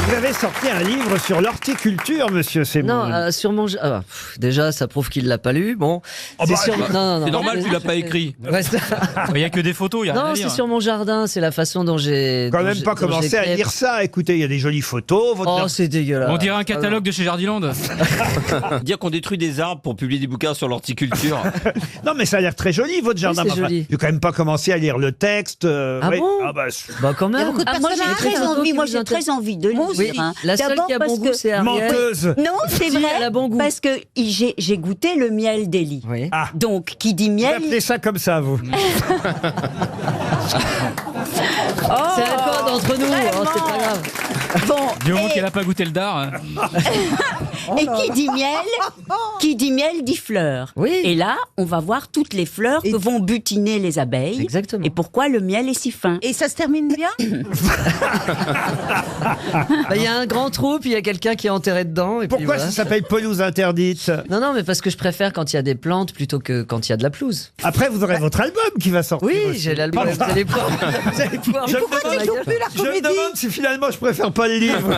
Vous avez sorti un livre sur l'horticulture, monsieur Semoun. Non, sur mon... déjà, ça prouve qu'il l'a pas lu. Bon, bah, non. C'est normal, tu l'as pas écrit. Ouais, Il n'y a que des photos, il y a rien non, à c'est lire. sur mon jardin. C'est la façon dont j'ai... Quand même pas commencé à lire ça. Écoutez, il y a des jolies photos. Oh, c'est dégueulasse. On dirait un catalogue de chez Jardiland. Dire qu'on détruit des arbres pour publier des bouquins sur l'horticulture. Non, mais ça a l'air très joli, votre jardin. c'est Enfin, joli. j'ai quand même pas commencé à lire le texte. Ah oui. bon Bah, Bah quand même. Moi j'ai très envie, de le Oui, lire. Hein. la seule D'abord qui a bon parce goût, que- c'est Ariel. menteuse. Non, c'est Si, vrai. elle a bon goût. Parce que j'ai goûté le miel d'Élie. Oui. Ah. Donc, qui dit Vous miel. appelez ça comme ça, vous. C'est un code entre nous, Vraiment. c'est pas grave. Bon, Du moment et, qu'elle n'a pas goûté le dard. et qui dit miel dit fleurs. Oui. Et là, on va voir toutes les fleurs que vont butiner les abeilles. Exactement. Et pourquoi le miel est si fin. Et ça se termine bien? Il y a un grand trou, puis il y a quelqu'un qui est enterré dedans. Et puis Pourquoi voilà. ça s'appelle pelouse interdite? Non, mais parce que je préfère quand il y a des plantes plutôt que quand il y a de la pelouse. Après, vous aurez votre album qui va sortir. Oui, aussi. j'ai l'album. Vous allez pouvoir. Vous allez pouvoir Je me me prendre demande- la gueule. Je me demande si finalement je préfère pas le livre.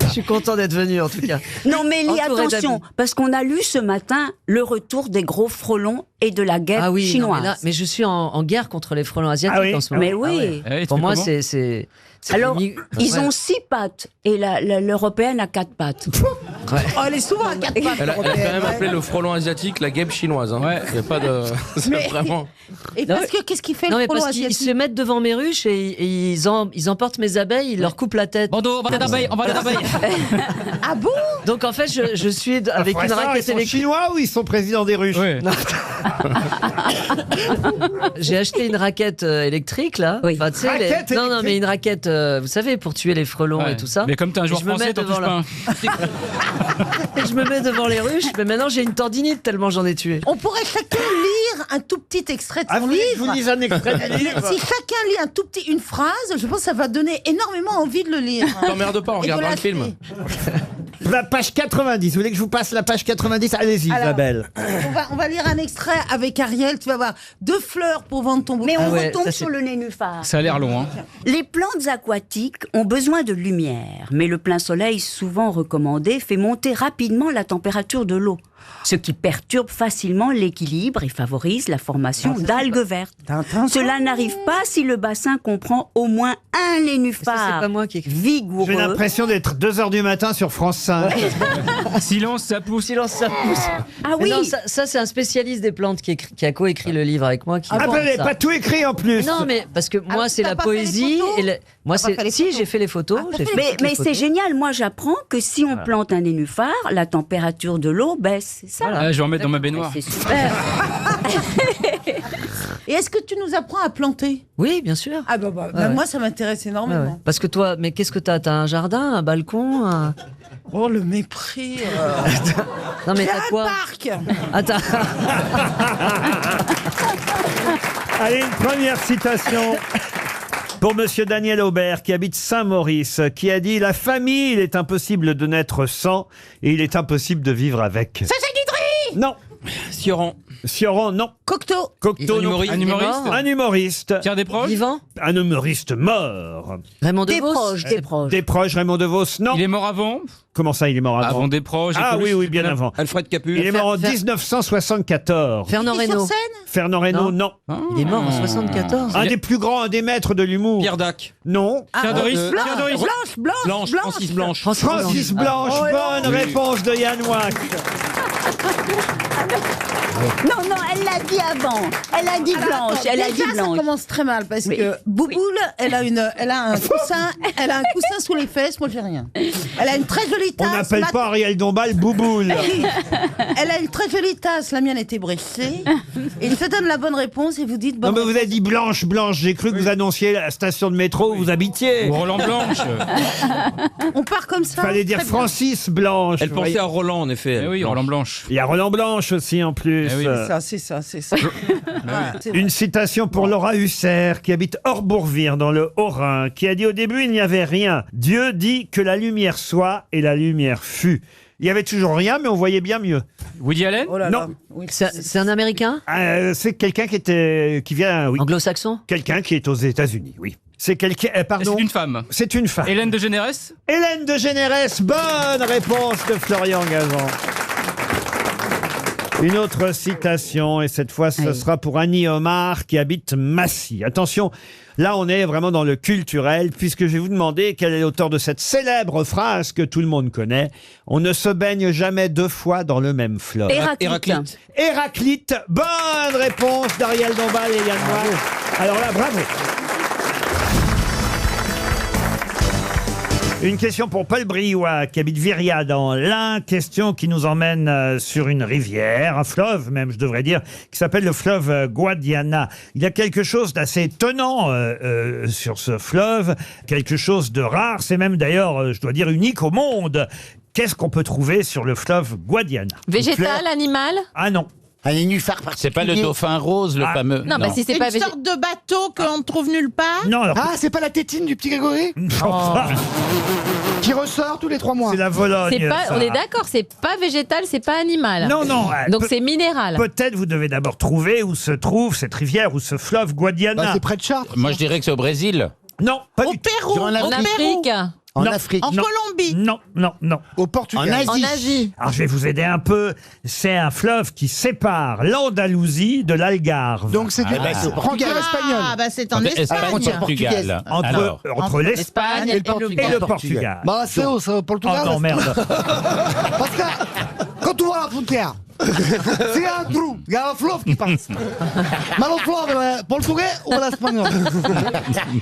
Je suis content d'être venu en tout cas. Non, mais Elie, Entouré attention, d'amis. parce qu'on a lu ce matin le retour des gros frelons et de la guêpe Ah oui, non, chinoise. mais je suis en guerre contre les frelons asiatiques Ah oui. en ce moment. Mais oui. Ah ouais. Pour moi, c'est Alors, ouais. ils ont 6 pattes et l'européenne a 4 pattes. Oh, elle est souvent à 4 pattes. Elle a quand même appelé le frelon asiatique la guêpe chinoise. Hein. Ouais. Il y a pas de. C'est vraiment. Et parce que qu'est-ce qu'il fait Non, le mais frelon parce qu'ils asiatique? se mettent devant mes ruches et ils emportent mes abeilles, ils leur coupent la tête. Bandeau, on va d'abeilles, on va d'abeilles. Ah bon? Donc en fait, je suis avec une Ils raquette sont électrique. chinois ou ils sont présidents des ruches? Oui. J'ai acheté une raquette électrique là. Oui. Enfin, tu sais, Raquette non, électrique. mais une raquette, vous savez, pour tuer les frelons Ouais. et tout ça. Mais comme t'es un Et joueur je me français, mets t'en touches devant pas. Et je me mets devant les ruches, mais maintenant j'ai une tendinite tellement j'en ai tué. On pourrait chacun lire un tout petit extrait de Ah, son vous voulez que je livre. vous lise un extrait du livre? Si chacun lit un tout petit, une phrase, je pense que ça va donner énormément envie de le lire. T'emmerdes pas, on Et de regardera le film. l'acheter. La page 90. Vous voulez que je vous passe la page 90? Allez-y, Alors, Isabelle. On va lire un extrait avec Ariel. Tu vas voir 2 fleurs pour vendre ton bouquin. Mais on Ah ouais, retombe ça, c'est- sur le nénuphar. Ça a l'air long, hein. Les plantes aquatiques ont besoin de lumière, mais le plein soleil, souvent recommandé, fait monter rapidement la température de l'eau, ce qui perturbe facilement l'équilibre et favorise la formation d'algues vertes. Cela n'arrive pas si le bassin comprend au moins un Ça, nénuphar c'est pas moi qui ai écrit. J'ai vigoureux. l'impression d'être 2h du matin sur France 5. Silence, ça pousse. Silence, ça pousse. Ah Mais oui, non, ça, c'est un spécialiste des plantes qui a coécrit le livre avec moi. Qui Ah, vous raconte n'avez ça. pas tout écrit en plus. Non, mais parce que moi, Ah, c'est t'as la pas fait les poésie. photos Et moi, T'as pas fait les si, photos j'ai fait les photos. Ah, t'as j'ai fait fait mais, toutes les mais c'est photos. génial. Moi, j'apprends que si on plante un nénuphar, la température de l'eau baisse. C'est ça. Ah, je vais en mettre dans ma baignoire. C'est super. Et est-ce que tu nous apprends à planter? Oui, bien sûr. Ah bah, ouais. moi ça m'intéresse Ouais, énormément. ouais. Parce que toi, mais qu'est-ce que t'as? T'as un jardin, un balcon Oh le mépris. Non, mais J'ai t'as un quoi? parc. Attends. Allez, une première citation pour monsieur Daniel Aubert, qui habite Saint-Maurice, qui a dit « La famille, il est impossible de naître sans, et il est impossible de vivre avec. » Sacha Guitry. Non. Sioran. Sioran, non. Cocteau. Cocteau, non. humoriste. Un humoriste. Un humoriste. Pierre Desproges. Vivant? Un humoriste mort. Raymond Des DeVos? proches, des proches. Des proches, Raymond DeVos, non. Il est mort avant. Comment ça, il est mort avant? Avant Desproges. Ah oui, Coluche, oui, bien Coluche. avant. Alfred Capu. Il est mort en Fer- 1974. Fernand Il est sur Reynaud. scène. Fernand Reynaud, Non. non. Il est mort en 74. Un des plus grands, un des maîtres de l'humour. Pierre Dac. Non. Pierre Doris. euh, Pierre Doris. Blanche. Francis Blanche. Francis Blanche, Oh, bonne oui. réponse de Yann Wax. Non, elle l'a dit avant. Elle a dit blanche. Elle a dit Déjà, ça blanche. commence très mal parce Oui. que Bouboule, elle a un coussin sous les fesses. Moi, j'ai rien. Elle a une très jolie On tasse. n'appelle ma- pas Ariel Dombal Bouboule. Elle a une très jolie tasse. La mienne était brisée. Et il te donne la bonne réponse et vous dites Non bonne mais vous avez dit Blanche, Blanche. J'ai cru que vous annonciez la station de métro où vous habitiez. Ou Roland Blanche. On part comme ça. Fallait dire Très bien. Francis Blanche. Elle vous pensait voyez. à Roland, en effet. Eh oui, Blanche. Roland Blanche. Il y a Roland Blanche aussi en plus. Eh oui. C'est ça. Ah, c'est vrai. Une citation pour Laura Husser, qui habite Orbourvire dans le Haut-Rhin, qui a dit au début il n'y avait rien. Dieu dit que la lumière soit et la lumière fut. Il y avait toujours rien, mais on voyait bien mieux. Woody Allen. Oh là là. Non. Oui. C'est un Américain? C'est quelqu'un qui vient, oui, Anglo-saxon? quelqu'un qui est aux États-Unis, oui. C'est quelqu'un. Pardon. C'est une femme. C'est une femme. Hélène de Généresse. Hélène de Généresse, bonne réponse de Florian Gazan. Une autre citation, et cette fois ce sera pour Annie Omar qui habite Massy. Attention, là on est vraiment dans le culturel, puisque je vais vous demander quel est l'auteur de cette célèbre phrase que tout le monde connaît. On ne se baigne jamais 2 fois dans le même fleuve. Héraclite. Héraclite, bonne réponse d'Ariel Dombal et Yann Moix. Alors là, bravo. Une question pour Paul Briouat, qui habite Viria dans l'Ain. Question qui nous emmène sur une rivière, un fleuve même, je devrais dire, qui s'appelle le fleuve Guadiana. Il y a quelque chose d'assez étonnant sur ce fleuve, quelque chose de rare. C'est même d'ailleurs, je dois dire, unique au monde. Qu'est-ce qu'on peut trouver sur le fleuve Guadiana? Végétal, animal? Ah non. Un nénuphar particulier. C'est pas le dauphin rose, le fameux. Non, bah si c'est pas Une sorte de bateau qu'on ne trouve nulle part. Non, alors, Ah, c'est pas la tétine du petit Grégory qui ressort tous les 3 mois. c'est la Vologne. C'est pas, ça. on est d'accord, c'est pas végétal, c'est pas animal. Non, non. Donc c'est minéral. Peut-être vous devez d'abord trouver où se trouve cette rivière ou ce fleuve Guadiana. Bah, c'est près de Chartres. Moi, je dirais que c'est au Brésil. Non, pas Au du tout. Pérou. En En Afrique. En Non. Afrique. En Non. Colombie. Non, non, non. Au Portugal. En En Asie. Alors je vais vous aider un peu. C'est un fleuve qui sépare l'Andalousie de l'Algarve. Donc c'est du Ah, c'est Portugal espagnol. Ah, bah c'est en Espagne, Espagne. Portugal. entre Alors, entre l'Espagne Espagne et le Portugal. Bah c'est où, c'est au Oh Portugal. non, merde. Parce que quand tu vois la frontière, c'est un trou, il y a un fleuve qui passe. Mais le fleuve portugais ou l'espagnol?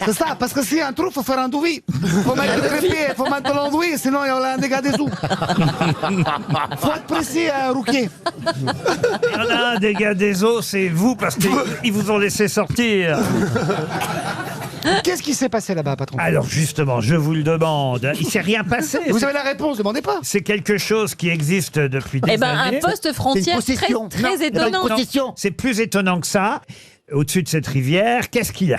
C'est ça, parce que s'il y a un trou, il faut faire un devis. Il faut mettre le trépied, il faut mettre l'enduit, sinon il y a un dégât des eaux. Faut être précis, Rouquier. Il y en a un dégât des eaux, c'est vous, parce qu'ils vous ont laissé sortir. Qu'est-ce qui s'est passé là-bas, patron? Alors justement, je vous le demande. Il s'est rien passé. Vous avez la réponse, demandez pas. C'est quelque chose qui existe depuis des Eh ben, années. un poste frontière C'est une très, possession. très étonnant. Non, c'est plus étonnant que ça. Au-dessus de cette rivière, qu'est-ce qu'il y a?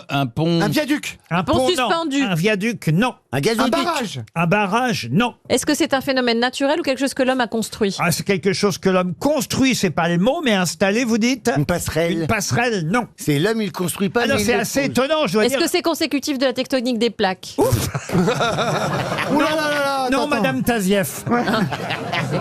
un pont. Un viaduc. Un pont non. suspendu. Un viaduc, non. Un barrage. Un barrage, non. Est-ce que c'est un phénomène naturel ou quelque chose que l'homme a construit? Ah, c'est quelque chose que l'homme construit, c'est pas le mot, mais installé, vous dites? Une passerelle. Une passerelle, non. C'est l'homme, il construit pas. Alors mais il c'est le assez pose. étonnant, je dois Est-ce dire. que c'est consécutif de la tectonique des plaques? Ouh là là là là, Non, attends. Madame Tazieff.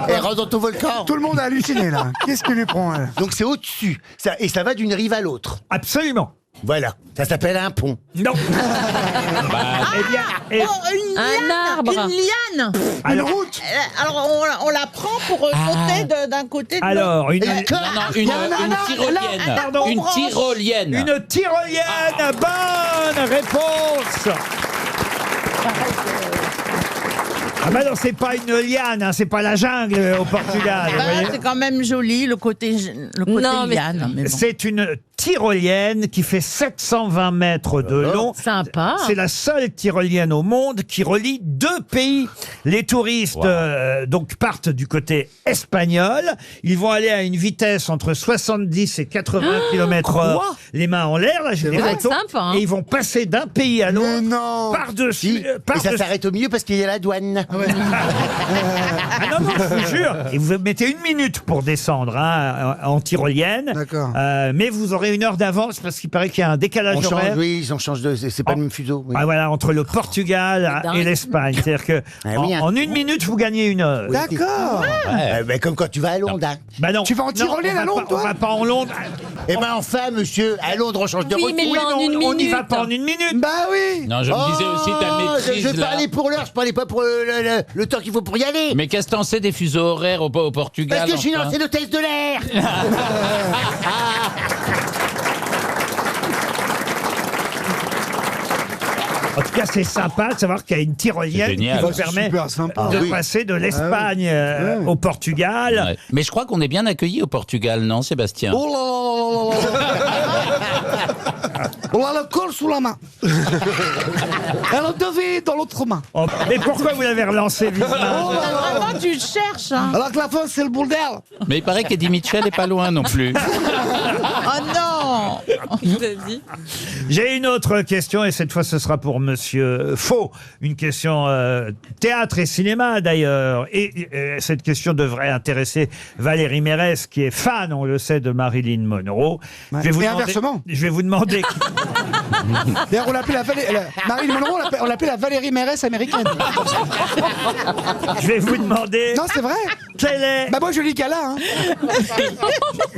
Et rentre dans ton volcan. Tout le monde a halluciné là. Qu'est-ce qui lui prend elle? Donc c'est au-dessus. Et ça va d'une rive à l'autre. Absolument. Voilà. Ça s'appelle un pont. Non. Eh bien, Oh, une Un liane. arbre. Une liane. alors, Une route. Alors on la prend pour sauter d'un côté de l'autre. alors, une Une tyrolienne. Pardon. Une tyrolienne. Une tyrolienne. Bonne réponse. Ah bah non, c'est pas une liane, hein, c'est pas la jungle au Portugal. vous Bah, voyez. c'est quand même joli le côté Non, mais- liane. Mais bon. C'est une tyrolienne qui fait 720 mètres de long. Sympa. C'est la seule tyrolienne au monde qui relie 2 pays. Les touristes donc partent du côté espagnol. Ils vont aller à une vitesse entre 70 et 80 km/h, les mains en l'air, là, j'ai des Ça doit être photos. sympa, hein. Et ils vont passer d'un pays à l'autre. non. Par-dessus. Et ça par-dessus- s'arrête au milieu parce qu'il y a la douane. Ah non, non, je vous jure. Et vous mettez 1 minute pour descendre hein, en tyrolienne. D'accord. Mais vous aurez 1 heure d'avance parce qu'il paraît qu'il y a un décalage On change, horaire. oui, on change de. C'est pas le même fuseau. Oui. Ah voilà, entre le Portugal dingue. et l'Espagne. C'est-à-dire que Ah oui, hein. en 1 minute, vous gagnez 1 heure. D'accord. Ben, comme quand tu vas à Londres. hein. Bah non. Tu vas en tyrolienne Non, on à va Londres, pas- toi On va pas en Londres. Eh ben enfin, monsieur, à Londres, on change de Oui, route. mais Oui, en mais une on n'y va minute. pas en 1 minute. Bah oui. Non, je me disais aussi ta maîtrise je là. parlais pour l'heure, je parlais pas pour le temps qu'il faut pour y aller. Mais qu'est-ce que t'en sais des fuseaux horaires au Portugal? Parce que je suis une enfin ancienne hôtesse de l'air. En tout cas, c'est sympa de savoir qu'il y a une tyrolienne C'est qui génial. vous C'est permet super sympa. de Ah oui. passer de l'Espagne au Portugal. Ouais. Mais je crois qu'on est bien accueillis au Portugal, non, Sébastien? Oh là là là là là. On a le col sous la main. Et le devis dans l'autre main. Oh, mais pourquoi vous l'avez relancé vivement Vraiment, tu cherches. Hein. Alors que la fin, c'est le boule d'air. Mais il paraît qu'Eddie Mitchell est pas loin non plus. Oh non. J'ai une autre question et cette fois ce sera pour Monsieur Faux. Une question théâtre et cinéma d'ailleurs. Et cette question devrait intéresser Valérie Mérès qui est fan, on le sait, de Marilyn Monroe. Ouais. Je vais vous Et demander- inversement. Je vais vous demander. D'ailleurs, on l'appelait Marilyn Monroe, on l'appelait la Valérie Mérès américaine. Je vais vous demander. Non, c'est vrai. Quelle est. Bah moi, je lis Gala, hein.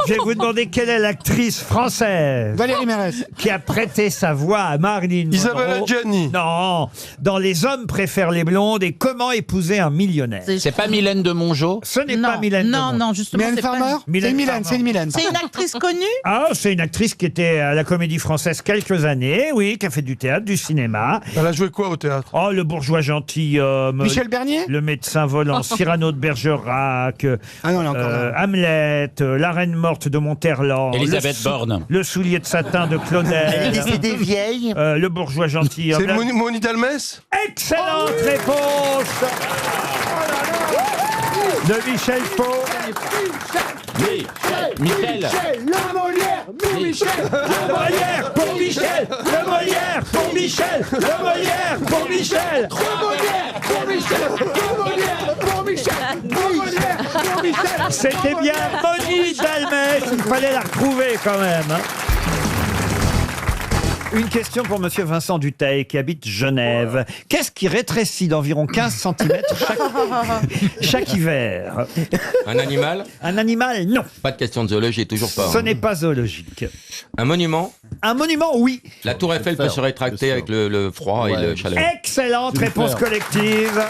Je vais vous demander quelle est l'actrice française Valérie Mérès. qui a prêté sa voix à Marilyn Monroe. Isabelle Adjani. Non. Dans Les hommes préfèrent les blondes et Comment épouser un millionnaire. C'est pas Mylène de Mongeau? Ce n'est pas Mylène. Non, de Mongeau. non, justement. Mylène c'est pas- Farmer. C'est une Mylène, c'est une Mylène. C'est une actrice connue? Ah, c'est une actrice qui était à la Comédie Française quelques années, oui, qui a fait du théâtre, du cinéma. Elle a joué quoi au théâtre? Oh, le bourgeois gentilhomme. Michel Bernier. Le médecin volant, Cyrano de Bergerac, Ah non, elle est encore là. Hamlet, la reine morte de Monterland, Elisabeth Borne. le soulier de satin de Claudel, décédée vieille. le bourgeois gentilhomme. C'est Moni Dalmès? Excellente réponse de Michel Faux. Michel. Le Molière, Michel. Le Molière pour Michel. Le Molière pour Michel. Le Molière pour Michel. C'était bien Moni Dalmès. Il fallait la retrouver quand même. hein. Une question pour Monsieur Vincent Dutheil qui habite Genève. Qu'est-ce qui rétrécit d'environ 15 cm chaque hiver? Un animal? Un animal, non. Pas de question de zoologie, toujours pas. Ce hein. n'est pas zoologique. Un monument? Un monument, oui. La tour Eiffel peut se rétracter avec le froid et le chaleur. Excellente réponse collective.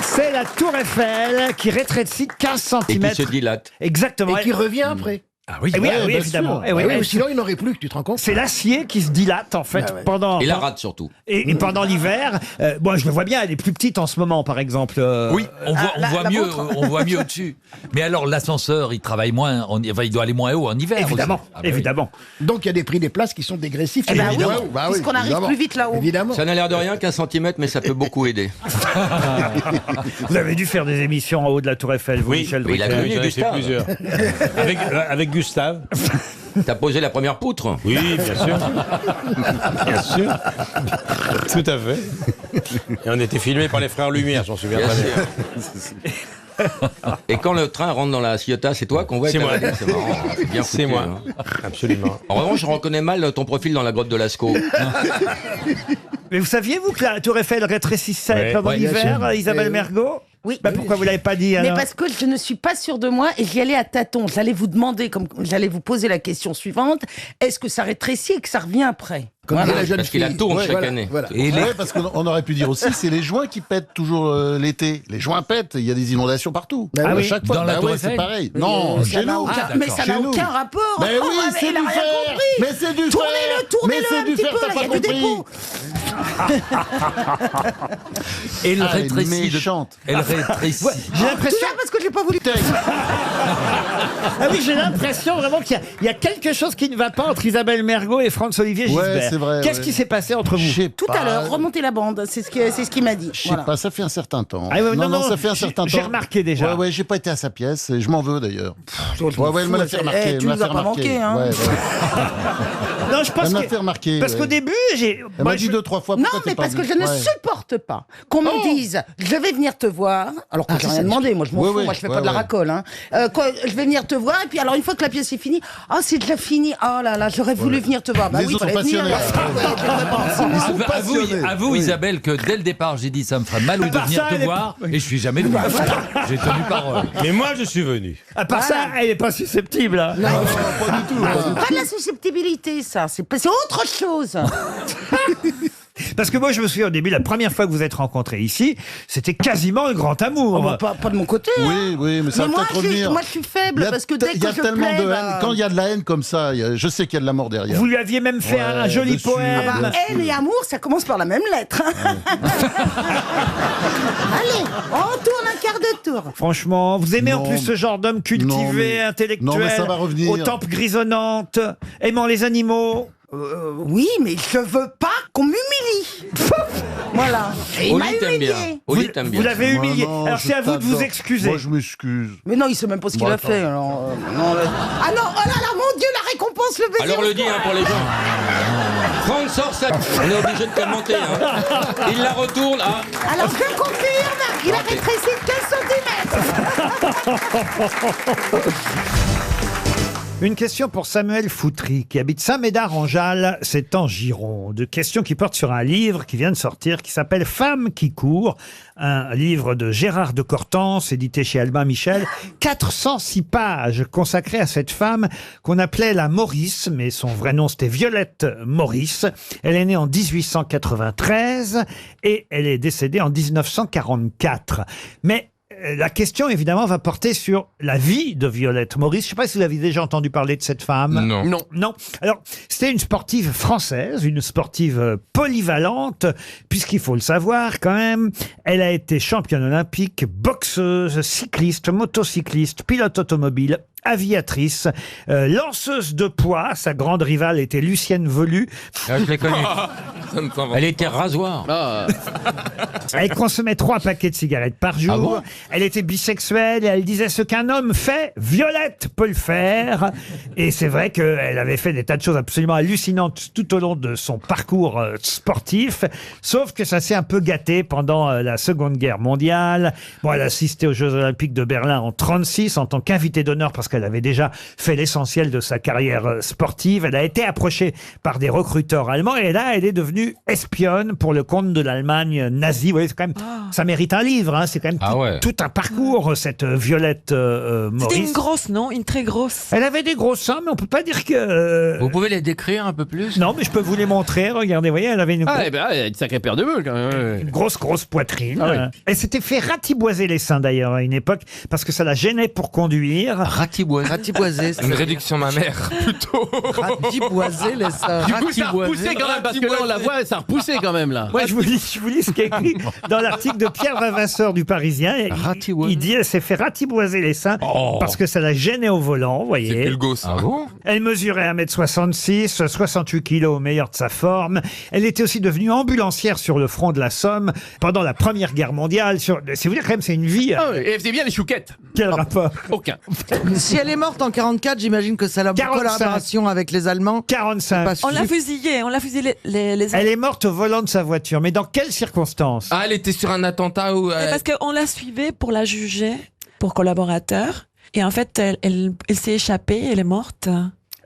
C'est la tour Eiffel qui rétrécit 15 Et cm. qui se dilate. Exactement. Et qui revient après. Ah oui, oui, évidemment. Eh oui, Ah oui, eh, sinon il n'aurait plus, tu te rends compte? c'est l'acier qui se dilate en fait Ah ouais. pendant. Et la rate surtout. Et pendant l'hiver, moi je le vois bien, elle est plus petite en ce moment par exemple. Oui, on voit la mieux, vôtre. on voit mieux au-dessus. Mais alors l'ascenseur, il travaille moins, enfin, il doit aller moins haut en hiver. Évidemment, aussi. Ah bah oui. évidemment. Donc il y a des prix des places qui sont dégressifs. Eh ben oui, Évidemment. Bah oui, puisqu'on arrive évidemment. plus vite là-haut. Évidemment. Ça n'a l'air de rien qu'un centimètre, mais ça peut beaucoup aider. Vous avez dû faire des émissions en haut de la Tour Eiffel, vous, Michel Oui, il a Drucker. connu Gustave. Avec Gustave. T'as posé la première poutre? Oui, bien sûr. Bien sûr. Tout à fait. Et on était filmé par les frères Lumière, j'en souviens Bien très bien. sûr. Et quand le train rentre dans la Ciotat, c'est toi qu'on voit avec C'est la moi. valise. C'est marrant, c'est bien C'est foutu, moi. hein. Absolument. En revanche, je reconnais mal ton profil dans la grotte de Lascaux. Mais vous saviez, vous, que la Tour Eiffel rétrécissait Ouais, pendant ouais, l'hiver, bien sûr. Isabelle Mergo? Oui. Bah, pourquoi vous l'avez pas dit Mais alors? parce que je ne suis pas sûre de moi et j'y allais à tâtons. J'allais vous demander, comme j'allais vous poser la question suivante, est-ce que ça rétrécit et que ça revient après? Comme Voilà, dit la jeune parce qu'il la fille. tourne Ouais, chaque voilà, année. voilà. Et les- Ouais, parce qu'on aurait pu dire aussi, c'est les joints qui pètent toujours l'été. Les joints pètent, il y a des inondations partout. Bah Ah oui. oui. Chaque fois, Dans la bah Tour ouais, Eiffel c'est pareil. Non, Ça chez n'a nous. aucun- Ah, mais d'accord. ça n'a Chez nous. aucun rapport. Mais oui, Oh, c'est il a du rien fer. compris. Mais c'est du fer. Tournez-le Mais c'est un du petit fer, peu, t'as là, il y pas a du compris. dépôt. Et le Ah, elle est rétrécit. méchante. Elle rétrécit. J'ai l'impression. Tout ça parce que je l'ai pas voulu. Ah oui, j'ai l'impression vraiment qu'il y a quelque chose qui ne va pas entre Isabelle Mergo et Franz-Olivier Gisbert. Ouais, c'est vrai, Qu'est-ce ouais. qui s'est passé entre vous? Je sais Tout pas. à l'heure, remontez la bande, c'est ce qu'il m'a dit. Je sais Voilà. pas, ça fait un certain temps. Ah ouais, non, ça fait un certain temps. j'ai remarqué déjà. Ouais, ouais, j'ai pas été à sa pièce et je m'en veux d'ailleurs. Ouais, elle me l'a fait remarquer. Eh, tu elle me l'a nous as fait pas remarquer. manqué, hein. Ouais, ouais. Non, je pense Elle m'a que. fait remarquer. Parce ouais. qu'au début, j'ai. Elle moi, m'a dit je- 2-3 fois. Non, pourquoi mais t'es pas parce que venu je ne Ouais. supporte pas qu'on me dise je vais venir te voir, alors que j'ai rien demandé, moi je m'en Ouais, fous, ouais, moi je fais ouais, pas de la ouais. racole. Hein. Je vais venir te voir, et puis alors une fois que la pièce est finie, ah c'est déjà fini, oh là là, j'aurais voulu venir te voir. Bah Les oui, autres fallait sont venir. passionnés. Ils sont passionnés. Avoue, Isabelle, que dès le départ, j'ai dit ça me ferait mal de part venir ça, te elle est- voir, et je suis jamais venu. J'ai tenu parole. Mais moi, je suis venu. À part ça, elle n'est pas susceptible. hein. Pas de la susceptibilité, ça, c'est autre chose. Parce que moi, je me souviens au début, la première fois que vous êtes rencontrés ici, c'était quasiment le grand amour. Oh, bah, pas de mon côté. hein. Oui, oui, mais ça Mais va moi, peut-être revenir. moi je suis faible, Il y a parce que dès il que y a je tellement plais, de bah, haine. Quand il y a de la haine comme ça, je sais qu'il y a de l'amour derrière. Vous lui aviez même fait un Ouais, joli dessus. poème. bah, haine et amour, ça commence par la même lettre. Allez, on tourne un quart de tour. Franchement, vous aimez en Non. plus ce genre d'homme cultivé, Non, mais- intellectuel, non, mais ça va revenir. aux tempes grisonnantes, aimant les animaux. Oui, mais je veux pas qu'on m'humilie. Voilà. Et il m'a Oli t'aime bien. humilié. Oli t'aime bien. Vous l'avez humilié. non, Alors je c'est à vous de vous t'adore. excuser. Moi, je m'excuse. Mais non, il sait même pas ce qu'il Bon, a attends. fait. Alors, Ah non, oh là là, mon Dieu, la récompense, le baiser. Alors le dis pour les gens. Franck sort ça. On est obligé de commenter. Il la retourne. Alors je confirme, il a rétréci de 15 cm. Une question pour Samuel Foutry, qui habite Saint-Médard-en-Jalles, c'est en Gironde. Question qui porte sur un livre qui vient de sortir, qui s'appelle Femme qui court, un livre de Gérard de Cortance, édité chez Albin Michel. 406 pages consacrées à cette femme qu'on appelait la Maurice, mais son vrai nom c'était Violette Maurice. Elle est née en 1893 et elle est décédée en 1944. Mais la question, évidemment, va porter sur la vie de Violette Maurice. Je ne sais pas si vous avez déjà entendu parler de cette femme. Non. Non. Alors, c'était une sportive française, une sportive polyvalente, puisqu'il faut le savoir quand même, elle a été championne olympique, boxeuse, cycliste, motocycliste, pilote automobile, aviatrice, lanceuse de poids. Sa grande rivale était Lucienne Velu. Je l'ai connue. Elle était rasoir. Elle consommait 3 paquets de cigarettes par jour. Ah bon? Elle était bisexuelle et elle disait ce qu'un homme fait, Violette peut le faire. Et c'est vrai qu'elle avait fait des tas de choses absolument hallucinantes tout au long de son parcours sportif. Sauf que ça s'est un peu gâté pendant la Seconde Guerre mondiale. Bon, elle a assisté aux Jeux Olympiques de Berlin en 1936 en tant qu'invitée d'honneur parce qu'elle avait déjà fait l'essentiel de sa carrière sportive. Elle a été approchée par des recruteurs allemands et là, elle est devenue espionne pour le compte de l'Allemagne nazie. Vous voyez, c'est quand même, ça mérite un livre. Hein. C'est quand même tout un parcours, cette Violette Maurice. C'était une grosse, non? Une très grosse. Elle avait des gros seins, mais on peut pas dire que... Vous pouvez les décrire un peu plus? Non, mais je peux vous les montrer. Regardez, vous voyez, elle avait une, Ah, eh ben, il y a une sacrée paire de boules quand même. une grosse poitrine. Ah oui. Elle s'était fait ratiboiser les seins d'ailleurs à une époque parce que ça la gênait pour conduire. Ratiboisé. Une réduction mammaire, plutôt. Ratiboisé, les seins. Du coup, ça a repoussé quand même, parce que là, on la voit, ça a repoussé quand même, là. Moi, je vous lis ce qui est écrit dans l'article de Pierre Vavasseur du Parisien. Il dit elle s'est fait ratiboiser les seins parce que ça la gênait au volant, vous voyez. C'est quel gosse. Ah bon? Elle mesurait 1m66, 68 kilos au meilleur de sa forme. Elle était aussi devenue ambulancière sur le front de la Somme pendant la Première Guerre mondiale. C'est vous dire quand même, c'est une vie. Ah oui, et elle faisait bien les chouquettes. Quel rapport? Aucun. Si elle est morte en 44, j'imagine que ça a la 45. collaboration avec les Allemands. 45. On l'a fusillé les Elle est morte au volant de sa voiture. Mais dans quelles circonstances? Ah, elle était sur un attentat où... Parce qu'on la suivait pour la juger, pour collaborateur. Et en fait, elle s'est échappée, elle est morte.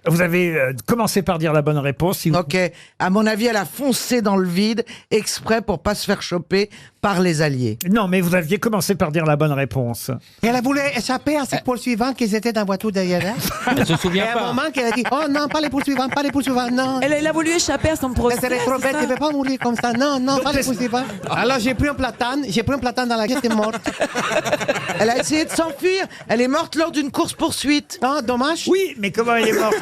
Vous avez commencé par dire la bonne réponse. Si vous... Ok. À mon avis, elle a foncé dans le vide exprès pour pas se faire choper par les Alliés. Non, mais vous aviez commencé par dire la bonne réponse. Et elle voulait échapper à ses poursuivants qui étaient dans la voiture derrière elle. Elle se souvient Et à pas. un moment, qu'elle a dit « Oh non, pas les poursuivants, non !» Elle a voulu échapper à son procès. Elle serait trop bête, c'est elle ne ça peut pas mourir comme ça. Non, pas les poursuivants. Alors j'ai pris un platane dans la gueule, elle est morte. Elle a essayé de s'enfuir. Elle est morte lors d'une course-poursuite. Non, dommage. Oui, mais comment elle est morte?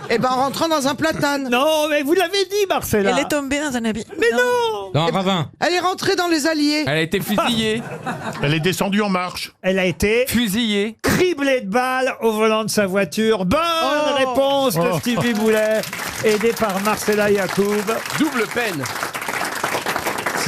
Eh ben, en rentrant dans un platane. Non, mais vous l'avez dit, Marcella. Elle est tombée dans un habit. Mais non. Dans un ravin. Elle est rentrée dans les Alliés. Elle a été fusillée. Elle est descendue en marche. Elle a été Fusillée. criblée de balles au volant de sa voiture. Bonne réponse de Stevie Boulet, aidé par Marcella Yacoub. Double peine.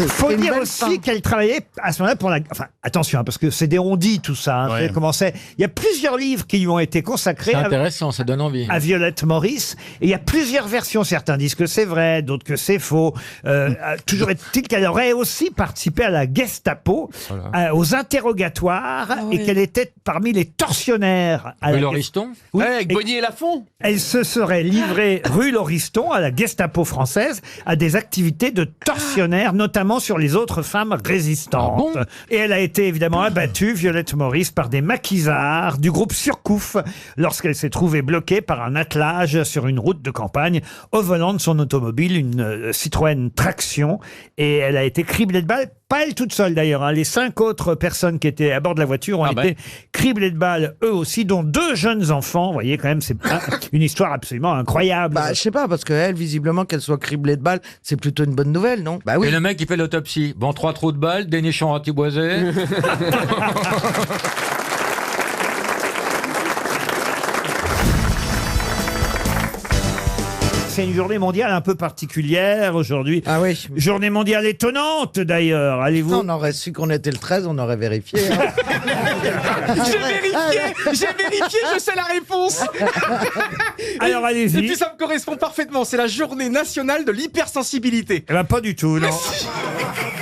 Faut une dire belle aussi femme. qu'elle travaillait à ce moment-là pour la... Enfin, attention, hein, parce que c'est des on-dit tout ça. Hein, Ouais. Elle commençait... Il y a plusieurs livres qui lui ont été consacrés C'est à, intéressant, ça donne envie. à Violette Maurice. Et il y a plusieurs versions. Certains disent que c'est vrai, d'autres que c'est faux. Toujours est-il qu'elle aurait aussi participé à la Gestapo, aux interrogatoires, oui. et qu'elle était parmi les tortionnaires à Rue la Lauriston. Oui, Ouais, avec et Bonnier et Lafont. elle se serait livrée rue Lauriston à la Gestapo française à des activités de tortionnaire, notamment sur les autres femmes résistantes. Ah bon? Et elle a été évidemment abattue, Violette Maurice, par des maquisards du groupe Surcouf lorsqu'elle s'est trouvée bloquée par un attelage sur une route de campagne au volant de son automobile, une Citroën Traction. Et elle a été criblée de balles. Pas elle toute seule d'ailleurs, hein. Les 5 autres personnes qui étaient à bord de la voiture ont été criblées de balles eux aussi, dont 2 jeunes enfants. Vous voyez quand même, c'est une histoire absolument incroyable. Bah, je sais pas, parce qu'elle, visiblement, qu'elle soit criblée de balles, c'est plutôt une bonne nouvelle, non? Bah oui. Et le mec, il fait l'autopsie. Bon, 3 trous de balles, des nichons ratiboisés. c'est une journée mondiale un peu particulière aujourd'hui. Ah oui. Journée mondiale étonnante d'ailleurs. Allez-vous On aurait su qu'on était le 13, on aurait vérifié. hein. J'ai vérifié, je sais la réponse. Alors allez-y. Et puis ça me correspond parfaitement. C'est la journée nationale de l'hypersensibilité. Eh ben pas du tout, non.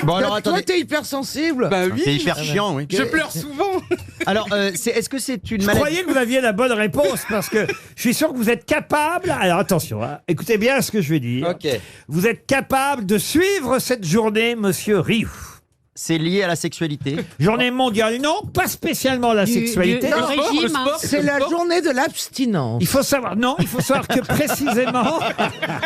Bon, alors Toi, attendez. t'es hypersensible. Bah oui. C'est hyper chiant, oui. Je pleure souvent. Alors, est-ce que c'est une Je maladie? croyais que vous aviez la bonne réponse parce que je suis sûr que vous êtes capable. Alors attention, hein, écoutez bien ce que je vais dire. Ok. Vous êtes capable de suivre cette journée, monsieur Rioux. C'est lié à la sexualité? Journée mondiale, non, pas spécialement la sexualité. Le régime, hein. C'est la journée de l'abstinence. Il faut savoir, non, il faut savoir que précisément,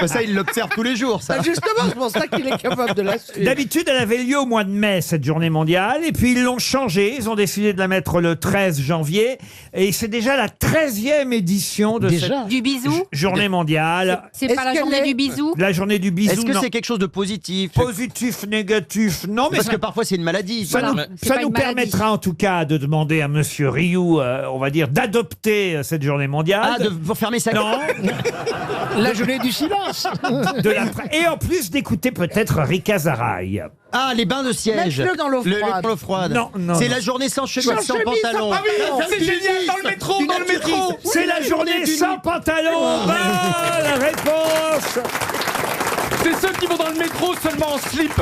Bah, ça, il l'observe tous les jours, ça. Ah, justement, c'est pour ça qu'il est capable de la suivre. d'habitude, elle avait lieu au mois de mai, cette journée mondiale, et puis ils l'ont changée, ils ont décidé de la mettre le 13 janvier, et c'est déjà la 13e édition de cette Du bisou. journée mondiale. C'est Est-ce pas la qu'elle journée est- du bisou. La journée du bisou, Est-ce que non. c'est quelque chose de positif? Positif, négatif, non, mais Parce ça, que parfois, c'est une maladie. ça Voilà. nous, C'est ça pas nous une maladie. permettra en tout cas de demander à monsieur Rioux, on va dire, d'adopter cette journée mondiale. Ah, pour fermer sa Non, La journée du silence. et en plus d'écouter peut-être Rika Zaraï. Ah, les bains de siège. Mets-le dans l'eau froide. Dans l'eau froide. Non, non, C'est non. la journée sans chemise, sans chemise, pantalon. Ah oui, c'est génial dans le métro, dans le métro. C'est la journée sans pantalon. Bonne réponse. C'est ceux qui vont dans le métro seulement en slip.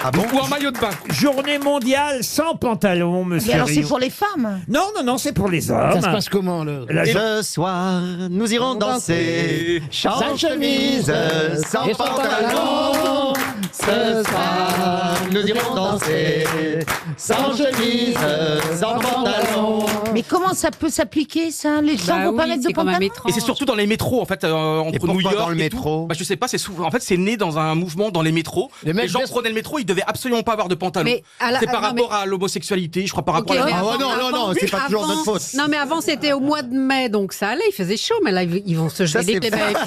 Ah bon? Ou en maillot de bain. Journée mondiale sans pantalon, monsieur Mais alors c'est Rioux. pour les femmes. Non, non, non, c'est pour les hommes. Ça se passe comment, là La jo- Ce soir, nous irons danser, sans chemise, sans pantalon. Ce soir, nous irons danser, sans chemise, sans pantalon. Mais comment ça peut s'appliquer ça? Les gens Bah vont pas oui, mettre de c'est comme un pantalon. métro. Et c'est surtout dans les métros en fait, entre pourquoi New York dans le et métro tout. Bah je sais pas, c'est souvent. En fait, c'est né dans un mouvement dans les métros. Les mecs gens baissent- prenaient le métro, ils devaient absolument pas avoir de pantalon. Mais à la- C'est par non, rapport à l'homosexualité, je crois par rapport Ok, à mais la. Ah ouais, avant- non, c'est pas toujours avant- notre faute. Non, mais avant, c'était au mois de mai, donc ça allait, il faisait chaud, mais là, ils vont se Ça, geler, c'est les mecs.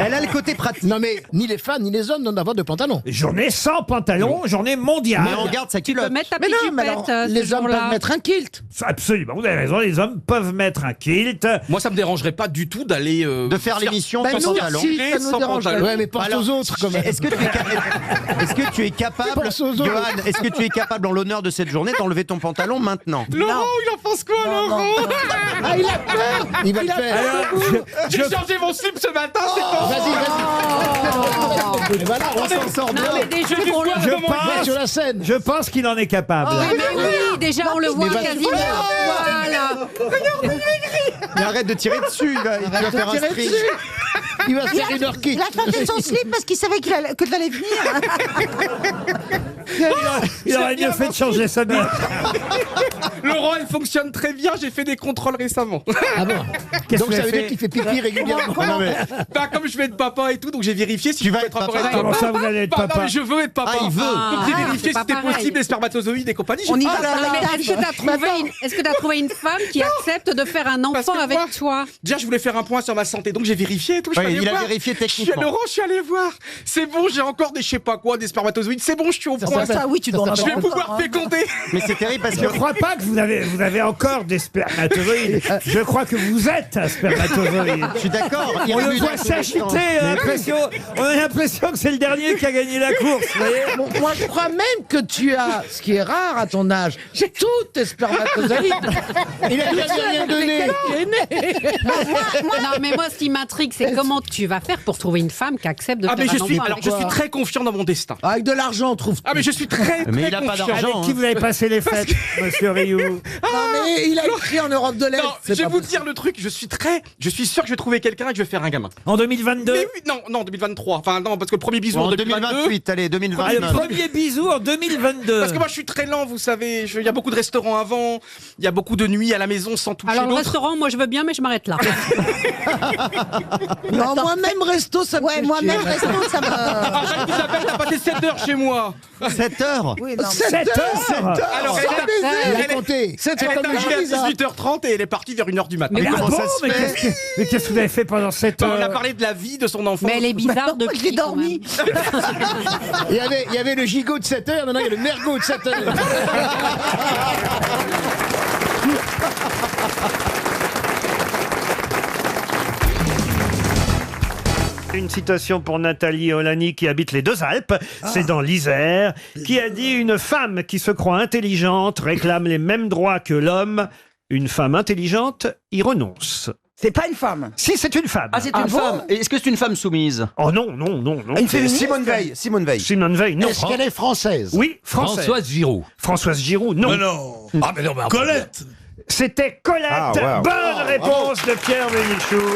Elle a le côté pratique. Non mais ni les femmes ni les hommes n'ont d'avoir de pantalon. Journée sans pantalon, journée mondiale. Mais on garde sa Tu peux culotte. mettre ta Mais petite non, mais alors, jupette ce les hommes jour-là. peuvent mettre un kilt. Absolument, vous avez raison, les hommes peuvent mettre un kilt. Moi, ça me dérangerait pas du tout d'aller De faire l'émission Bah, sans nous pantalon. aussi, ça nous sans dérange. pantalon. Ouais, mais pense Alors, aux autres quand même. Est-ce que tu es capable, Pense aux autres. Johan, est-ce que tu es capable en l'honneur de cette journée d'enlever ton pantalon maintenant? Laurent, il en pense quoi, Laurent? Ah, il a peur. Il va le faire. Alors, J'ai changé mon slip ce matin, c'est Oh, quand? Vas-y. Et voilà, on s'en sort Non, bien. mais déjà, on le je voit. Va pense, sur la scène. je pense qu'il en est capable. Oui, mais oui, déjà, on le voit va- quasiment. Voilà. Mais arrête de tirer dessus, il va faire un tirer string. dessus. Il va se faire une heure kick. Il a changé son slip parce qu'il savait que tu allais venir. Il aurait mieux fait de changer sa bille. Laurent, elle fonctionne très bien, j'ai fait des contrôles récemment. Ah bon. Qu'est-ce Donc que ça vous veut dire avez qu'il fait fait pipi régulièrement. Non, mais- Bah, comme je vais être papa et tout, donc j'ai vérifié si Tu je vas peux être être papa. papa. Comment ça, vous allez être Bah, non, papa mais je veux être papa. Ah, il veut. Donc j'ai vérifié c'est si pas c'était pareil. possible, les spermatozoïdes et compagnie. On y J'ai- va. Non, mais est-ce que t'as trouvé une femme qui accepte de faire un Parce enfant que avec moi, toi? Déjà, je voulais faire un point sur ma santé, donc j'ai vérifié et tout. Je suis Ouais, allé il a voir. vérifié Je suis techniquement. Laurent, je suis allé voir. C'est bon, j'ai encore des je sais pas quoi, des spermatozoïdes. C'est bon, je suis au point. Ça, oui, tu dois en Je vais avoir pouvoir encore, hein. féconder. Mais c'est terrible parce Je que ne crois pas que vous avez encore des spermatozoïdes. Je crois que vous êtes un spermatozoïde. je suis d'accord. il On le remue voit dans tous les s'agiter, sens. on a l'impression que c'est le dernier qui a gagné la course. Vous voyez. Bon, moi, je crois même que tu as, ce qui est rare à ton âge, toutes tes spermatozoïdes. Il a jamais rien donné. Non, mais moi, ce qui m'intrigue, c'est comment tu vas faire pour trouver une femme qui accepte de Ah, faire mais un enfant avec je toi. suis très confiant dans mon destin. Avec de l'argent, on trouve. Ah, mais je suis très, Mais très il a pas confiant. d'argent. Avec qui vous avez passé les fêtes, monsieur Rioux? Non, mais il a écrit en Europe de l'Est. Non, c'est je vais pas vous possible. dire le truc, je suis sûr que je vais trouver quelqu'un et que je vais faire un gamin. En 2022? Mais oui, non, 2023. Enfin, non, parce que le premier bisou Ou en en 2022. 2028, allez, Ah, le 2029. premier bisou en 2022. Parce que moi, je suis très lent, vous savez. Il y a beaucoup de restaurants avant, il y a beaucoup de nuits à la maison sans toucher Alors, le l'autre. restaurant, moi, je veux bien, mais je m'arrête là. Non, moi-même, resto, ça me Ouais, fait moi-même, chier. resto, ça me. Arrête, Isabelle, t'as passé 7 heures chez moi. 7 heures. Oui, non, mais- 7 heures. Alors, Il a compté. elle est arrivée à 18h30 et elle est partie vers 1h du matin. Mais, comment ah ça bon, se mais fait qu'est-ce que vous avez fait pendant 7 On a heures? parlé de la vie de son enfant. Mais elle est bizarre J'ai depuis. quand dormi. même. Il y avait le gigot de 7 heures, maintenant il y a le mergot de 7 heures. Une citation pour Nathalie Olani qui habite les Deux-Alpes, c'est dans l'Isère, qui a dit « Une femme qui se croit intelligente réclame les mêmes droits que l'homme. Une femme intelligente y renonce. » C'est pas une femme. Si, c'est une femme. Ah, c'est une femme. Est-ce que c'est une femme soumise? Oh non, non, non, non. Une féministe. Simone Veil. Simone Veil. Simone Veil, non. Est-ce qu'elle est française? Oui, française. Françoise Giroud. Françoise Giroud, non. Mais non. Ah, mais non, mais Colette. C'était Colette. Ah, wow. Bonne réponse de Pierre Bénichou.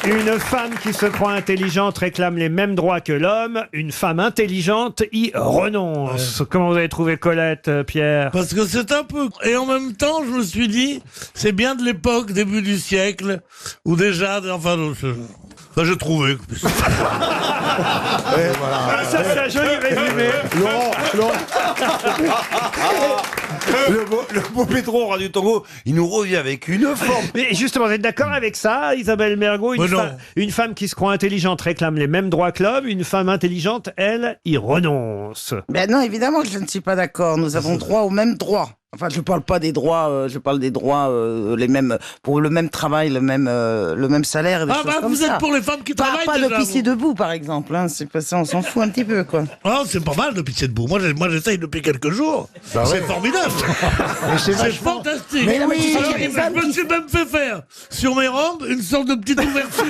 Une femme qui se croit intelligente réclame les mêmes droits que l'homme. Une femme intelligente y renonce. Comment vous avez trouvé Colette, Pierre? Parce que c'est un peu... Et en même temps, je me suis dit, c'est bien de l'époque, début du siècle, où déjà... Enfin, ça j'ai trouvé. Ah, ça, c'est un joli résumé. Laurent. Le beau Pedro Radio Tango, il nous revient avec une forme. Mais justement, vous êtes d'accord avec ça, Isabelle Mergo? Une femme qui se croit intelligente réclame les mêmes droits que l'homme. Une femme intelligente, elle, y renonce. Ben non, évidemment que je ne suis pas d'accord. Nous avons droit aux mêmes droits. Enfin, je parle pas des droits, je parle des droits les mêmes pour le même travail, le même salaire. Et des choses comme vous ça. êtes pour les femmes qui travaillent pas déjà, de pisser vous. debout, par exemple. Hein. C'est pas ça, on s'en fout un petit peu, quoi. Ah, c'est pas mal de pisser debout. Moi j'essaye depuis quelques jours. C'est formidable. C'est fantastique. Mais oui, alors, je me suis même fait faire sur mes robes une sorte de petite ouverture.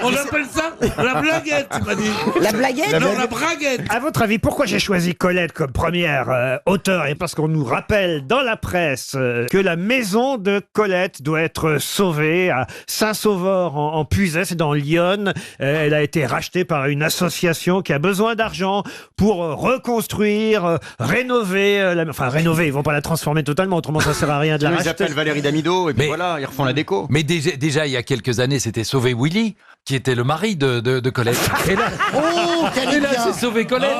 On appelle ça la blaguette, tu m'as dit. La blaguette? Non, la braguette. À votre avis, pourquoi j'ai choisi Colette comme première auteure? Et parce qu'on nous rappelle dans la presse que la maison de Colette doit être sauvée à Saint-Sauveur en Puisaye, c'est dans l'Yonne. Elle a été rachetée par une association qui a besoin d'argent pour reconstruire, rénover. Enfin, rénover, ils vont pas la transformer totalement, autrement ça sert à rien de la Ils racheter. appellent Valérie Damido et puis voilà, ils refont la déco. Mais déjà, il y a quelques années, c'était Sauvé Willy, qui était le mari de Colette. Et là, c'est Sauvé Colette.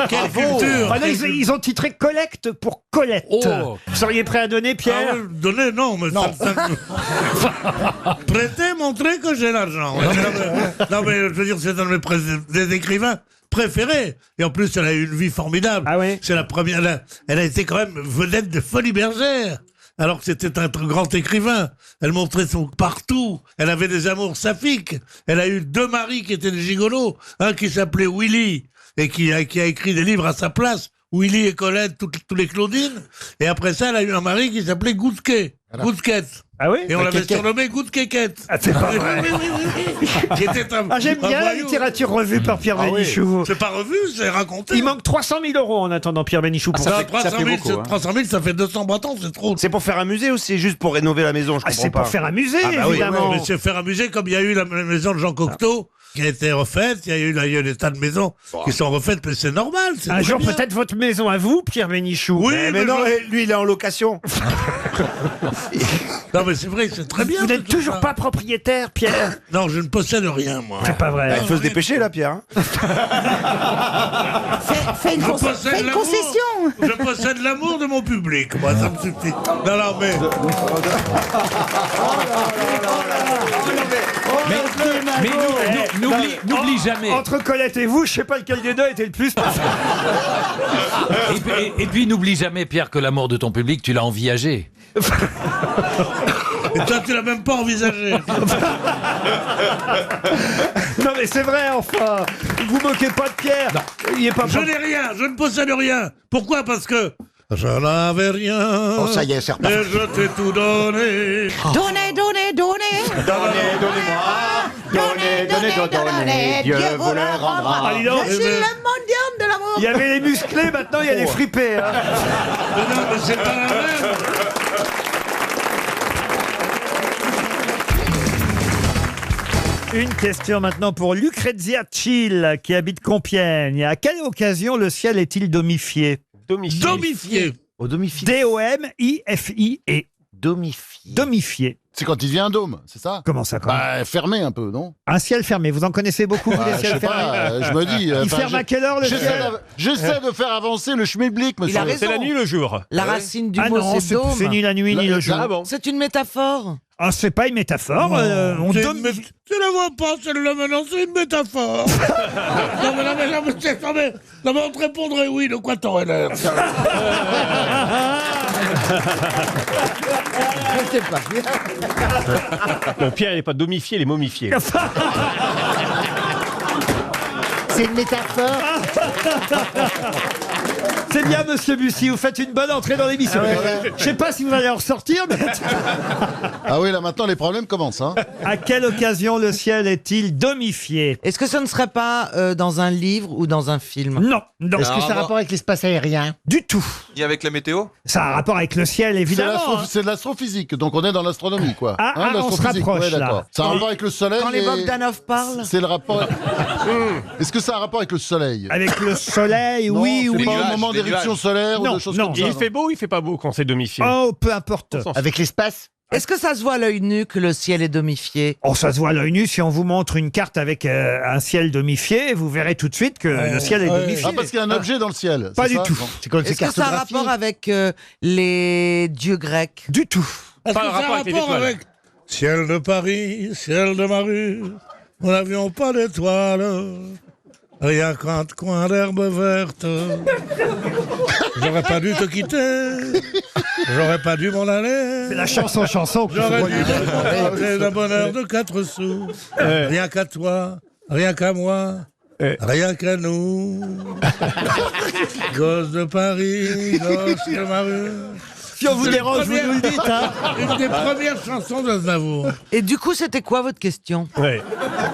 Quelle culture. Ah non, ils ont titré Collecte pour Colette. Oh. Vous seriez prêt à donner, Pierre? Donner, non, mais prêter, montrer que j'ai l'argent. Non, mais je veux dire, c'est un de des écrivains préférés. Et en plus, elle a eu une vie formidable. Ah oui? C'est la première. Elle a été quand même vedette de Folies Bergère. Alors que c'était un grand écrivain. Elle montrait son partout. Elle avait des amours saphiques. Elle a eu 2 maris qui étaient des gigolos. Un qui s'appelait Willy et qui a écrit des livres à sa place. Willy et Colette, tous les Claudines. Et après ça, elle a eu un mari qui s'appelait Goutquet. Goutquette. Ah oui? Et on l'avait surnommé Goutquéquette. Ah, c'est pas vrai. Qui était un, J'aime un bien la voyou. littérature revue par Pierre Bénichou. C'est pas revu, c'est raconté. Il manque 300 000 € en attendant Pierre Bénichou pour ça. 300 000, 300 000, ça fait 200 bâtons, c'est trop. C'est pour faire un musée ou c'est juste pour rénover la maison? C'est pour faire un musée, évidemment. Mais c'est faire un musée comme il y a eu la maison de Jean Cocteau qui a été refaite. Il y a eu des tas de maisons qui sont refaites, mais c'est normal. Un jour, peut-être votre maison à vous, Pierre Bénichou. Oui, mais non, lui, il est en location. Non, mais c'est vrai, c'est très bien. Vous n'êtes toujours pas propriétaire, Pierre? Non, je ne possède rien, moi. C'est pas vrai. Il faut se dépêcher, là, Pierre. Fais une concession. Je possède l'amour de mon public, moi, ça me suffit. Non, mais... Mais n'oublie jamais. Entre Colette et vous, je sais pas lequel des deux était le plus. Et puis n'oublie jamais, Pierre, que l'amour de ton public, tu l'as enviagé. Et toi, tu l'as même pas envisagé. Non mais c'est vrai, enfin. Vous moquez pas de Pierre. Il est pas. Je n'ai rien, je ne possède rien. Pourquoi? Parce que je n'avais rien. Oh, ça y est, c'est reparti. Et je t'ai tout donné. Donnez, donnez, donnez. Donnez, Dieu vous le rendra. Ah, dis donc. Je suis le mondial de l'amour. Il y avait les musclés, maintenant il y a les fripés. Hein. Mais non, mais c'est pas la même. Une question maintenant pour Lucrezia Chill, qui habite Compiègne. À quelle occasion le ciel est-il domifié? Domifié. Au domifié. D-O-M-I-F-I-E. Domifié. Domifié. C'est quand il devient un dôme, c'est ça? Comment ça, quand Bah, fermé un peu, non? Un ciel fermé. Vous en connaissez beaucoup, vous, Bah, les je ciels sais fermés? pas, je me dis... Il ferme à quelle heure, le ciel? J'essaie de faire avancer le schmilblick, monsieur. Il a raison. C'est la nuit, le jour. La racine du Ah mot, non, c'est dôme. c'est ni la nuit ni le jour. Ah bon? C'est une métaphore. Ah, c'est pas une métaphore. On C'est donne... Tu la vois pas, celle-là, maintenant, c'est une métaphore. non, mais on te répondrait oui, de quoi t'aurais l'air? C'est pas bien. Non, Pierre, il n'est pas domifié, il est momifié. C'est une métaphore. C'est bien, monsieur Bussy, vous faites une bonne entrée dans l'émission. Je sais pas si vous allez en ressortir, mais... Ah oui, là maintenant les problèmes commencent. Hein. À quelle occasion le ciel est-il domifié? Est-ce que ça ne serait pas dans un livre ou dans un film? Non, non. Est-ce que ça a rapport avec l'espace aérien? Du tout. Et avec la météo? Ça a un rapport avec le ciel, évidemment. C'est de l'astrophysique, donc on est dans l'astronomie, quoi. Ah, on se l'astrophysique, rapproche, là. d'accord. Ça a un rapport avec le soleil. Quand les Bogdanov parlent? C'est le rapport. Est-ce que ça a un rapport avec le soleil? Avec le soleil, Non, oui, c'est oui. pas au moment d'éruption solaire ou Non, de choses non. comme ça. Il fait beau ou il fait pas beau quand c'est domifié? Oh, peu importe. Avec l'espace? Est-ce que ça se voit à l'œil nu que le ciel est domifié? Oh, ça se voit à l'œil nu. Si on vous montre une carte avec un ciel domifié, vous verrez tout de suite que le ciel est domifié. Ah, parce qu'il y a un objet dans le ciel. Pas c'est du ça tout. Non. Est-ce que ça a rapport avec les dieux grecs? Du tout. Est-ce Pas que un ça a rapport avec les rapport étoiles. avec ciel de Paris, ciel de ma rue, nous n'avions pas d'étoiles, rien qu'un coin d'herbe verte. J'aurais pas dû te quitter, j'aurais pas dû m'en aller. C'est la chanson que J'aurais vous dû me parler d'un bonheur de 4 sous. Rien qu'à toi, rien qu'à moi, rien qu'à nous. Gosse de Paris, gosse de ma rue. Si on vous C'est dérange, une vous nous le dites, hein. Une des premières chansons d'Aznavour. Et du coup, c'était quoi votre question?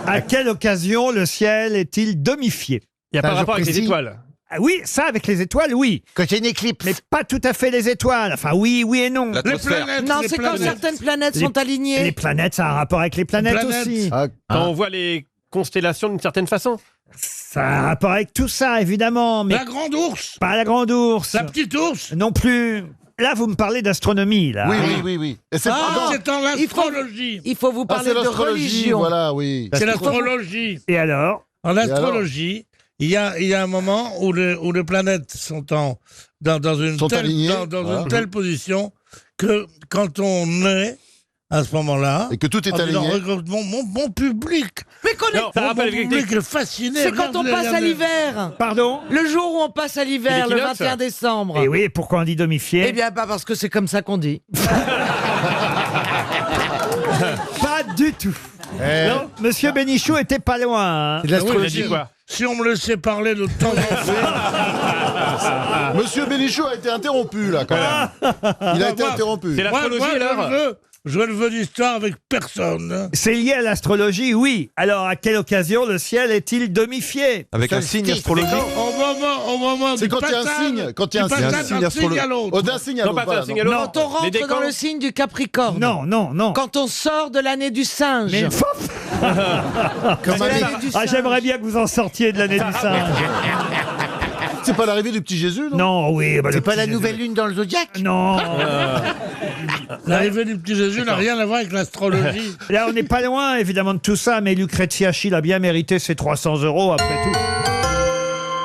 À quelle occasion le ciel est-il domifié? Il n'y a pas de rapport avec les étoiles. Ah oui, ça avec les étoiles, oui. Quand il y a une éclipse. Mais pas tout à fait les étoiles. Enfin, oui, oui et non. Les planètes. Non, les c'est quand planètes. certaines planètes sont Les alignées. planètes, ça a un rapport avec les planètes planètes. aussi. Quand on voit les constellations d'une certaine façon. Ça a un rapport avec tout ça, évidemment. Mais La grande ours. pas la grande ours. La petite ours. Non plus. Là, vous me parlez d'astronomie, là. Oui. Et c'est Ah, non. c'est en l'astrologie. Il faut vous Ah, parler c'est de l'astrologie, religion. voilà, oui. C'est l'astrologie. Et alors? En astrologie, il y a un moment où les planètes sont dans une Sont telle, alignées. dans Voilà. une telle position que quand on est à ce moment-là, Et que tout est en disant, aligné. regarde, mon public, Mais qu'on est... Non, ça mon rappelle avec public est fasciné. C'est quand on passe à l'hiver. Pardon? Le jour où on passe à l'hiver, le L'équinoxe. 21 décembre. Et oui, pourquoi on dit domifié? Eh bien, pas parce que c'est comme ça qu'on dit. Pas du tout. Non, Monsieur Bénichou était pas loin. Hein. C'est de l'astrologie. dit quoi? Si on me laissait parler de temps en temps. Monsieur Bénichou a été interrompu, là, quand même. Il a été interrompu. C'est l'astrologie Moi, alors. je ne veux d'histoire avec personne. C'est lié à l'astrologie, oui. Alors, à quelle occasion le ciel est-il domifié? Avec un signe astrologique. Au moment C'est du quand il y a un passage, signe. Quand il y a un du signe. passage d'un signe à l'autre. Oh, d'un signe à Non, l'autre. pas voilà, un signe non. à l'autre. Quand on Les rentre décans. dans le signe du Capricorne. Non, non, non. Quand on sort de l'année du singe. Mais C'est l'année du singe. j'aimerais bien que vous en sortiez de l'année du singe. C'est pas l'arrivée du petit Jésus, non? Non, oui. Bah, C'est le pas petit la Jésus. nouvelle lune dans le zodiaque? Non. L'arrivée du petit Jésus n'a rien à voir avec l'astrologie. Là, on n'est pas loin, évidemment, de tout ça, mais Lucrezia Schil a bien mérité ses 300 € après tout.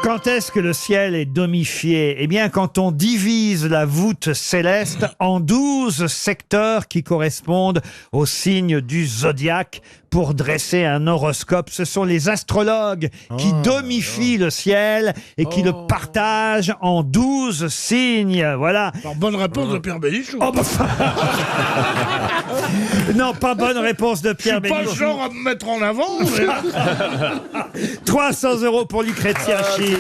Quand est-ce que le ciel est domifié? Eh bien, quand on divise la voûte céleste en 12 secteurs qui correspondent aux signes du zodiaque pour dresser un horoscope. Ce sont les astrologues qui domifient le ciel et qui le partagent en 12 signes. Voilà. Alors, bonne réponse de Pierre Bénichou. Oh, bah, non, pas bonne réponse de Pierre Je suis pas le Bénichou. genre à me mettre en avant. Mais... 300 € pour Lucrezia Schil.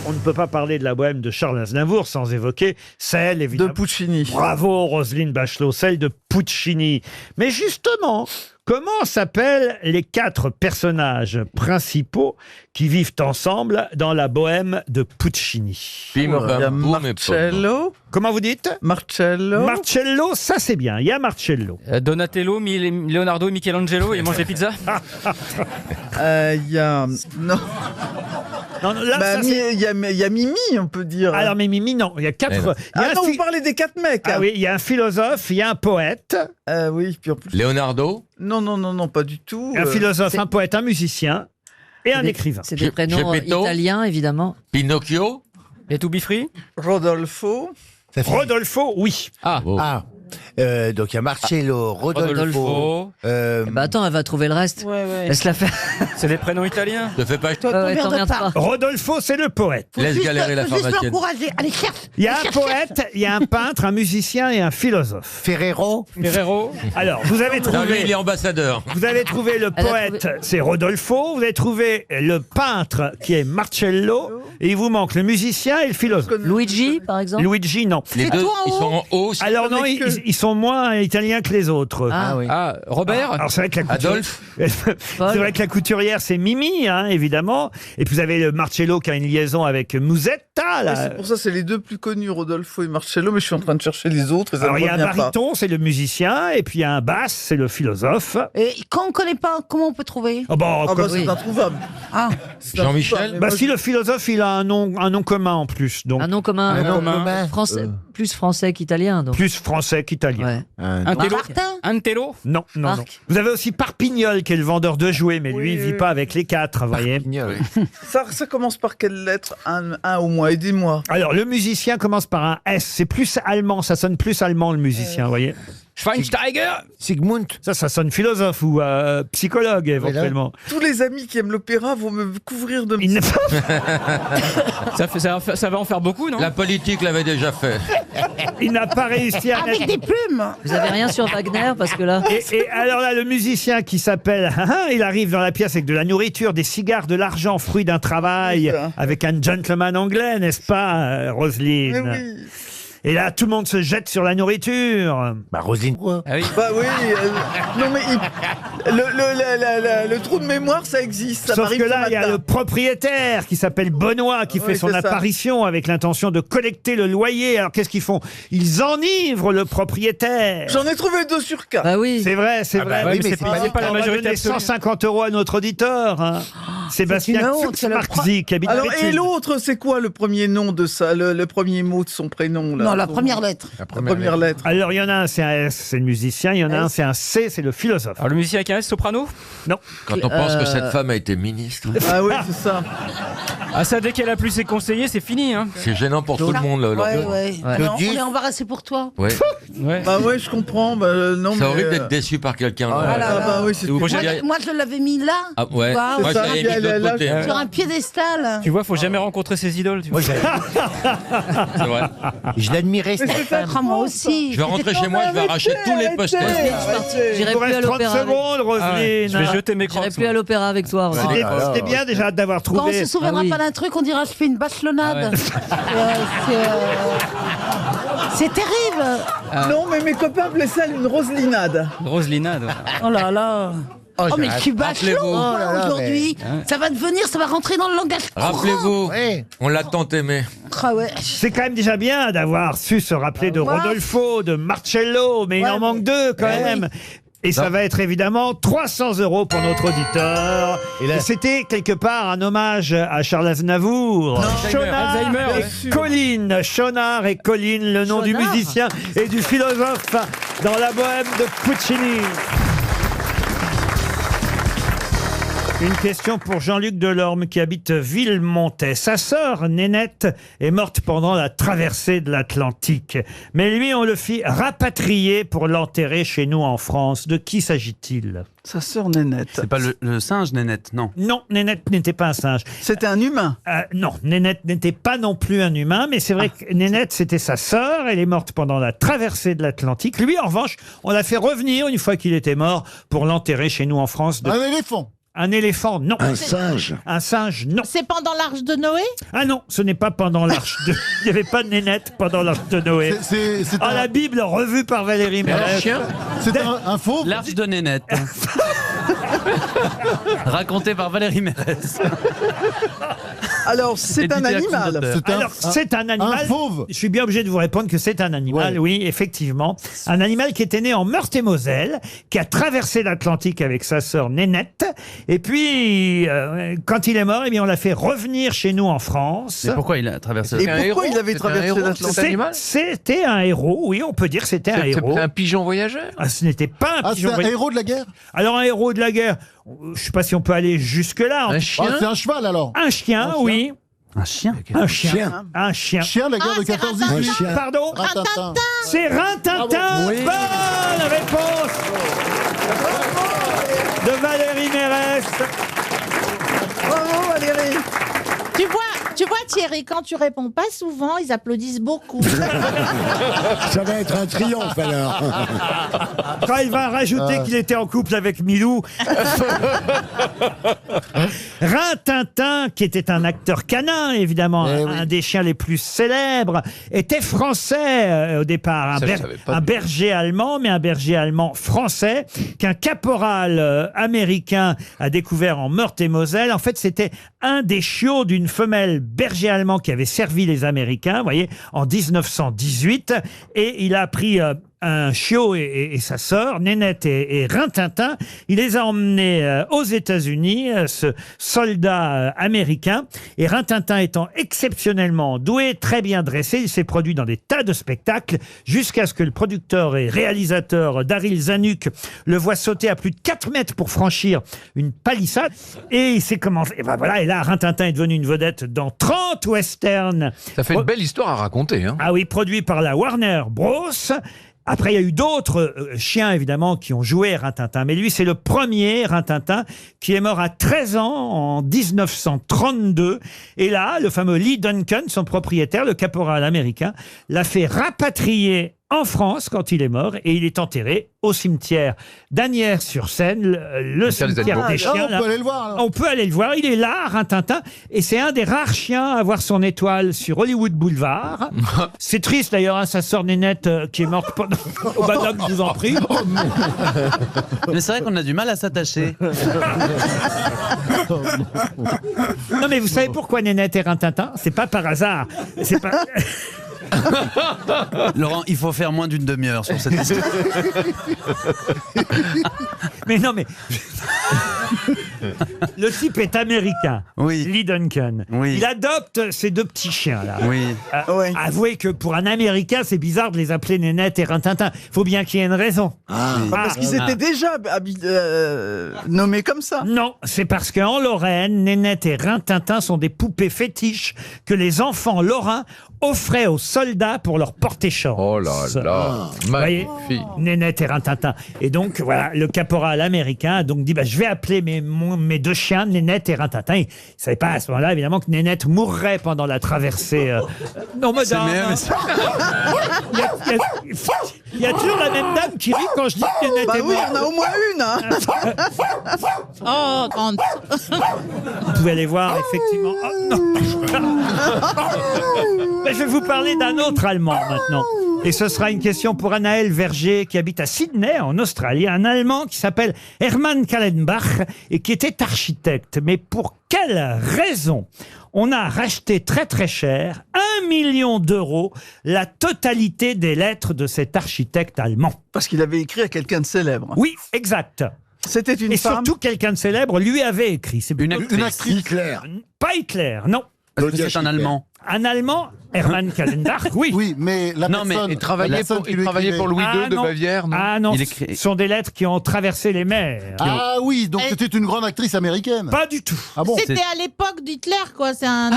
On ne peut pas parler de la bohème de Charles Aznavour sans évoquer celle, évidemment. De Puccini. Bravo, Roselyne Bachelot, celle de Puccini. Mais justement, comment s'appellent les 4 personnages principaux qui vivent ensemble dans la bohème de Puccini? Marcello. Comment vous dites? Marcello. Marcello, ça c'est bien. Il y a Marcello. Donatello, Leonardo, Michelangelo, ils mangent des pizzas. Il y a... Non. Non, non, là, ça, c'est- il y a Mimi, on peut dire. Alors, mais Mimi, non. Il y a 4. il y a Ah un non, phi- vous parlez des 4 mecs. Ah oui, il y a un philosophe, il y a un poète. Oui, puis en plus... Leonardo. Non, pas du tout. Un philosophe, c'est- un poète, un musicien et un écrivain. C'est des prénoms Geppetto. italiens, évidemment. Pinocchio. Et To Be Free. Rodolfo. Rodolfo, oui. Ah. Donc il y a Marcello, Rodolfo. Bah attends, elle va trouver le reste. Laisse-la faire. C'est des prénoms italiens. Ne fais pas. T'emmerdes pas. Rodolfo, c'est le poète. Laisse galérer la pharmacienne. Allez, cherche. Il y a un poète, il y a un peintre, un musicien et un philosophe. Ferrero. Alors, vous avez Non, lui, trouvé... il est ambassadeur. Vous avez trouvé le Elle a poète, c'est Rodolfo. Vous avez trouvé le peintre, qui est Marcello. Et il vous manque le musicien et le philosophe. Luigi, par exemple. Luigi, non. Les deux, ils sont en haut. Alors non, ils sont moins italiens que les autres. Ah oui. Ah, Robert. Alors c'est vrai que la Adolphe. c'est vrai que la couturière, c'est Mimi, hein, évidemment. Et puis vous avez le Marcello qui a une liaison avec Musetta. Là. C'est pour ça, c'est les deux plus connus, Rodolfo et Marcello, mais je suis en train de chercher les autres. Et ça Alors me il y a un revient pas. baryton, c'est le musicien. Et puis il y a un basse, c'est le philosophe. Et quand on connaît pas, comment on peut trouver? Oh, bon, Ah bah comme- c'est introuvable. Ah. C'est Jean-Michel. introuvable. bah Moi, si le philosophe, il a un nom commun en plus. Donc Un nom commun. Un nom commun. Français, plus français qu'italien, donc. plus français qu'italien. Ouais. Un télo. Martin. Un télo. Non, non, non. Marc. Vous avez aussi Parpignol qui est le vendeur de jouets, mais lui, il vit pas avec les quatre, vous voyez. Ça commence par quelle lettre? Un au moins, aidez-moi. Alors, le musicien commence par un S. C'est plus allemand, ça sonne plus allemand, le musicien, vous voyez. Schweinsteiger. Sigmund. Ça sonne philosophe ou psychologue, éventuellement. Tous les amis qui aiment l'opéra vont me couvrir de... Il n'a Ça va en faire beaucoup, non? La politique l'avait déjà fait. il n'a pas réussi à Avec mettre... des plumes. Vous avez rien sur Wagner parce que là. Et alors là, le musicien qui s'appelle, il arrive dans la pièce avec de la nourriture, des cigares, de l'argent, fruit d'un travail, avec un gentleman anglais, n'est-ce pas, Roselyne? Mais oui. Et là, tout le monde se jette sur la nourriture. Bah Roselyne quoi? Ah oui. Bah oui. Non mais le trou de mémoire, ça existe. Ça Sauf m'arrive que ce là, il y a matin. le propriétaire qui s'appelle Benoît, qui fait Oui, son c'est ça. apparition avec l'intention de collecter le loyer. Alors qu'est-ce qu'ils font? Ils enivrent le propriétaire. J'en ai trouvé 2 sur 4. Bah oui. C'est vrai, c'est vrai. ouais, Oui, mais mais c'est pas la on va majorité donner absolue. 150 € à notre auditeur. Hein. Sébastien une honte, c'est le Fuchsmarkzy, qui habite Alors, et Béthune. l'autre, c'est quoi le premier nom de ça, le premier mot de son prénom là? Non, la première lettre. La première lettre. Alors, il y en a un, c'est un S, c'est le musicien. Il y en a un, c'est un C, c'est le philosophe. Alors le musicien avec un S, soprano. Non. Quand on pense que cette femme a été ministre, Ah oui, c'est ça. Ah ça, dès qu'elle a plus ses conseillers, c'est fini, hein. c'est gênant pour tout le monde. Là, Ouais, alors. ouais. Ouais. Non, on est embarrassé pour toi. Ouais. Ouais. Bah ouais, je comprends. Bah, non, C'est mais, horrible d'être déçu par quelqu'un. Ah, là. là. bah oui, c'est Ou- tout. Moi, je l'avais mis là. Ah, ouais. Wow. Moi, C'est je ça, l'avais mis de là, l'autre côté. là, Sur un piédestal. Tu vois, faut jamais rencontrer ses idoles. Tu vois. C'est vrai. Je l'admirais cette femme. Ah, moi aussi. Je vais rentrer chez moi, je vais arracher tous les posters. J'irai Il vous plus à reste 30 l'opéra. avec- secondes, Roselyne. Je vais jeter mes J'irai crocs. plus à l'opéra avec toi. Roselyne. C'était Ah, c'était bien déjà d'avoir Quand on trouvé. se souviendra Ah oui. pas d'un truc, on dira je fais une bachelonnade. C'est terrible. Non, mais mes copains appelaient ça une roselinade. Roselinade. Oh là là. Oh, mais je suis bachelot Rappelez-vous. moi, Oh là là, aujourd'hui. Ça va devenir, ça va rentrer dans le langage courant. Rappelez-vous, Ouais. on l'a tant aimé. Ah ouais. C'est quand même déjà bien d'avoir su se rappeler de Rodolfo, de Marcello, mais il en manque 2 quand même. Et ça va être évidemment 300 € pour notre auditeur. Et c'était quelque part un hommage à Charles Aznavour. Chonard Alzheimer, et ouais. Colline. Chonard et Colline, le nom du Chonard. musicien et du philosophe dans la bohème de Puccini. Une question pour Jean-Luc Delorme qui habite Villemontais. Sa sœur Nénette est morte pendant la traversée de l'Atlantique. Mais lui, on le fit rapatrier pour l'enterrer chez nous en France. De qui s'agit-il? Sa sœur Nénette. C'est pas le singe, Nénette, non. Non, Nénette n'était pas un singe. C'était un humain. Non, Nénette n'était pas non plus un humain, mais c'est vrai que Nénette, c'était sa sœur. Elle est morte pendant la traversée de l'Atlantique. Lui, en revanche, on l'a fait revenir une fois qu'il était mort pour l'enterrer chez nous en France. Un éléphant. Un éléphant, non. Un singe. Un singe, non. C'est pendant l'arche de Noé? Ah non, ce n'est pas pendant l'arche de... Il n'y avait pas de Nénette pendant l'arche de Noé. C'est Ah, la Bible revue par Valérie Mérès. C'est un faux. L'arche de Nénette. Raconté par Valérie Mérès. Alors, c'est un animal. Alors, c'est un animal. un fauve. Je suis bien obligé de vous répondre que c'est un animal, oui, effectivement. Un animal qui était né en Meurthe-et-Moselle, qui a traversé l'Atlantique avec sa sœur Nénette. Et puis, quand il est mort, eh bien, on l'a fait revenir chez nous en France. Mais pourquoi il a traversé Et pourquoi il avait traversé l'Atlantique? C'était un héros, oui, on peut dire que c'était un héros. C'est un pigeon voyageur. Ah, ce n'était pas un Ah, pigeon c'est un voyageur. héros de la guerre. Alors, un héros de la guerre, je ne sais pas si on peut aller jusque-là. Un chien. Ah, c'est un cheval alors. Un chien, oui. Un chien. Un chien. Un chien. Chien, la guerre de 14-18. Pardon Rintintin. C'est Rintintin. Oui. Bonne réponse de Valérie Mérès. Bravo Valérie. Tu vois Thierry, quand tu réponds pas souvent, ils applaudissent beaucoup. Ça va être un triomphe alors. Quand il va rajouter qu'il était en couple avec Milou. Rintintin, qui était un acteur canin, évidemment, un des chiens les plus célèbres, était français au départ. Ça, je savais pas Un du berger allemand, mais un berger allemand français, qu'un caporal américain a découvert en Meurthe-et-Moselle. En fait, c'était un des chiots d'une femelle berger allemand qui avait servi les Américains, vous voyez, en 1918. Et il a pris un chiot et sa sœur, Nénette et Rintintin. Il les a emmenés aux États-Unis, ce soldat américain. Et Rintintin étant exceptionnellement doué, très bien dressé, il s'est produit dans des tas de spectacles jusqu'à ce que le producteur et réalisateur Daryl Zanuck le voit sauter à plus de 4 mètres pour franchir une palissade. Et il s'est commencé. Et ben voilà, et là, Rintintin est devenu une vedette dans 30 westerns. Ça fait une belle histoire à raconter. Hein. Ah oui, produit par la Warner Bros. Après, il y a eu d'autres chiens, évidemment, qui ont joué Rintintin. Mais lui, c'est le premier, Rintintin, qui est mort à 13 ans en 1932. Et là, le fameux Lee Duncan, son propriétaire, le caporal américain, l'a fait rapatrier en France quand il est mort. Et il est enterré au cimetière d'Asnières-sur-Seine, le cimetière des chiens. On peut aller le voir. Alors. On peut aller le voir. Il est là, Rintintin. Et c'est un des rares chiens à avoir son étoile sur Hollywood Boulevard. C'est triste d'ailleurs, hein, sa sœur Nénette qui est morte pendant... Oh, madame, je vous en prie. Mais c'est vrai qu'on a du mal à s'attacher. Non mais vous savez pourquoi Nénette et Rintintin? C'est pas par hasard. C'est pas... Laurent, il faut faire moins d'une demi-heure sur cette histoire. Mais non, mais... Le type est américain, Lee Duncan. Il adopte ces deux petits chiens-là. Avouez que pour un Américain, c'est bizarre de les appeler Nénette et Rintintin. Il faut bien qu'il y ait une raison. Parce qu'ils étaient déjà nommés comme ça. Non, c'est parce qu'en Lorraine, Nénette et Rintintin sont des poupées fétiches que les enfants lorrains offraient aux soldats pour leur porter chance. Oh là là, vous voyez, Nénette et Rintintin. Et donc, voilà, le caporal américain a donc dit, je vais appeler mes deux chiens, Nénette et Rintintin. Il ne savait pas à ce moment-là, évidemment, que Nénette mourrait pendant la traversée. Non, madame. Il y a toujours la même dame qui rit quand je dis que Nénette est morte. Oui, on a au moins une. Hein. Oh, grande. Vous pouvez aller voir, effectivement. Oh, non. Je vais vous parler d'un autre Allemand maintenant. Et ce sera une question pour Anaël Verger qui habite à Sydney en Australie. Un Allemand qui s'appelle Hermann Kallenbach et qui était architecte. Mais pour quelle raison on a racheté très très cher, 1 million d'euros, la totalité des lettres de cet architecte allemand? Parce qu'il avait écrit à quelqu'un de célèbre. Oui, exact. C'était une femme. Et surtout quelqu'un de célèbre lui avait écrit. C'est une actrice. Hitler. Pas Hitler, non. Parce que c'est un Allemand. Un Allemand, Hermann Kallenbach, oui. Oui, mais la personne... Il travaillait pour Louis II de Bavière, non? Ah non, ce sont des lettres qui ont traversé les mers. Ah oui, donc c'était une grande actrice américaine. Pas du tout. Ah bon? C'était à l'époque d'Hitler, quoi. C'est un...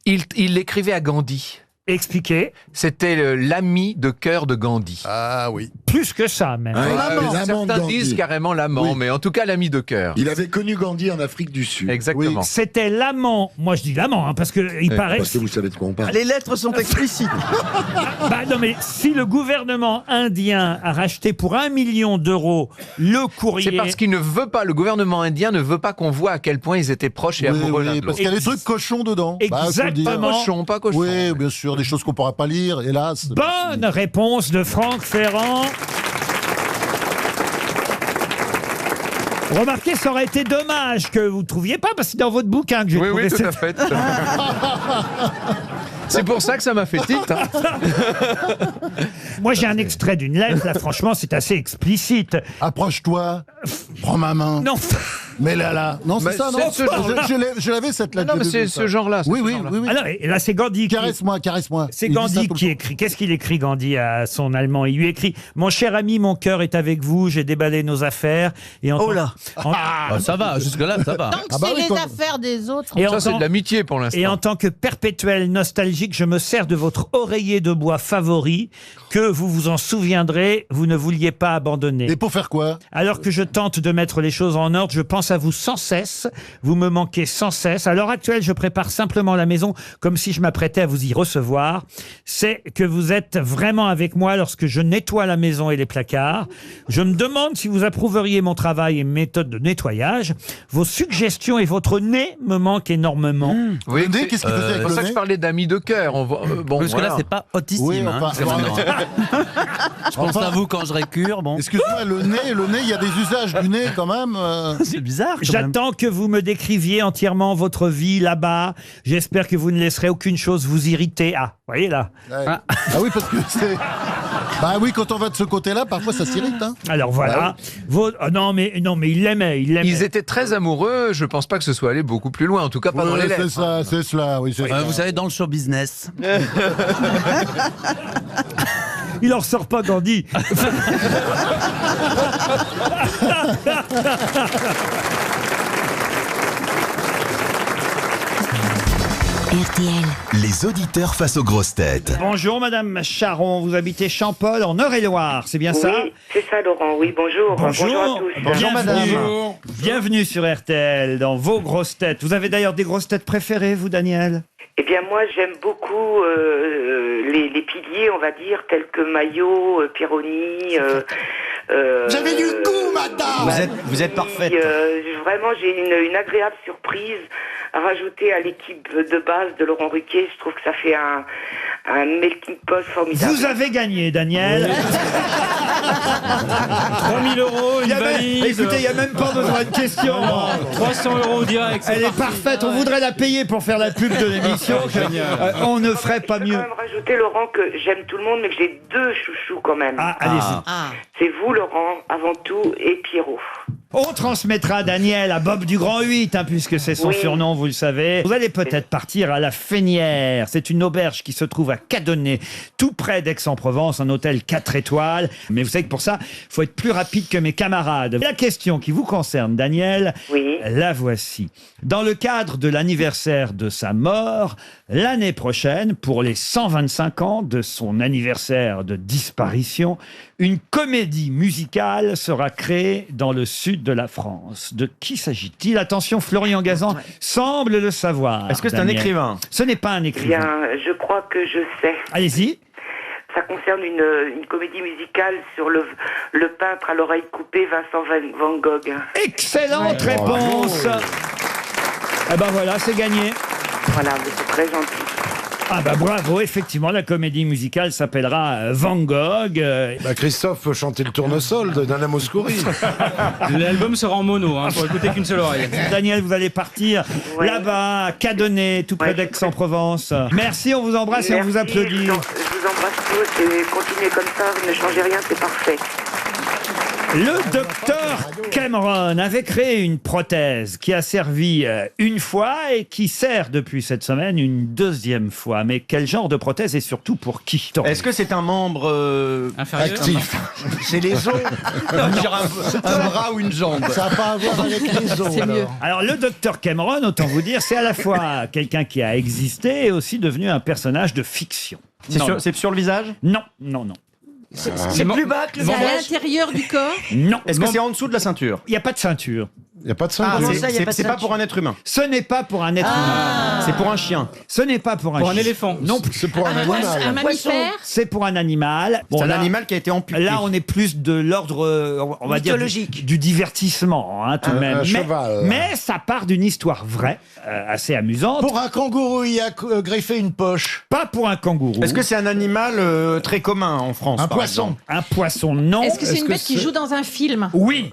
Il l'écrivait à Gandhi. Expliquez. C'était l'ami de cœur de Gandhi. Ah oui. Plus que ça, même. Certains disent carrément l'amant, mais en tout cas l'ami de cœur. Il avait connu Gandhi en Afrique du Sud. Exactement. C'était l'amant. Moi, je dis l'amant, parce qu'il paraît... Parce que vous savez de quoi on parle. Les lettres sont explicites. Non, mais si le gouvernement indien a racheté pour 1 million d'euros le courrier... C'est parce qu'il ne veut pas, le gouvernement indien ne veut pas qu'on voit à quel point ils étaient proches et amoureux l'un de l'autre. Parce qu'il y a des trucs cochons dedans. Exactement. Cochon, pas cochon. Oui, bien sûr, des choses qu'on ne pourra pas lire, hélas. Bonne réponse de Franck Ferrand. Remarquez, ça aurait été dommage que vous ne trouviez pas, parce que c'est dans votre bouquin que j'ai trouvé. Oui, tout à fait. C'est pour ça que ça m'a fait tilt. Hein. Moi, j'ai un extrait d'une lettre, là, franchement, c'est assez explicite. Approche-toi, prends ma main. Non. Mais là, non, c'est ça, non Je l'avais cette lettre. Non, mais c'est ce genre-là. Oui. Alors, et là, c'est Gandhi. Caresse-moi. C'est Gandhi qui écrit. Qu'est-ce qu'il écrit, Gandhi, à son Allemand? Il lui écrit « Mon cher ami, mon cœur est avec vous, j'ai déballé nos affaires. » Oh là. Ça va, jusque-là, ça va. Tant que c'est les affaires des autres. Ça, c'est de l'amitié pour l'instant. Et en tant que perpétuel nostalgique, je me sers de votre oreiller de bois favori, que vous vous en souviendrez, vous ne vouliez pas abandonner. Et pour faire quoi? Alors que je tente de mettre les choses en ordre, je pense à vous sans cesse, vous me manquez sans cesse. À l'heure actuelle, je prépare simplement la maison comme si je m'apprêtais à vous y recevoir. C'est que vous êtes vraiment avec moi lorsque je nettoie la maison et les placards. Je me demande si vous approuveriez mon travail et mes méthodes de nettoyage. Vos suggestions et votre nez me manquent énormément. Oui, Le nez, qu'est-ce qu'il faisait avec c'est le pour ça que nez? je parlais d'amis de cœur. Bon, Parce que là, voilà. c'est pas hautissime. Oui, hein, enfin, c'est vraiment- Je pense Enfin- à vous quand je récure. Bon, Excuse-moi, le nez, il y a des usages du nez quand même. c'est bizarre. Quand même. J'attends que vous me décriviez entièrement votre vie là-bas. J'espère que vous ne laisserez aucune chose vous irriter. Ah, vous voyez là. Ah oui, parce que c'est... Bah oui, quand on va de ce côté-là, parfois ça s'irrite. Hein. Alors voilà. Oh, non, mais il l'aimait. Ils étaient très amoureux. Je pense pas que ce soit allé beaucoup plus loin. En tout cas, pas dans les lettres. C'est ça, c'est cela. Oui, c'est ça. Vous savez, dans le show business. Il en ressort pas, Gandhi. RTL. Les auditeurs face aux grosses têtes. Bonjour Madame Charon, vous habitez Champol en Eure-et-Loire, c'est bien ça? Oui, c'est ça Laurent, oui, bonjour. Bonjour à tous. Bonjour madame. Bienvenue sur RTL dans vos grosses têtes. Vous avez d'ailleurs des grosses têtes préférées, vous Daniel? Eh bien moi j'aime beaucoup les piliers, on va dire, tels que Maillot, Pironi. J'avais du goût, madame. Vous êtes parfaite. Vraiment, j'ai une agréable surprise à rajouter à l'équipe de base de Laurent Ruquier. Je trouve que ça fait un melting pot formidable. Vous avez gagné, Daniel. 3 000 €, une valise. Écoutez, il n'y a même pas besoin de questions. 300 € direct. Elle est parfaite, on voudrait la payer pour faire la pub de l'émission. On ne ferait pas mieux. Je vais quand même rajouter, Laurent, que j'aime tout le monde, mais que j'ai deux chouchous quand même. Ah, allez-y. C'est vous, Laurent, avant tout, et Pierrot. On transmettra Daniel à Bob du Grand 8, hein, puisque c'est son surnom, vous le savez. Vous allez peut-être partir à la Fénière. C'est une auberge qui se trouve à Cadonnet, tout près d'Aix-en-Provence, un hôtel 4 étoiles. Mais vous savez que pour ça, il faut être plus rapide que mes camarades. La question qui vous concerne, Daniel, la voici. Dans le cadre de l'anniversaire de sa mort, l'année prochaine, pour les 125 ans de son anniversaire de disparition, une comédie musicale sera créée dans le sud de la France. De qui s'agit-il? Attention, Florian Gazan semble le savoir. Est-ce que c'est un Daniel. écrivain? Ce n'est pas un écrivain. Bien, je crois que je sais. Allez-y. Ça concerne une comédie musicale sur le peintre à l'oreille coupée, Vincent Van Gogh. Excellente réponse. Eh ben voilà, c'est gagné. Voilà, c'est très gentil. Ah bah bravo, effectivement, la comédie musicale s'appellera Van Gogh. Christophe peut chanter le tournesol de Nana Mouskouri. L'album sera en mono, hein, pour écouter qu'une seule oreille. Daniel, vous allez partir là-bas, à Cadonnet, tout près d'Aix-en-Provence. Merci, on vous embrasse et on vous applaudit. Je vous embrasse tous et continuez comme ça, vous ne changez rien, c'est parfait. Le docteur Cameron avait créé une prothèse qui a servi une fois et qui sert depuis cette semaine une deuxième fois. Mais quel genre de prothèse et surtout pour qui? Est-ce que c'est un membre actif? C'est les os. Un bras ou une jambe? Ça n'a pas à voir avec les os. Alors le docteur Cameron, autant vous dire, c'est à la fois quelqu'un qui a existé et aussi devenu un personnage de fiction. C'est sur le visage? Non, non, non. C'est plus bas que le C'est à visage? l'intérieur du corps. Non. Est-ce que c'est en dessous de la ceinture? Il n'y a pas de ceinture. Il n'y a pas de Ah, ceinture. c'est pas pour un être humain. Ce n'est pas pour un être humain. C'est pour un chien. Ce n'est pas pour un Pour un chien. éléphant. Non, C'est pour un animal. Un mammifère. c'est pour un animal. C'est un là- animal qui a été amputé. Là, on est plus de l'ordre, on va dire, du divertissement, hein, tout de même. Un cheval. Mais ça part d'une histoire vraie, assez amusante. Pour un kangourou, il a greffé une poche. Pas pour un kangourou. Est-ce que c'est un animal très commun en France? Un par poisson. exemple Un poisson, non. Est-ce que c'est une bête qui joue dans un film? Oui.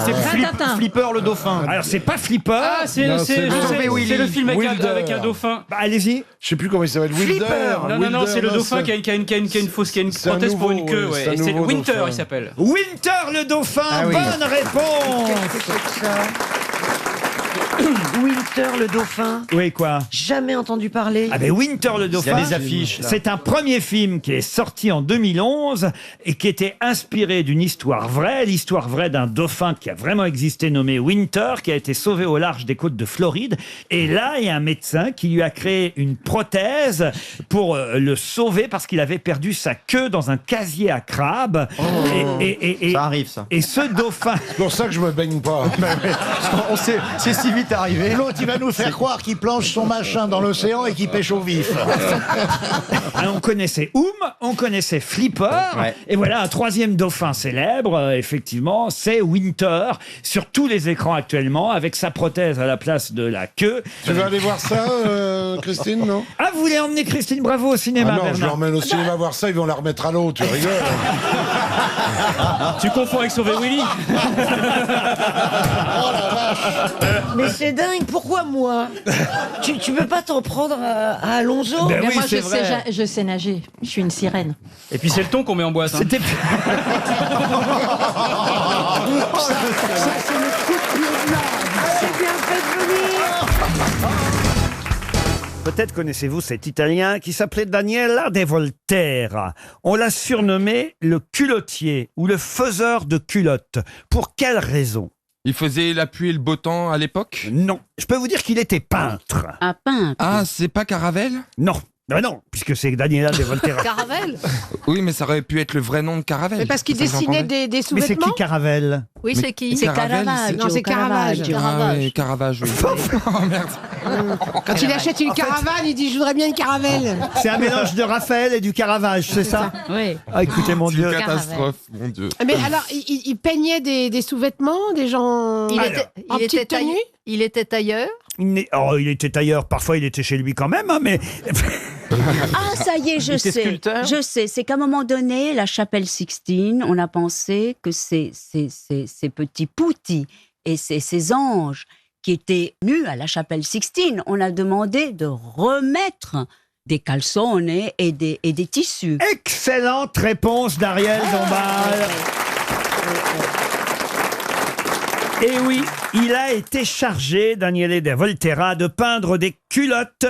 C'est Rintintin. Flipper le dauphin. Alors, c'est pas Flipper. Ah, c'est le film avec un dauphin. Bah, allez-y. Je sais plus comment il s'appelle. Wilder. Non, c'est le dauphin qui a une C'est un prothèse pour une nouveau, queue. oui, Ouais. c'est un Et c'est nouveau Winter, dauphin. il s'appelle. Winter le dauphin. Ah oui. Bonne réponse. Winter le dauphin. Oui, quoi? Jamais entendu parler. Ah ben Winter le dauphin. Il y a des affiches, là. C'est un premier film qui est sorti en 2011 et qui était inspiré d'une histoire vraie, l'histoire vraie d'un dauphin qui a vraiment existé nommé Winter, qui a été sauvé au large des côtes de Floride. Et là, il y a un médecin qui lui a créé une prothèse pour le sauver parce qu'il avait perdu sa queue dans un casier à crabes. Ça arrive, ça. Et ce dauphin... C'est pour ça que je me baigne pas. C'est si vite arrivé. L'autre, il va nous faire croire qu'il planche son machin dans l'océan et qu'il pêche au vif. On connaissait on connaissait Flipper, Ouais. et voilà un troisième dauphin célèbre, effectivement, c'est Winter, sur tous les écrans actuellement, avec sa prothèse à la place de la queue. Tu veux aller voir ça, Christine, non? Ah, vous voulez emmener Christine Bravo au cinéma, Ah non, je Bernard? l'emmène au cinéma voir ça, ils vont la remettre à l'eau, tu rigoles. Tu confonds avec Sauvé Willy. Mais c'est dingue, pourquoi moi? Tu peux pas t'en prendre à Alonso? Ben Mais oui, moi, c'est vrai. je sais nager. Je suis une sirène. Et puis c'est le ton qu'on met en boîte. Hein. C'était... Peut-être connaissez-vous cet Italien qui s'appelait Daniela De Volterra. On l'a surnommé le culottier ou le faiseur de culottes. Pour quelle raison? Il faisait la pluie et le beau temps à l'époque? Non. Je peux vous dire qu'il était peintre. Un peintre. Ah, c'est pas Caravelle? Non. Ben non, puisque c'est Daniela De Volterra. Caravelle. Oui, mais ça aurait pu être le vrai nom de Caravelle. Mais parce qu'il C'est ça que dessinait j'entendais. des Mais c'est sous-vêtements. qui Caravelle? Oui, Mais c'est qui? c'est Caravelle, Non, c'est Caravage. Ah ouais, Caravage, oui. Oh merde. Quand il achète une caravane, il dit je voudrais bien une caravelle. C'est un mélange de Raphaël et du Caravage, c'est ça? Oui. Ah, écoutez, mon C'est Dieu. une catastrophe, mon Dieu. Mais alors, il peignait des sous-vêtements, des gens Il petite tenue. Il était tailleur. Il était ailleurs, parfois il était chez lui quand même, hein, mais... Ah, ça y est, je était sais. sculpteur. Je sais. C'est qu'à un moment donné, la chapelle Sixtine, on a pensé que ces petits poutis et ces anges qui étaient nus à la chapelle Sixtine, on a demandé de remettre des calzones et des tissus. Excellente réponse d'Ariel Dombal. Et oui, il a été chargé, Daniele De Volterra, de peindre des culottes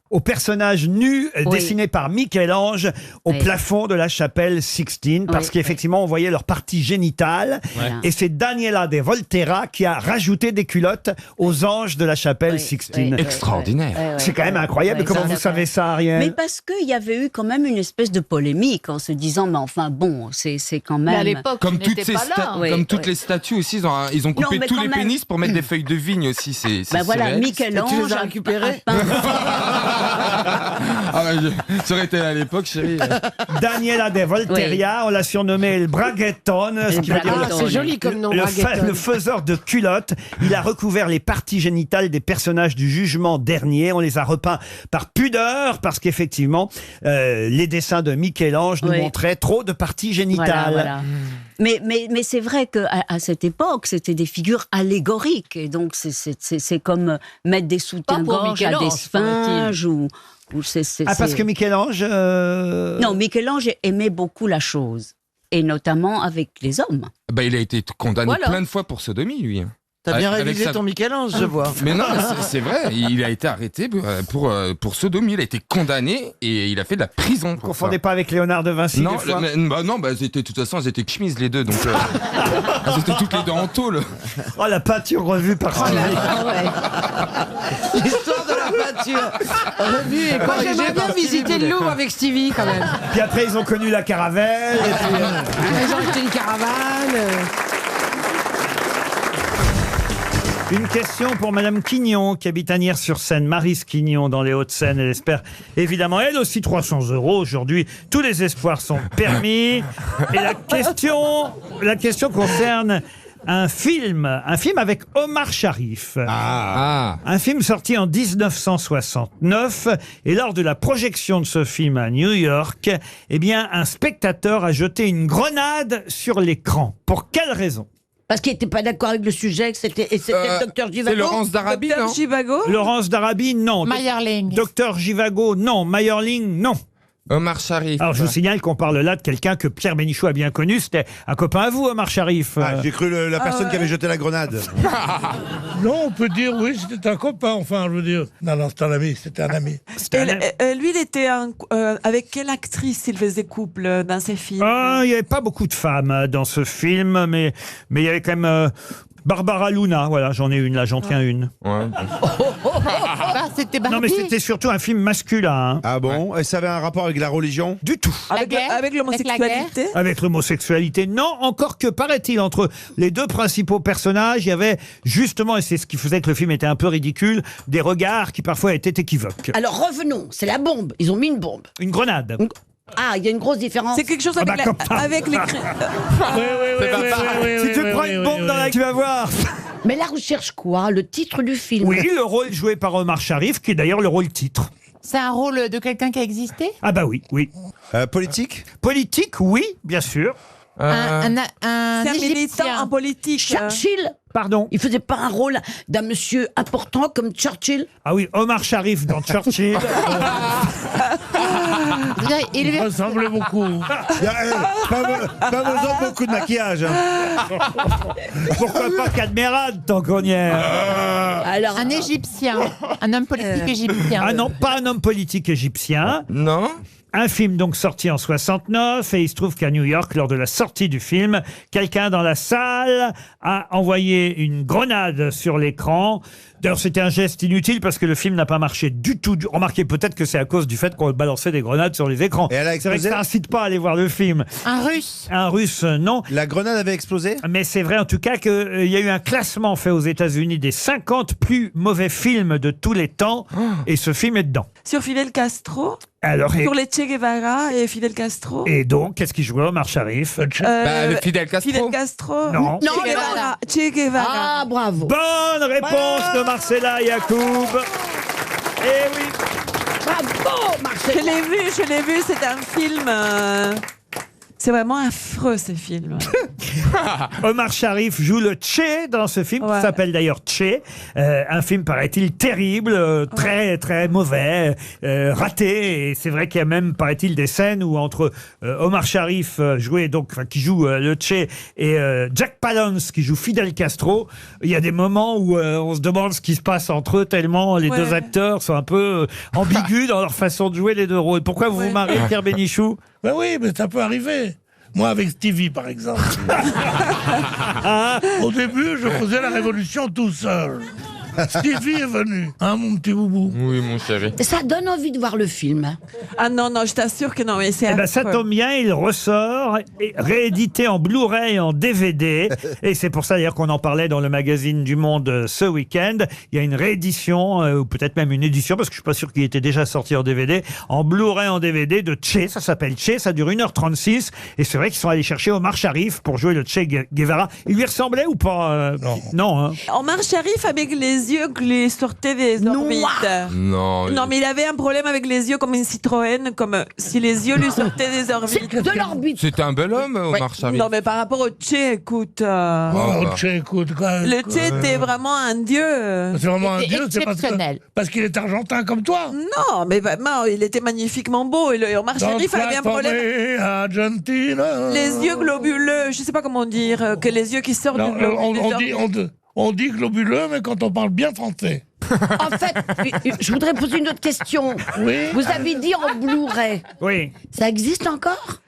aux personnages nus dessinés par Michel-Ange au plafond de la chapelle Sixtine, parce qu'effectivement, on voyait leur partie génitale. Ouais. Et c'est Daniela De Volterra qui a rajouté des culottes aux anges de la chapelle Sixtine. Extraordinaire. C'est quand même incroyable. Comment vous savez ça, Ariel? Mais parce qu'il y avait eu quand même une espèce de polémique en se disant, mais enfin bon, c'est quand même... Mais à l'époque, Comme tu toutes, n'étais pas là. Oui, toutes les statues aussi, ils ont coupé mais tous quand les même. pénis pour mettre des feuilles de vigne aussi. C'est Ben voilà, réel. Michel-Ange... Tu les as récupérés? Ah, ça aurait été à l'époque, chérie. Daniela De Volterra, on l'a surnommé le Braghetton, ce qui veut dire Braghetton. C'est joli comme nom, le Braghetton. faiseur de culottes. Il a recouvert les parties génitales des personnages du jugement dernier. On les a repeints par pudeur, parce qu'effectivement, les dessins de Michel-Ange nous montraient trop de parties génitales. Voilà. Mais c'est vrai qu'à cette époque, c'était des figures allégoriques. Et donc, c'est comme mettre des soutiens-gorge à des sphinges ou parce que Michel-Ange... Non, Michel-Ange aimait beaucoup la chose. Et notamment avec les hommes. Bah, il a été condamné Voilà. plein de fois pour sodomie, lui. T'as bien Avec révisé sa- ton Michel-Ange, je vois. Mais non, c'est vrai, il a été arrêté pour sodomie. Il a été condamné et il a fait de la prison. Vous confondez pas avec Léonard de Vinci, Non, des fois de toute façon, elles étaient chemises les deux, donc elles étaient toutes les deux en tôle. Oh, la peinture revue par Sylvie. L'histoire de la peinture revue et Moi, corrigée j'aimerais bien par Stevie visiter le Boulet. Louvre avec Stevie quand même. Puis après, ils ont connu la caravelle. Et puis, Ils ont acheté une caravane. Une question pour Madame Quignon, qui habite à Nières-sur-Seine, Maryse Quignon, dans les Hauts-de-Seine. Elle espère évidemment, elle aussi, 300 € aujourd'hui. Tous les espoirs sont permis. Et la question concerne un film avec Omar Sharif. Un film sorti en 1969. Et lors de la projection de ce film à New York, eh bien, un spectateur a jeté une grenade sur l'écran. Pour quelle raison? Parce qu'il n'était pas d'accord avec le sujet, que c'était le docteur Givago. C'est Laurence d'Arabie, non? Givago? Laurence d'Arabie, non. Meyerling. Docteur Givago, non. Meyerling, non. Omar Sharif. Alors je vous signale qu'on parle là de quelqu'un que Pierre Bénichou a bien connu. C'était un copain à vous, Omar Sharif. J'ai cru la personne qui avait jeté la grenade. Non, on peut dire oui, c'était un copain, enfin, je veux dire. Non, c'était un ami, c'était un ami. Lui, il était avec quelle actrice il faisait couple dans ses films? Il n'y avait pas beaucoup de femmes dans ce film, mais il y avait quand même Barbara Luna. Voilà, j'en ai une là, j'en tiens une. C'était Barbie. Non, mais c'était surtout un film masculin. Hein. Ah bon? Et ça avait un rapport avec la religion? Du tout. Avec l'homosexualité? Avec l'homosexualité, non. Encore que, paraît-il, entre les deux principaux personnages, il y avait justement, et c'est ce qui faisait que le film était un peu ridicule, des regards qui parfois étaient équivoques. Alors revenons, c'est la bombe. Ils ont mis une bombe. Une grenade. Ah, il y a une grosse différence. C'est quelque chose avec, avec les... Si tu prends une bombe dans la... Tu vas voir. Mais là, on cherche quoi? Le titre du film? Oui, le rôle joué par Omar Sharif, qui est d'ailleurs le rôle titre. C'est un rôle de quelqu'un qui a existé? Ah bah oui, oui. Politique? Politique, oui, bien sûr. Un militant en politique. Churchill? Pardon? Il faisait pas un rôle d'un monsieur important comme Churchill? Ah oui, Omar Sharif dans Churchill. Il ressemblait beaucoup. Pas besoin de beaucoup de maquillage. Pourquoi pas Cadmerade, tant qu'on y est. Alors, un Égyptien, un homme politique égyptien. Ah non, pas un homme politique égyptien. Non. Un film donc sorti en 69 et il se trouve qu'à New York, lors de la sortie du film, quelqu'un dans la salle a envoyé une grenade sur l'écran. D'ailleurs, c'était un geste inutile parce que le film n'a pas marché du tout. Remarquez peut-être que c'est à cause du fait qu'on balançait des grenades sur les écrans. Et elle a c'est vrai que explosé? ça incite pas à aller voir le film. Un Russe? Un Russe, non. La grenade avait explosé? Mais c'est vrai en tout cas qu'il y a eu un classement fait aux États-Unis des 50 plus mauvais films de tous les temps et ce film est dedans. Sur Fidel Castro? Alors, sur les Che Guevara et Fidel Castro? Et donc, qu'est-ce qu'il jouait, Omar Sharif? Le Fidel Castro. Fidel Castro? Non. Che Guevara. Ah, bravo. Bonne réponse de Marcella Yacoub. Eh oui. Bravo, Marcella. Je l'ai vu, c'est un film... C'est vraiment affreux, ces films. Omar Sharif joue le Che dans ce film, qui s'appelle d'ailleurs Che. Un film, paraît-il, terrible, très, très mauvais, raté. Et c'est vrai qu'il y a même, paraît-il, des scènes où entre Omar Sharif, qui joue le Che, et Jack Palance, qui joue Fidel Castro, il y a des moments où on se demande ce qui se passe entre eux, tellement les deux acteurs sont un peu ambigus dans leur façon de jouer les deux rôles. Pourquoi vous vous marrez, Pierre Bénichou? Ben oui, mais ça peut arriver. Moi, avec Stevie, par exemple. Au début, je faisais la révolution tout seul. Stevie est venu, hein, mon petit boubou. Oui, mon chéri. Ça donne envie de voir le film. Ah non, je t'assure que non, mais c'est affreux. Ça tombe bien, il ressort, réédité en Blu-ray, en DVD. Et c'est pour ça d'ailleurs qu'on en parlait dans le magazine du Monde ce week-end. Il y a une réédition, ou peut-être même une édition, parce que je suis pas sûr qu'il était déjà sorti en DVD, en Blu-ray, en DVD de Che. Ça s'appelle Che, ça dure 1h36. Et c'est vrai qu'ils sont allés chercher Omar Sharif pour jouer le Che Guevara. Il lui ressemblait ou pas? Non. Hein. Omar Sharif avec les yeux qui lui sortaient des orbites. Non. Non, mais il avait un problème avec les yeux comme une Citroën, comme si les yeux lui sortaient des orbites. De l'orbite. C'était un bel homme, Omar Sharif. Non, mais par rapport au Che, écoute. Le Che était vraiment un dieu. C'est vraiment un dieu, c'est parce qu'il est argentin comme toi. Non, mais vraiment, il était magnifiquement beau. Et Omar Sharif avait un problème. Argentina. Les yeux globuleux, je sais pas comment dire, que les yeux qui sortent du globule. On dit globuleux, mais quand on parle bien français. En fait, je voudrais poser une autre question. Oui. Vous avez dit en Blu-ray. Oui. Ça existe encore?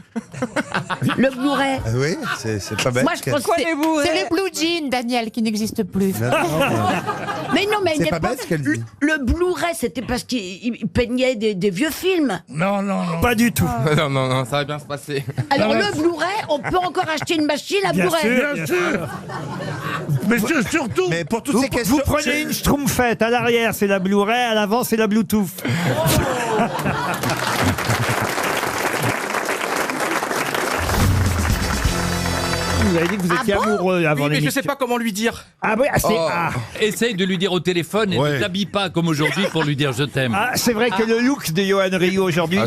Le Blu-ray. Oui, c'est pas bête. Moi, je pense que c'est les Blue Jeans, Daniel, qui n'existe plus. Mais non, mais c'est pas bête ce qu'elle dit. Le Blu-ray, c'était parce qu'il peignait des vieux films. Non. Pas du tout. Non, ça va bien se passer. Alors le Blu-ray, on peut encore acheter une machine à Blu-ray. Bien sûr. Mais surtout. Mais pour toutes ces questions. Vous prenez une Schtroumpfette, à l'arrière c'est la Blu-ray, à l'avant c'est la Bluetooth. Vous avez dit que vous étiez amoureux avant mais l'émission. je sais pas comment lui dire. Ah oui, Essaye de lui dire au téléphone et ne t'habille pas comme aujourd'hui pour lui dire je t'aime. Ah, c'est vrai que le look de Johan Rioux aujourd'hui.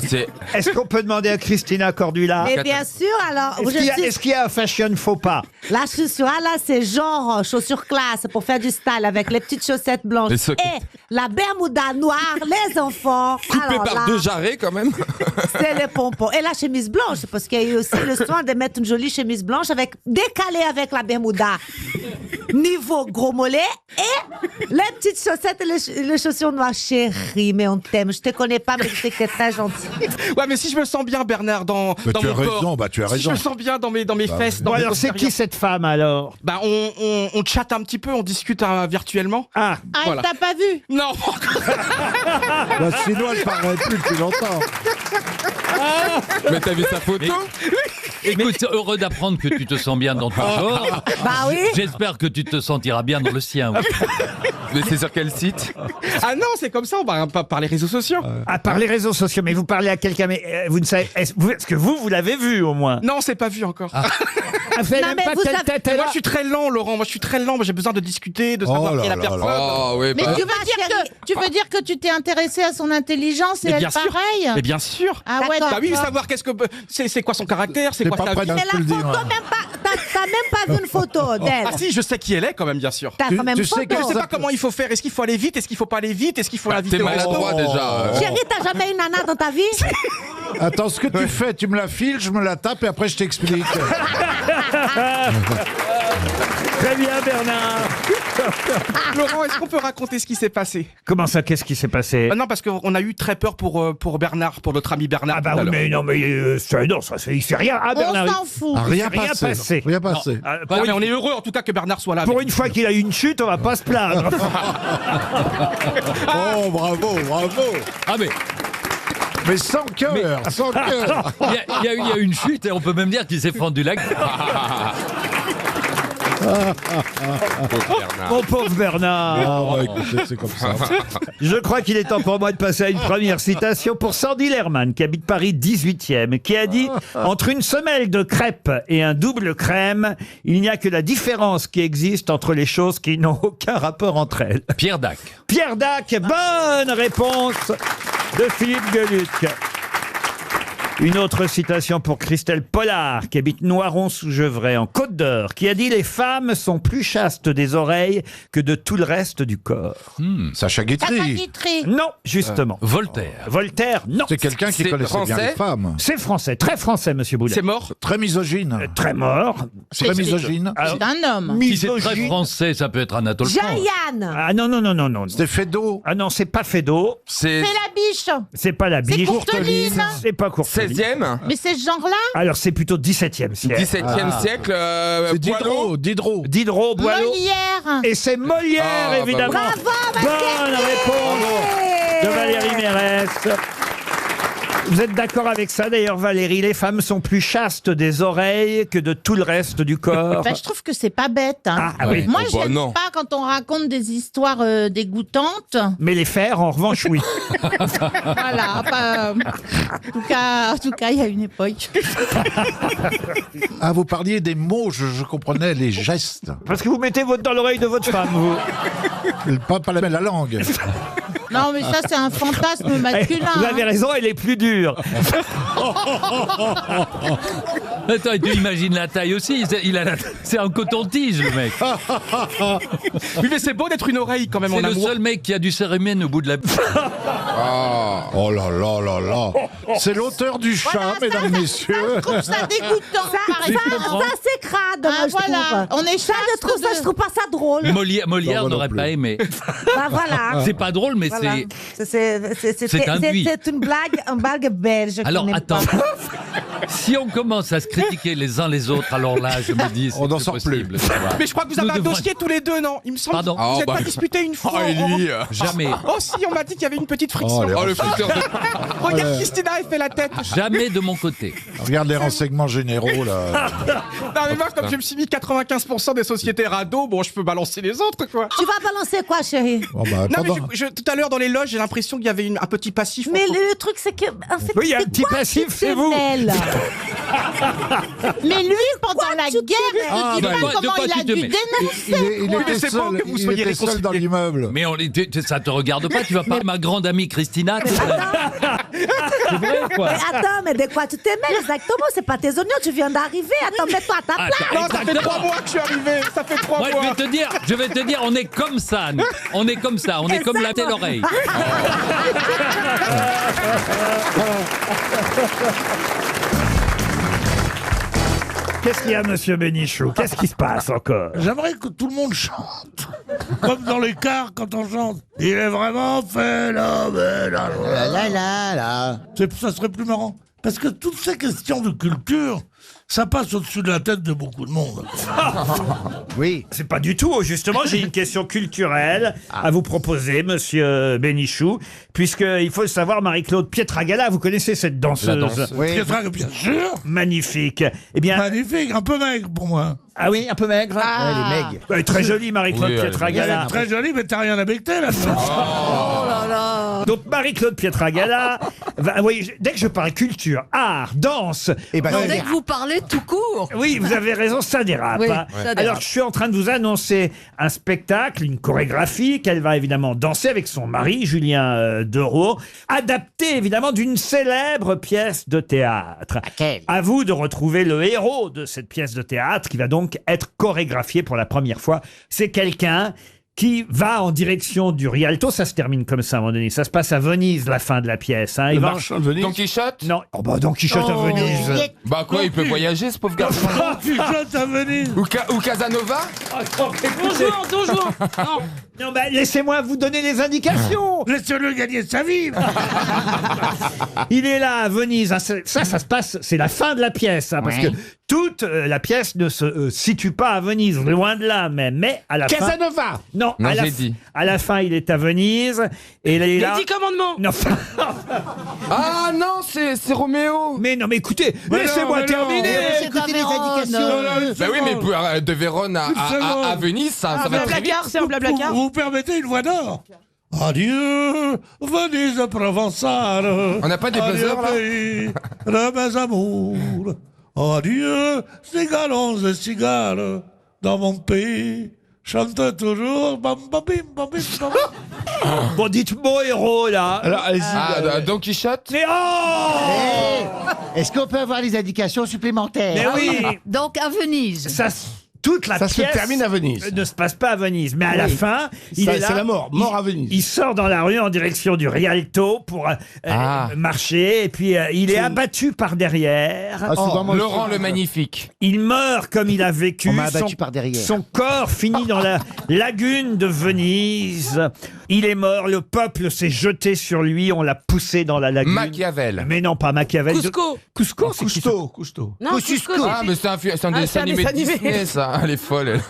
Est-ce qu'on peut demander à Christina Cordula? Mais bien sûr, alors. Est-ce qu'il y a un fashion faux pas? La chaussure, là, c'est genre chaussures classe pour faire du style avec les petites chaussettes blanches et La bermuda noire, les enfants. Coupé Alors par là, 2 jarrets quand même. c'est les pompons. Et la chemise blanche, parce qu'il y a eu aussi le soin de mettre une jolie chemise blanche décalée avec la bermuda. Niveau gros mollet et les petites chaussettes et les chaussures noires. Chérie, mais on t'aime. Je te connais pas, mais je sais que t'es très gentil. Ouais, mais si je me sens bien, Bernard, dans tu mon as raison, corps, tu as si raison. je me sens bien dans mes fesses, dans Bon, mes alors, c'est qui postérieurs. cette femme, alors? Bah, on chatte un petit peu, on discute virtuellement. Ah, Ah, elle t'a pas vu? Non. La chinoise, elle parlerait plus depuis longtemps. Mais t'as vu sa photo? Écoute, heureux d'apprendre que tu te sens bien dans ton corps. Bah oui. J'espère que tu te sentiras bien dans le sien. Mais c'est sur quel site? Ah non, c'est comme ça, on va par les réseaux sociaux. Ah, par les réseaux sociaux, mais vous parlez à quelqu'un, mais vous ne savez... Est-ce que vous l'avez vu, au moins? Non, c'est pas vu encore. Ah, fait Non, même mais pas vous telle savez- tête, elle Moi, a. je suis très lent, Laurent. Moi, je suis très lent. Moi, j'ai besoin de discuter, de savoir qui est la personne. Oh, oui, Mais bah. tu veux dire que tu t'es intéressé à son intelligence et Mais elle bien sûr. pareil? Mais bien sûr. Ah ouais, Bah oui, d'accord. savoir qu'est-ce que c'est quoi son caractère, c'est T'es quoi pas sa prêt vie. Mais la le dire, photo, hein. même pas. T'as même pas vu une photo d'elle. Ah si, je sais qui elle est quand même, bien sûr. T'as quand même tu une sais photo. que Je sais pas comment il faut faire. Est-ce qu'il faut aller vite? Est-ce qu'il faut pas aller vite? Est-ce qu'il faut l'inviter T'es au resto? maladroit déjà. Chérie, t'as jamais eu une nana dans ta vie? Attends, ce que tu fais, tu me la files, je me la tape et après je t'explique. Très bien, Bernard. Laurent, est-ce qu'on peut raconter ce qui s'est passé? Comment ça, qu'est-ce qui s'est passé? Non, parce qu'on a eu très peur pour Bernard, pour notre ami Bernard. Ah bah tout à oui, l'heure. mais non, mais non, ça, il fait rien. Ah, Bernard, On s'en fout. Ah, rien il s'est passé. Rien passé. Ah, Ah, pour mais une- on est heureux en tout cas que Bernard soit là. Pour avec une fois qu'il a eu une chute, on va pas se plaindre. Oh, bravo, bravo. Ah mais Mais sans cœur, sans cœur. il y a eu une chute et on peut même dire qu'il s'est fendu la gueule. Mon pauvre Bernard. Ah, ouais, écoutez, c'est comme ça. Je crois qu'il est temps pour moi de passer à une première citation pour Sandy Lerman, qui habite Paris 18e, qui a dit « Entre une semelle de crêpes et un double crème, il n'y a que la différence qui existe entre les choses qui n'ont aucun rapport entre elles. » Pierre Dac. Pierre Dac, bonne réponse de Philippe Gueluc. Une autre citation pour Christelle Pollard, qui habite Noiron-sous-Gevrey, en Côte d'Or, qui a dit « Les femmes sont plus chastes des oreilles que de tout le reste du corps. Sacha Sacha Guitry. Guitry. Non, justement. Voltaire. Voltaire, non. C'est quelqu'un qui C'est connaissait bien français les femmes. C'est français, très français, monsieur Boulet. C'est mort. Très misogyne. Très mort. Très misogyne. Alors, C'est un homme. Si c'est très misogyne. français, ça peut être Anatole France. Jean-Yann. Ah non, non, non, non, non. C'était Fédo. Ah non, c'est pas Fédo. C'est C'est la biche. C'est pas la C'est biche. Courteline. C'est pas Courteline. 16e, Mais c'est ce genre-là? Alors c'est plutôt 17e siècle. 17e siècle. C'est Boileau. Diderot. Diderot, Boileau. Molière. Et c'est Molière, Ah, bah évidemment. Bravo, Bonne réponse de Valérie Mérès. Vous êtes d'accord avec ça d'ailleurs, Valérie? Les femmes sont plus chastes des oreilles que de tout le reste du corps. Bah, je trouve que c'est pas bête. Hein. Ah oui. Moi, Oh, bah, j'aime non. pas quand on raconte des histoires dégoûtantes. Mais les faire, en revanche, oui. Voilà. Bah, en tout cas, il y a une époque. Ah, vous parliez des mots, je comprenais les gestes. Parce que vous mettez votre dans l'oreille de votre femme, vous. Pas la langue. Non, mais ça, c'est un fantasme masculin. Vous avez hein. raison, elle est plus dure. Attends, et tu imagines la taille aussi. C'est un coton-tige, le mec. Oui, mais c'est beau d'être une oreille quand même C'est en le amour. seul mec qui a du cérémène au bout de la... Oh là là là là. C'est l'auteur du chat, mesdames, messieurs. Je trouve ça dégoûtant. par Ça, exemple. c'est crade, Ah, moi, je voilà. trouve. On est Ça, je trouve ça, je trouve pas ça drôle. Molière Non, moi non n'aurait plus. pas aimé. Bah voilà. C'est pas drôle, mais Voilà. c'est... C'est induit. une blague belge. qu'on Alors n'aime attends, pas. si on commence à se critiquer les uns les autres, alors là, je me dis, On n'en c'est sort possible. Mais je crois que vous avez Nous un devrions- dossier tous les deux, non? Il me semble. Pardon. Vous n'êtes pas disputé une fois. Jamais, Oh si, on m'a dit qu'il y avait une petite friction. Oh, Oh, le fouteur de... Regarde, Christina, elle fait la tête. jamais de mon côté. Regarde les renseignements généraux, là. Non mais moi, comme je me suis mis 95% des sociétés radeaux, bon, je peux balancer les autres, quoi. Tu vas balancer quoi, chérie? Oh, bah, Non mais pendant- tout à l'heure dans les loges, j'ai l'impression qu'il y avait un petit passif. Mais le truc, c'est que. En fait, Oui, il y a un c'est petit quoi passif, c'est vous. exceptionnel Mais lui, pendant la guerre, il dit pas comment il a dû dénoncer. Il était seul dans l'immeuble. Mais ça te regarde pas, tu vas pas ma grande amie Christina. C'est vrai, quoi. Mais attends, mais de quoi tu te mêles exactement? C'est pas tes oignons, tu viens d'arriver. Attends, mets-toi à ta place. Non, ça fait 3 mois que je suis arrivé. Ça fait 3 Moi, mois. je vais te dire, on est comme ça. Nous. On est comme ça. On est comme la telle oreille. Qu'est-ce qu'il y a, monsieur Bénichou? Qu'est-ce qui se passe encore? J'aimerais que tout le monde chante. Comme dans les cars quand on chante. Il est vraiment phénoménal. Ça serait plus marrant. Parce que toutes ces questions de culture, ça passe au-dessus de la tête de beaucoup de monde. Oui. C'est pas du tout. Justement, j'ai une question culturelle à vous proposer, monsieur Bénichou. Puisqu'il faut le savoir, Marie-Claude Pietragala, vous connaissez cette danseuse? La danse. Oui. Pietragala, bien sûr. Magnifique. Eh bien. Magnifique, un peu maigre pour moi. Ah oui, un peu maigre. Ah. Elle est maigre. Elle est très jolie, Marie-Claude Pietragala. Très jolie, mais t'as rien à becter là. Oh là là. Donc Marie-Claude Pietragala, oui, dès que je parle culture, art, danse, dès que vous parlez tout court. Oui, vous avez raison, ça dérape. Oui, hein. ça dérape. Alors je suis en train de vous annoncer un spectacle, une chorégraphie qu'elle va évidemment danser avec son mari, Julien Dereau, adapté évidemment d'une célèbre pièce de théâtre. À vous de retrouver le héros de cette pièce de théâtre qui va donc être chorégraphié pour la première fois. C'est quelqu'un qui va en direction du Rialto. Ça se termine comme ça à un moment donné. Ça se passe à Venise, la fin de la pièce. Hein. Le marchand de Venise. Don Quichotte? Non. Oh bah Don Quichotte à Venise. Bah quoi, il peut voyager ce pauvre garçon? Don Quichotte à Venise. Ou Casanova? Bonjour. Non, bah, laissez-moi vous donner les indications. Laissez-le gagner sa vie. Il est là à Venise. Hein. Ça se passe, c'est la fin de la pièce. Hein, parce que toute la pièce ne se situe pas à Venise, loin de là même. Mais à la fin... Casanova. Non, à la fin, il est à Venise. Et il est là... Les 10 commandements. Non. Ah non, c'est Roméo. Mais non, mais écoutez, laissez-moi terminer. Écoutez les indications. Bah oui, mais de Vérone à Venise, ça va très vite. C'est un blablacar. Vous permettez une voix d'or? Adieu, Venise provençale. On n'a pas des buzzers là? De mes amours. Adieu, cigalons et cigales. Dans mon pays, chante toujours. Bam, bam, bim, bam, bim, bam. Bon, dites mon héros là. Alors, allez-y. Don Quichotte? Mais oh! Est-ce qu'on peut avoir les indications supplémentaires? Mais oui. Donc à Venise. Toute la pièce se termine à Venise. Ne se passe pas à Venise, mais à la fin, il est là. C'est la mort à Venise. Il sort dans la rue en direction du Rialto pour marcher, et puis il est abattu par derrière. Laurent le Magnifique. Il meurt comme il a vécu. On m'a abattu par derrière. Son corps finit dans la lagune de Venise. Il est mort, le peuple s'est jeté sur lui, on l'a poussé dans la lagune. Machiavel. Mais non, pas Machiavel. Cusco. Cusco. Non, Cusco. Ah, mais c'est un dessin animé de Disney, ça. Elle est folle, elle.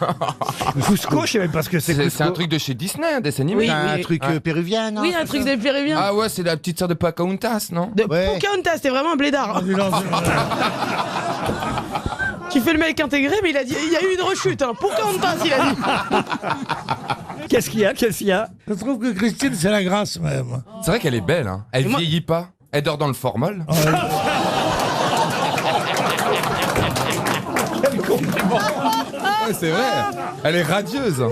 Cusco, je sais même pas ce que c'est. C'est un truc de chez Disney, un dessin animé. Oui, un truc péruvien, non? Oui, un truc des Péruviens. Ah ouais, c'est la petite sœur de Pocahontas, non? Pocahontas, c'était vraiment un blédard. Tu fais le mec intégré, mais il a dit, il y a eu une rechute. Hein. Pocahontas, il a dit. Qu'est-ce qu'il y a? Je trouve que Christine, c'est la grâce même. C'est vrai qu'elle est belle, hein. Elle vieillit pas. Elle dort dans le formol. Ouais, c'est vrai. Elle est radieuse.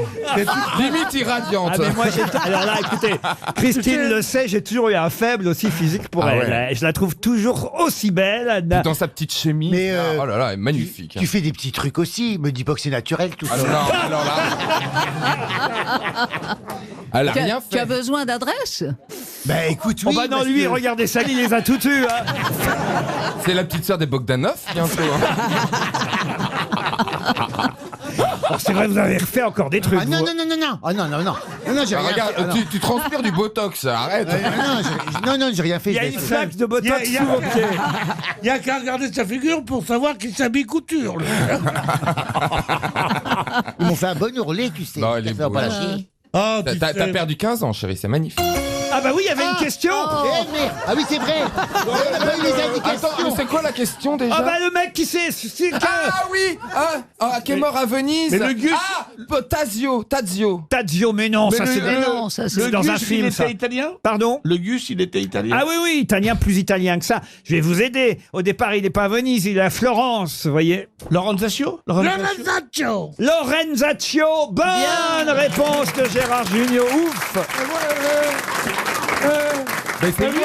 Limite irradiante. Ah, mais moi, alors là, écoutez, Christine le sait, j'ai toujours eu un faible aussi physique pour elle. Ouais. Je la trouve toujours aussi belle. Dans sa petite chemise. Mais oh là là, elle est magnifique. Tu fais des petits trucs aussi. Me dis pas que c'est naturel tout ça. Alors là. Elle a rien fait. Tu as besoin d'adresse? Bah écoute, oui. Oh bah non, lui, regardez ça, il les a tout eus. Hein. C'est la petite sœur des Bogdanov, bientôt. C'est vrai, vous avez refait encore des trucs. Ah non, non, non, non, non. Oh non, non, non. Non, j'ai rien regarde, fait. tu transpires du botox, arrête. Non, j'ai rien fait. Il y a une flaque de botox sous vos pieds. Il n'y a qu'à regarder sa figure pour savoir qu'il s'habille couture. Ils m'ont fait un bon ourlet, tu sais. Non, il est beau. Pas lâcher. T'as perdu 15 ans, chérie, c'est magnifique. Ah bah oui, il y avait une question. Ah oui, c'est vrai. On a pas eu les indications. Attends, mais c'est quoi la question déjà? Ah bah le mec qui sait... Ah oui, qui est mort à Venise. Mais le Gus... Tadzio, mais non, Mais ça le- c'est le- non, ça, c'est le dans un Gus, film, il ça. était italien? Pardon? Le Gus, il était italien. Ah oui, oui, italien, plus italien que ça. Je vais vous aider. Au départ, il n'est pas à Venise, il est à Florence, vous voyez. Lorenzaccio. Lorenzaccio, bonne réponse de Gérard Junior. Ouf. Mais c'est lui,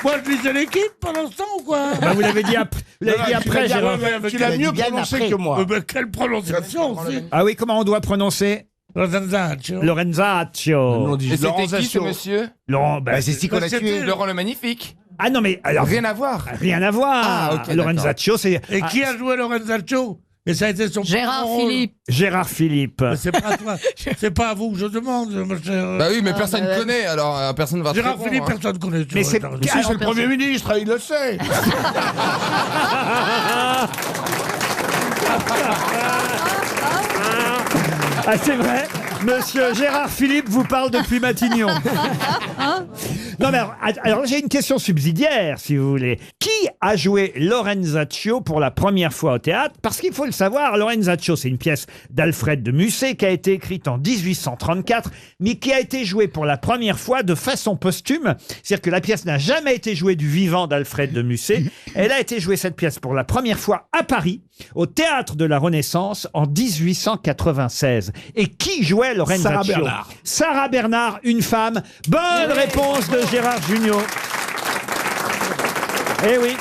moi, je lisais l'équipe pendant ce temps ou quoi? Bah, vous l'avez dit, vous l'avez dit après, Gérard. Tu l'as mieux prononcé que moi. Quelle prononciation aussi. Ah oui, comment on doit prononcer? Lorenzaccio. Lorenzaccio. Et c'était qui ce monsieur? Laurent, bah, c'est si qu'on a tué. Laurent le Magnifique. Ah non, mais alors. Rien à voir. Rien à voir. Ah, ok, Lorenzaccio, c'est. Et qui a joué Lorenzaccio? Et ça a été son Gérard premier rôle. Philippe. Gérard Philippe. Mais c'est pas à toi. C'est pas à vous que je demande, mon cher. Bah oui, mais personne ne connaît, alors personne va Gérard te Philippe, répondre, personne ne connaît. Mais c'est- Si, c'est le Premier ministre, il le sait. Ah, c'est vrai. Monsieur Gérard Philippe vous parle depuis Matignon. Non, mais alors j'ai une question subsidiaire, si vous voulez. Qui a joué Lorenzaccio pour la première fois au théâtre? Parce qu'il faut le savoir, Lorenzaccio, c'est une pièce d'Alfred de Musset qui a été écrite en 1834, mais qui a été jouée pour la première fois de façon posthume. C'est-à-dire que la pièce n'a jamais été jouée du vivant d'Alfred de Musset. Elle a été jouée, cette pièce, pour la première fois à Paris, au Théâtre de la Renaissance, en 1896. Et qui jouait Lorenzaccio? Sarah Bernard. Sarah Bernard, une femme. Bonne réponse de Gérard Junior. Eh oui.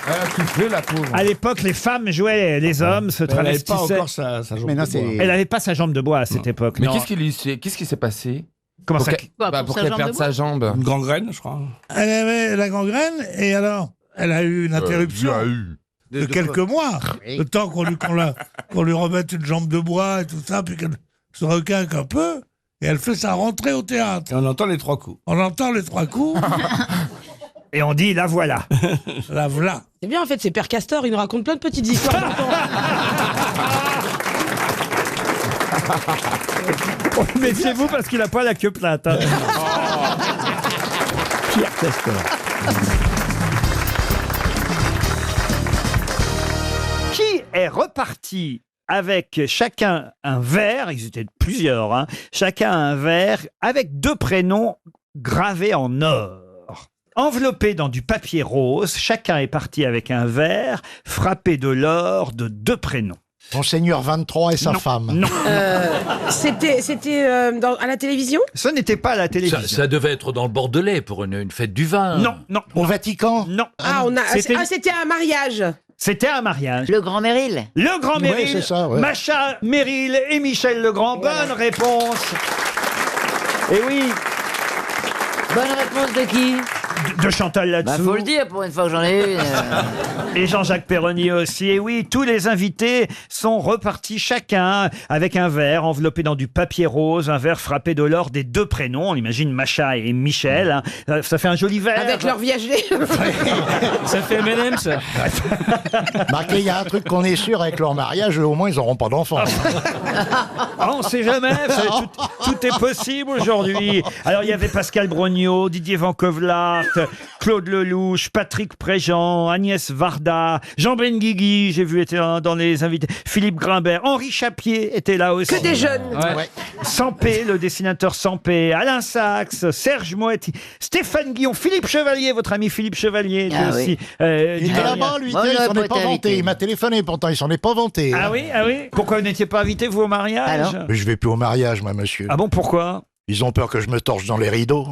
Elle a kiffé, la pauvre. À l'époque, les femmes jouaient les hommes, se Elle n'avait pas travestissaient. encore sa jambe Mais non, de bois. c'est- Elle n'avait pas sa jambe de bois à cette époque. Mais non. qu'est-ce qui s'est passé? Comment Pour ça qu'elle- Quoi, bah, pour pour sa qu'elle jambe perde de sa jambe. Une gangrène, je crois. Elle avait la gangrène, et alors, elle a eu une interruption de quelques mois. Le temps qu'on lui remette une jambe de bois et tout ça, puis qu'elle se requinque un peu, et elle fait sa rentrée au théâtre. Et on entend les 3 coups. On entend les 3 coups, Et on dit, la voilà. la voilà. C'est bien, en fait, c'est Père Castor, il nous raconte plein de petites histoires. Méfiez-vous parce qu'il n'a pas la queue plate. hein. Pierre Castor. Qui est reparti avec chacun un verre, ils étaient plusieurs, hein, chacun un verre avec 2 prénoms gravés en or. Enveloppé dans du papier rose, chacun est parti avec un verre frappé de l'or de 2 prénoms. Monseigneur 23 et sa femme. Non, C'était à la télévision? ce n'était pas à la télévision. Ça devait être dans le Bordelais pour une fête du vin. Non, non, Au Vatican. non. C'était un mariage. C'était un mariage. Le Grand Méril. Le Grand Ouais, Méril, c'est ça, ouais. Macha Méril et Michel Legrand. Bonne réponse. Et oui, Bonne réponse de qui? de Chantal Bah, là-dessous. faut le dire pour une fois que j'en ai une. Et Jean-Jacques Perroni aussi. Et oui, tous les invités sont repartis chacun avec un verre enveloppé dans du papier rose, un verre frappé de l'or des 2 prénoms. On imagine Macha et Michel. hein. Ça fait un joli verre. Avec leur viager. Ça fait M&M's. Marqué, il y a un truc qu'on est sûr avec leur mariage, au moins ils n'auront pas d'enfants. Ah, on sait jamais, tout est possible aujourd'hui. Alors il y avait Pascal Brognaud, Didier Van Kovlart, Claude Lelouch, Patrick Préjean, Agnès Varda, Jean Benguigui, j'ai vu était dans les invités, Philippe Grimbert, Henri Chapier était là aussi. Que des jeunes. Ouais. Sampé, le dessinateur Sampé, Alain Sachs, Serge Moetti, Stéphane Guillon, Philippe Chevalier, votre ami Philippe Chevalier, Ah aussi. oui. Il était là-bas, lui, Moi, il j'aurais s'en pas est pas été vanté. invité. Il m'a téléphoné, pourtant il s'en est pas vanté. Ah oui, ah oui. Pourquoi vous n'étiez pas invité, vous, au mariage? Alors Mais je vais plus au mariage, moi, monsieur. Ah bon, pourquoi? Ils ont peur que je me torche dans les rideaux.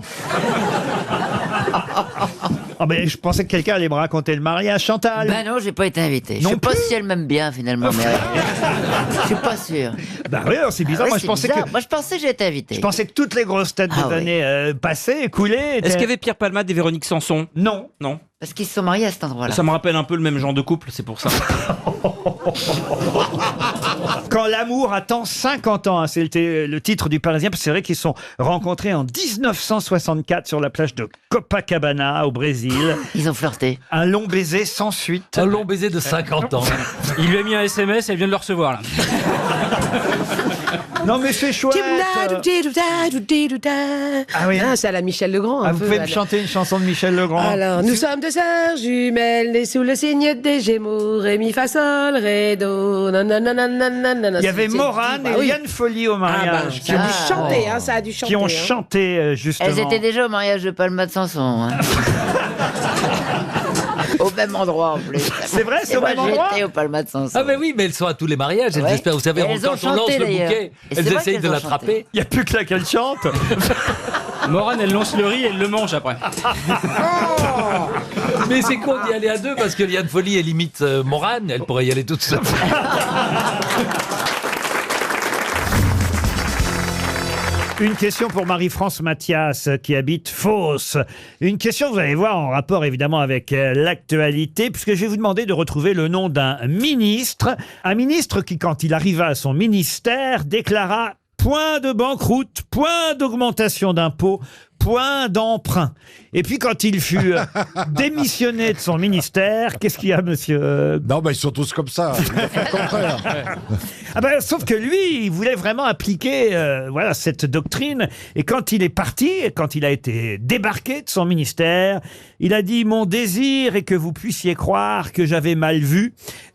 Ah ben, je pensais que quelqu'un allait me raconter le mariage. Chantal? Ben non, j'ai pas été invité. Je Non sais pas plus. si elle m'aime bien finalement, mais je suis pas sûr. Bah oui, alors c'est bizarre. Ah Moi, oui, je c'est pensais bizarre. que Moi, je pensais que j'étais invité. je pensais que toutes les grosses têtes des Ah oui. années passées, écoulées, Est-ce étaient... qu'il y avait Pierre Palmade et Véronique Sanson? Non. Non. Parce qu'ils se sont mariés à cet endroit-là. Ça me rappelle un peu le même genre de couple, c'est pour ça. Quand l'amour attend 50 ans, hein, c'était le titre du Parisien, parce que c'est vrai qu'ils se sont rencontrés en 1964 sur la plage de Copacabana, au Brésil. Ils ont flirté. Un long baiser sans suite. Un long baiser de 50 ans. Il lui a mis un SMS, elle vient de le recevoir là. Non, mais c'est chouette. Ah oui. C'est à la Michel Legrand. Ah, vous pouvez me chanter une chanson de Michel Legrand? Alors, nous sommes deux sœurs jumelles nées sous le signe des Gémeaux. Ré, mi, fa, sol, ré, do. Il y avait Morane et Liane Folly au mariage. Ça a dû chanter, hein, ça a dû chanter. Qui ont chanté, justement. Elles étaient déjà au mariage de Palma de Sanson. Hein. Au même endroit en plus. C'est vrai, c'est au même endroit. J'étais au Palma de Sanson. Ah mais oui, mais elles sont à tous les mariages, elles espèrent, vous savez, Et quand on lance le bouquet, elles essayent de ont l'attraper. Il n'y a plus que là qu'elle chante. Morane, elle lance le riz et elle le mange après. Mais c'est con d'y aller à deux parce que Liane Folly, elle imite Morane, elle pourrait y aller toute seule. Une question pour Marie-France Mathias qui habite Fos. Une question, vous allez voir, en rapport évidemment avec l'actualité, puisque je vais vous demander de retrouver le nom d'un ministre. Un ministre qui, quand il arriva à son ministère, déclara « point de banqueroute, point d'augmentation d'impôts, point d'emprunt ». Et puis quand il fut démissionné de son ministère, qu'est-ce qu'il y a, monsieur Non, ils sont tous comme ça. Il a fait le contraire. Ah sauf que lui, il voulait vraiment appliquer voilà, cette doctrine. Et quand il est parti, quand il a été débarqué de son ministère, il a dit « Mon désir est que vous puissiez croire que j'avais mal vu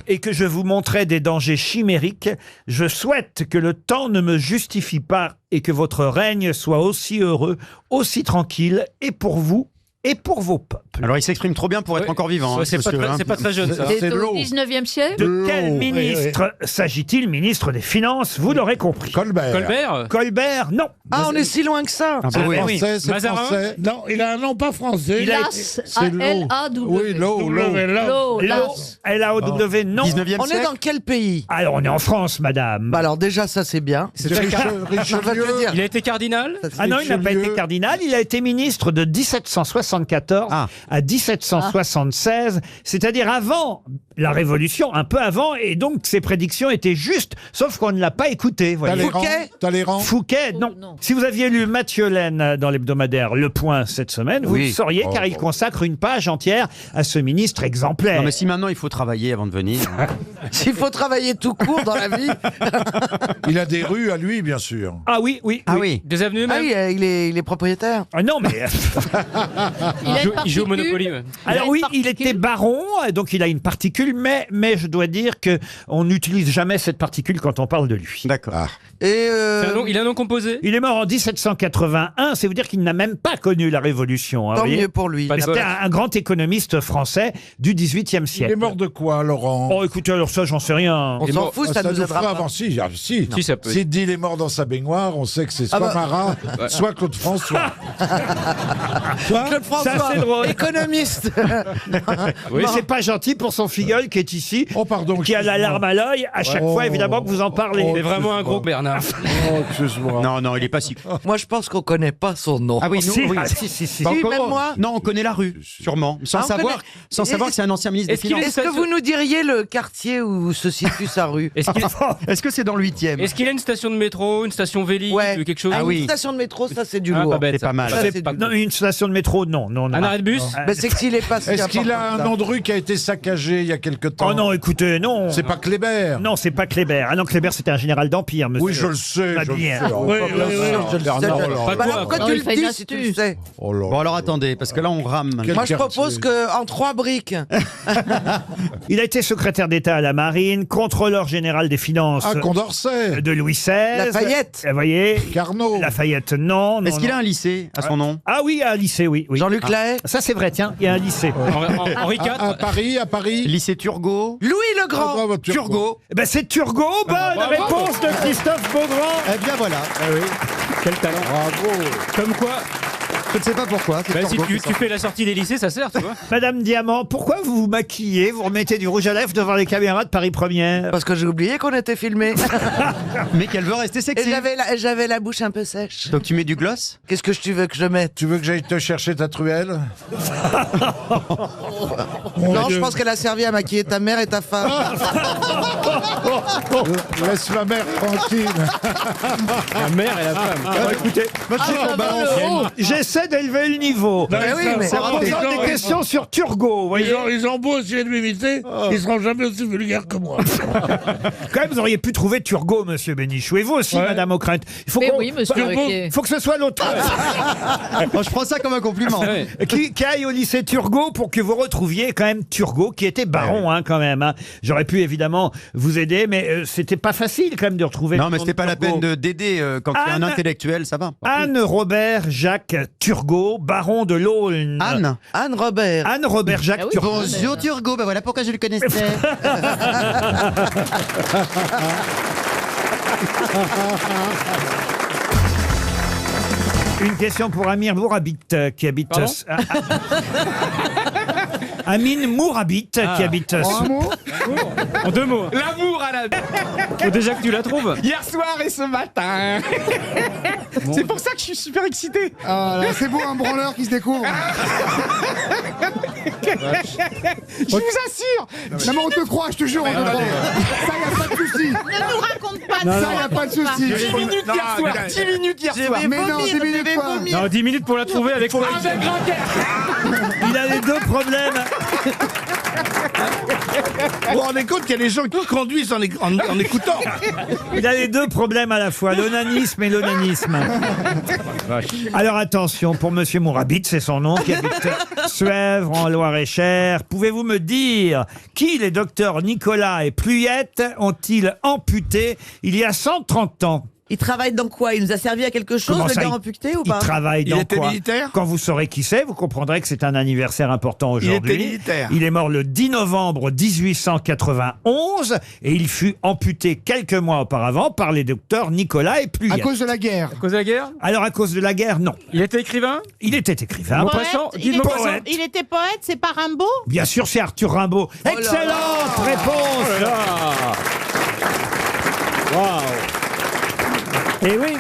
et que je vous montrais des dangers chimériques. Je souhaite que le temps ne me justifie pas et que votre règne soit aussi heureux, aussi tranquille, et pour vous, et pour vos peuples. » Alors il s'exprime trop bien pour être encore vivant. Ouais, c'est pas très jeune, ça. C'est au 19e siècle. De quel ministre s'agit-il? Ministre des Finances, vous l'aurez compris. Colbert. Colbert, non. Ah, on est si loin que ça. C'est français, c'est français. Non, il a un nom pas français. C'est L-A-W. Oui, l'eau. L-A-O-W, non. 19e On est siècle. dans quel pays? Alors, on est en France, madame. Bah alors déjà, ça c'est bien. C'est Richelieu. Il a été cardinal? Ah non, il n'a pas été cardinal. Il a été ministre de 1774 à 1776, c'est-à-dire avant la Révolution, un peu avant, et donc ses prédictions étaient justes, sauf qu'on ne l'a pas écouté. Talleyrand. Fouquet, non. Si vous aviez lu Mathieu Laine dans l'hebdomadaire Le Point cette semaine, vous le sauriez, car il consacre une page entière à ce ministre exemplaire. Non mais si maintenant il faut travailler avant de venir. S'il faut travailler tout court dans la vie. Il a des rues à lui, bien sûr. Ah oui. Des avenues même? Ah oui, il est propriétaire. Ah non, mais... il joue au Monopoly. Ouais. Alors oui, il était baron, donc il a une particule, mais je dois dire que on n'utilise jamais cette particule quand on parle de lui. D'accord. Et Il a un nom composé? Il est mort en 1781, c'est vous dire qu'il n'a même pas connu la Révolution. Hein, tant vous voyez. mieux pour lui. C'était un grand économiste français du XVIIIe siècle. Il est mort de quoi, Laurent? Oh, écoutez, alors ça, j'en sais rien. On s'en fout, ça nous aidera pas. Avant, si, ça peut. S'il dit il est mort dans sa baignoire, on sait que c'est soit Marat, soit Claude François. Claude François, ça, c'est drôle. économiste. Oui, c'est pas gentil pour son filleul qui est ici, qui a la larme à l'œil à chaque fois, évidemment, que vous en parlez. C'est vraiment un gros Bernard. Excuse-moi. Non, il est pas si. Moi, je pense qu'on connaît pas son nom. Ah oui, nous, Si, oui. si. Pas Si, encore. même moi. Non, on connaît la rue, sûrement, sans savoir que c'est un ancien ministre des Est-ce qu'il Finances. Est-ce que vous nous diriez le quartier où se situe sa rue? Est-ce que c'est dans le 8e? Est-ce qu'il a une station de métro, une station Véli, Ouais. quelque chose? Ah oui. Une station de métro, ça c'est du Ah, lourd. pas bête, C'est pas mal. Ça, c'est du- Non, une station de métro, non. Un arrêt de bus? Ben, c'est que s'il est pas si Est-ce qu'il a important un que ça. nom de rue qui a été saccagé il y a quelque temps? Oh non, écoutez, non. C'est pas Kléber. Non, c'est pas Kléber. Ah non, Kléber, c'était un général d'Empire, monsieur. Oui, je le sais. Pas je le bien. sais. Oh, Oui, pas oui, bien oui, sûr, je le Bernard, sais. oh là Pas Bah quoi, alors, pourquoi Non, tu il le fait dis une si tu le astuce. sais? Oh là. Bon alors attendez, parce que là on rame. Quel Moi je quartier? propose qu'en 3 briques. Il a été secrétaire d'État à la Marine, contrôleur général des finances Ah, Condorcet. de Louis XVI. Lafayette. Vous voyez, Carnot. Lafayette, non. Est-ce qu'il a un lycée à son nom? Ah oui, un lycée, oui. Jean-Luc Lahaye. Ça, c'est vrai, tiens, il y a un lycée. Henri IV? À Paris. Lycée Turgot. Louis le Grand. Ah, bah, Turgot. Eh ben, c'est Turgot. Bonne réponse de Christophe Beaugrand. Eh bien voilà. Quel talent. Bravo. Comme quoi, Je ne sais pas pourquoi. c'est bah, si Turgot qui tu fais la sortie des lycées, ça sert, tu vois. Madame Diamant, pourquoi vous vous maquillez, vous remettez du rouge à lèvres devant les caméras de Paris Première? Parce que j'ai oublié qu'on était filmé. Mais qu'elle veut rester Et sexy. j'avais la bouche un peu sèche. Donc tu mets du gloss? Qu'est-ce que tu veux que je mette? Tu veux que j'aille te chercher ta truelle? Non, je pense qu'elle a servi à maquiller ta mère et ta femme. Laisse ma mère tranquille. La mère et la femme. Écoutez, Moi je sais qu'on balance. j'essaie essaie d'élever le niveau. Non, mais oui, mais en posant des questions sur Turgot, vous voyez. Ils ont beau essayer de m'imiter, ils seront jamais aussi vulgaires que moi. Quand même, vous auriez pu trouver Turgot, monsieur Bénichou. Et vous aussi, madame Ockrent. Il faut Mais qu'on- oui, monsieur Turgot, Ruquier. faut que ce soit l'autre. Bon, je prends ça comme un compliment. Qui aille au lycée Turgot pour que vous retrouviez quand même Turgot, qui était baron, quand même. Hein. J'aurais pu évidemment vous aider, mais c'était pas facile quand même de retrouver. Non, le mais nom c'était pas la Turgot. peine d'aider quand il y a un Anne- intellectuel, ça va. Anne Robert Jacques Turgot, baron de l'Aulne. Anne Robert. Anne Robert Jacques Turgot. Bonjour Turgot, ben voilà pourquoi je le connaissais. Une question pour Amir Mourabit qui habite. Pardon Amine Mourabit qui habite. En 2 mots. L'amour à la... Faut déjà que tu la trouves. Hier soir et ce matin. C'est pour ça que je suis super excité. C'est beau un branleur qui se découvre. Je vous assure. Non mais on te croit, je te jure, on te croit. Ça y a pas de souci. Ne nous raconte pas Ça ça. y a pas de souci. 10 minutes hier soir. 10 minutes hier soir. Mais non, 10 minutes pas. Non, 10 minutes pour la trouver avec quoi? Avec Grandcœur. Il a les deux problèmes. Vous vous rendez compte qu'il y a des gens qui conduisent en écoutant. Il a les deux problèmes à la fois, l'onanisme et l'onanisme. Alors attention, pour monsieur Mourabit, c'est son nom, qui habite Suèvre, en Loire-et-Cher. Pouvez-vous me dire qui les docteurs Nicolas et Pluyette ont-ils amputé il y a 130 ans? Il travaille dans quoi? Il nous a servi à quelque chose, Comment le ça, gars il- amputé ou Il pas? travaille dans était quoi? militaire Quand vous saurez qui c'est, vous comprendrez que c'est un anniversaire important Il aujourd'hui. était militaire. Il est mort le 10 novembre 1891 et il fut amputé quelques mois auparavant par les docteurs Nicolas et À Pluyette. cause de la guerre. À cause de la guerre? Alors à cause de la guerre, non. Il était écrivain? Il était écrivain. Maupassant? Guy de Maupassant? Il était poète, c'est pas Rimbaud? Bien sûr, c'est Arthur Rimbaud. Excellente réponse. Oh là là. Waouh. Et oui.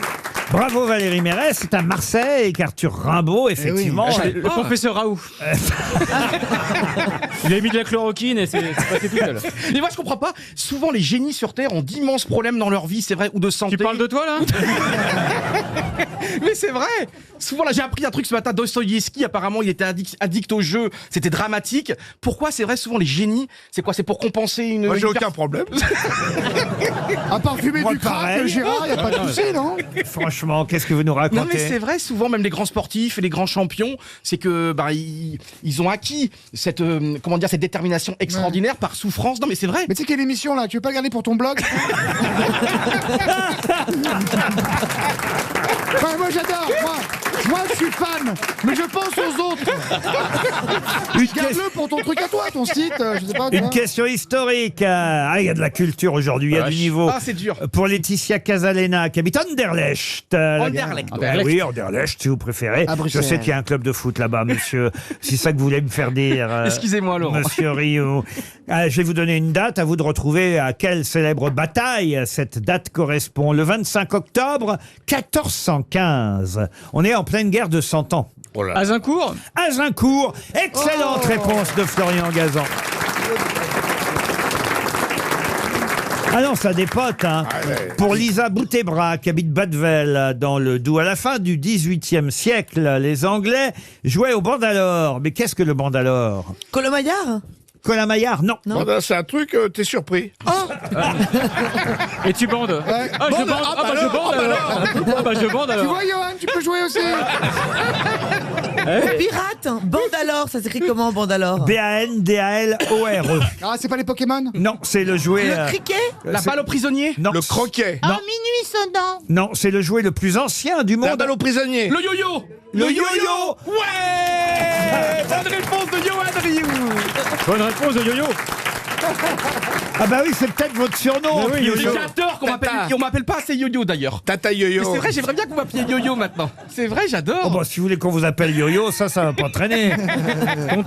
Bravo Valérie Mérès, c'est à Marseille qu'Arthur Rimbaud, effectivement. Le professeur Raoult. Il a mis de la chloroquine et c'est passé tout seul. Mais moi je comprends pas. Souvent les génies sur Terre ont d'immenses problèmes dans leur vie, c'est vrai, ou de santé. Tu parles de toi là? Mais c'est vrai. Souvent là j'ai appris un truc ce matin. Dostoïevski apparemment il était addict au jeu. C'était dramatique. Pourquoi c'est vrai souvent les génies? C'est quoi? C'est pour compenser une. Moi, j'ai une aucun problème. À part fumer Moi, du crack, pareil. Gérard, y a pas de souci, non? Franchement, qu'est-ce que vous nous racontez? Non mais c'est vrai, souvent même les grands sportifs et les grands champions, c'est que ils ont acquis cette comment dire cette détermination extraordinaire par souffrance. Non mais c'est vrai. Mais tu sais quelle émission là? Tu veux pas le garder pour ton blog? Ouais, moi j'adore, moi je suis fan, mais je pense aux autres. Garde-le pour ton truc à toi, ton site, je sais pas. tu Une vois. question historique. Ah, il y a de la culture aujourd'hui, il y a du niveau. Ah c'est dur. Pour Laetitia Casalena, qui habite Anderlecht. Anderlecht. Oui, Anderlecht, si vous préférez. À Je Bruxelles. sais qu'il y a un club de foot là-bas, monsieur. C'est ça que vous voulez me faire dire. Excusez-moi, Laurent. Monsieur Rio. Je vais vous donner une date, à vous de retrouver à quelle célèbre bataille cette date correspond. Le 25 octobre 1415. On est en pleine guerre de 100 ans. Azincourt? Azincourt. Excellente réponse de Florian Gazan. Ah non, ça dépote, hein. Pour Lisa Boutebra, qui habite Badvel, dans le Doubs. À la fin du XVIIIe siècle, les Anglais jouaient au bandalore. Mais qu'est-ce que le bandalore? Colombaillard? Colin-Maillard, non. Bon, c'est un truc, t'es surpris. Et tu bandes? Ah, je bande. Ah, bah je bande alors. Ah, bah je bande Tu alors. vois Johan, tu peux jouer aussi. Pirate? Bandalore, ça s'écrit comment Bandalore? B-A-N-D-A-L-O-R-E. Ah, c'est pas les Pokémon? Non, c'est le jouet... Le cricket? La balle au prisonnier? Non. Le croquet. Oh, minuit sonnant. Non, c'est le jouet le plus ancien du La monde. balle au prisonnier. Le yo-yo. Le yo-yo. Ouais. Bonne réponse de Johan Rioux. Bonne réponse de Yo-Yo. Ah bah oui, c'est peut-être votre surnom. Mais oui, yo-yo. J'adore qu'on m'appelle pas assez yo-yo d'ailleurs. Tata yo-yo. Mais c'est vrai, j'aimerais bien que vous m'appeliez yo-yo maintenant. C'est vrai, j'adore. Oh bah, si vous voulez qu'on vous appelle yo-yo, ça va pas traîner.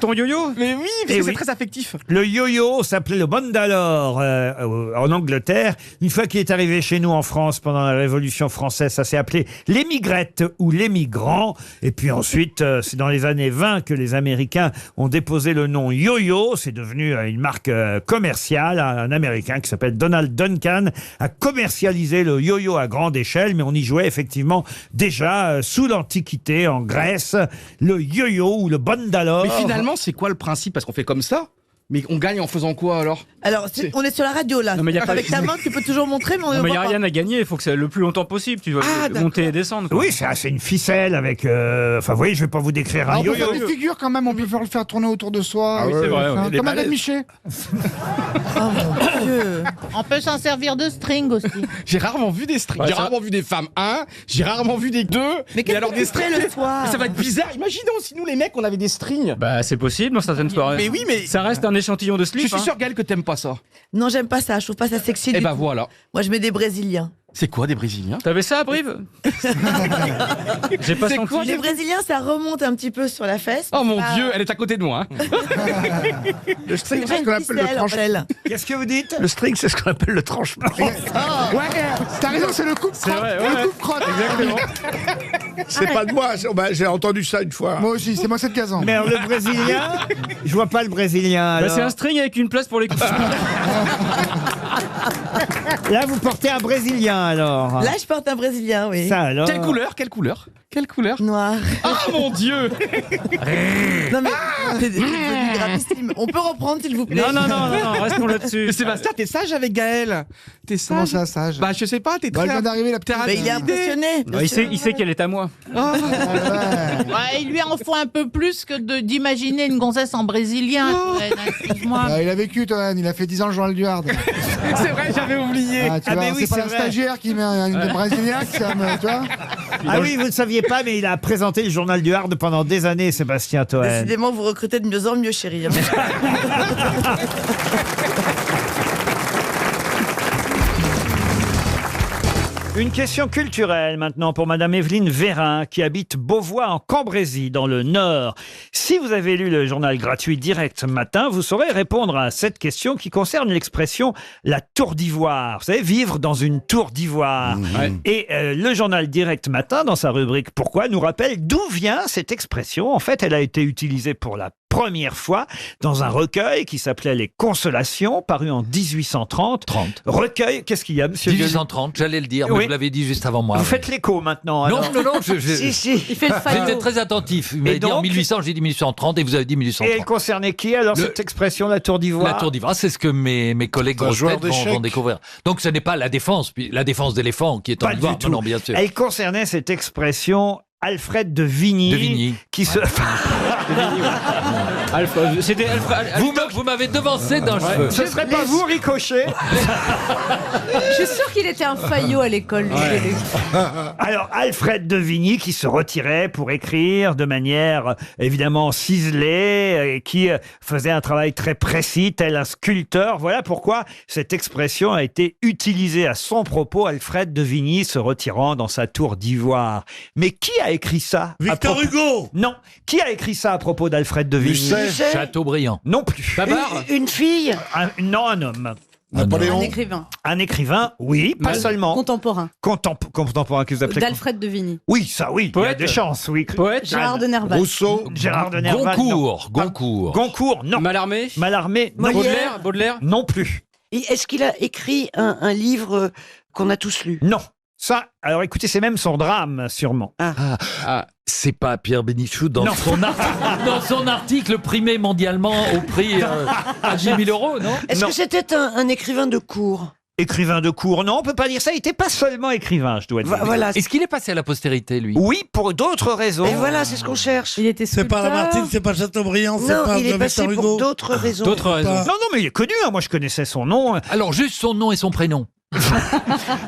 Ton yo-yo? Mais oui, parce Eh que c'est oui. très affectif. Le yo-yo s'appelait le bandalore en Angleterre. Une fois qu'il est arrivé chez nous en France pendant la Révolution française, ça s'est appelé l'émigrette ou l'émigrant. Et puis ensuite, c'est dans les années 20 que les Américains ont déposé le nom yo-yo. C'est devenu une marque commercial. Un Américain qui s'appelle Donald Duncan a commercialisé le yo-yo à grande échelle, mais on y jouait effectivement déjà sous l'Antiquité en Grèce. Le yo-yo ou le bandalo. Mais finalement, c'est quoi le principe? Parce qu'on fait comme ça, mais on gagne en faisant quoi alors? Alors, on est sur la radio là. Non, mais y a pas- Avec ta main, tu peux toujours montrer, mais on ne Non, mais il n'y voit a pas. rien à gagner, il faut que c'est le plus longtemps possible. Tu dois monter et descendre. quoi. Oui, c'est une ficelle avec... Enfin, vous voyez, je vais pas vous décrire un On peut yo-yo. faire des figures quand même, on peut le faire tourner autour de soi. Ah oui, c'est vrai, Hein, oui. Comme Les Adam balais. Miché. On peut s'en servir de string aussi. J'ai rarement vu des strings. Ouais, J'ai ça- rarement vu des femmes 1, j'ai rarement vu des 2. Mais qu'est-ce alors que des tu ferais strings le soir? Mais ça va être bizarre. Imaginons si nous les mecs on avait des strings. Bah, c'est possible dans certaines soirées. Mais oui, mais Ça reste un échantillon de slip. je suis hein. sûr Gaël que t'aimes pas ça. Non, j'aime pas ça. Je trouve pas ça sexy. Et du bah tout. voilà. Moi, je mets des Brésiliens. C'est quoi des Brésiliens? T'avais ça à Brive? J'ai pas C'est senti. quoi, Les Brésiliens, ça remonte un petit peu sur la fesse. Oh mon Ah, Dieu, elle est à côté de moi. Hein. Le C'est string, une c'est ce qu'on appelle le ficelle, en tranchement. fait. Qu'est-ce que vous dites? Le string, c'est ce qu'on appelle le tranchement. Ouais, t'as raison, c'est le coupe-crotte. C'est vrai, Le ouais. coupe-crotte. Exactement. C'est pas de moi, j'ai entendu ça une fois. Moi aussi, c'est moi 7 15 ans. Mais alors, le Brésilien, je vois pas le Brésilien. Bah, alors. c'est un string avec une place pour les coups. Là, vous portez un Brésilien alors. Là, je porte un Brésilien, oui. Ça alors. Quelle couleur? Quelle couleur? Quelle couleur? Noir. Oh mon Dieu. Non, mais c'est devenu gravissime. On peut reprendre, s'il vous plaît. Non, restons là-dessus. Mais Sébastien, t'es sage avec Gaël. T'es sage. Comment ça, sage? Bah je sais pas, t'es Bah, très. elle vient d'arriver, la petite. Mais il est impressionné. Bah, il sait qu'elle est à moi. Ouais, il lui en faut un peu plus que d'imaginer une gonzesse en brésilien. Toen, excuse-moi. Bah, il a vécu, Toen, il a fait 10 ans le journal du Hard. C'est vrai, j'avais oublié. Ah, tu Ah, vois, mais oui, c'est pas c'est la vrai. stagiaire qui met un Brésilien, tu vois. Ah oui, vous ne saviez pas, mais il a présenté le journal du Hard pendant des années, Sébastien Toen. Décidément, vous recrutez de mieux en mieux, chérie. Une question culturelle maintenant pour Madame Evelyne Vérin qui habite Beauvois en Cambrésis dans le Nord. Si vous avez lu le journal gratuit Direct Matin, vous saurez répondre à cette question qui concerne l'expression la tour d'ivoire. Vous savez, vivre dans une tour d'ivoire. Et le journal Direct Matin, dans sa rubrique Pourquoi, nous rappelle d'où vient cette expression. En fait, elle a été utilisée pour la première fois dans un recueil qui s'appelait Les Consolations, paru en 1830. Recueil, qu'est-ce qu'il y a, monsieur Gueluc 1830, j'allais le dire, mais Oui. vous l'avez dit juste avant moi. Vous faites l'écho maintenant. Non, alors. non, non, Si, si. Il fait le faillot. j'étais très attentif. Vous Et m'avez dit en donc 1800, j'ai dit 1830 et vous avez dit Et 1830. elle concernait qui alors, cette expression, la tour d'Ivoire? La tour d'ivoire, c'est ce que mes collègues Un grosses joueur têtes vont d'échecs. découvrir. Donc ce n'est pas la défense d'éléphant qui est en Pas du ivoire. tout. Non, non, bien sûr. Elle concernait cette expression Alfred de Vigny, De Vigny. qui se... C'était Vous m'avez devancé d'un cheveu. Ce serait pas vous, Ricochet? Je suis sûre qu'il était un faillot à l'école, lui. Alors, Alfred de Vigny qui se retirait pour écrire de manière évidemment ciselée et qui faisait un travail très précis, tel un sculpteur. Voilà pourquoi cette expression a été utilisée à son propos, Alfred de Vigny se retirant dans sa tour d'ivoire. Mais qui a écrit ça? Victor Hugo? Non. Qui a écrit ça à propos d'Alfred de Vigny? Musset. Chateaubriand. Non plus. Une fille? Non, un homme. Napoléon. Un écrivain. Un écrivain, oui, pas seulement. Contemporain. Contemporain que vous appelez. D'Alfred de Vigny. Oui, ça, oui. Il y a Poète. des chances, oui. Poète. Gérard de Nerval. Rousseau. Gérard de Nerval. Goncourt. non. Goncourt. Goncourt, non. Mallarmé. Mallarmé, non. Baudelaire. Baudelaire. Non plus. Et est-ce qu'il a écrit un livre qu'on a tous lu? Non. Ça, alors écoutez, c'est même son drame, sûrement. Ah, c'est pas Pierre Bénichou dans Non. dans son article primé mondialement au prix à 10 000 €, non? Est-ce Non. que c'était un écrivain de cours? Écrivain de cours, non, on peut pas dire ça. Il n'était pas seulement écrivain, je dois dire. Voilà. Est-ce qu'il est passé à la postérité, lui? Oui, pour d'autres raisons. Et voilà, c'est ce qu'on cherche. Il était C'est pas sculpteur. Lamartine, c'est pas Chateaubriand, c'est Non, pas il est passé Victor pour Hugo. d'autres raisons. D'autres raisons. Pas- Non, non, mais il est connu. Hein. Moi, je connaissais son nom. Alors, juste son nom et son prénom. Ah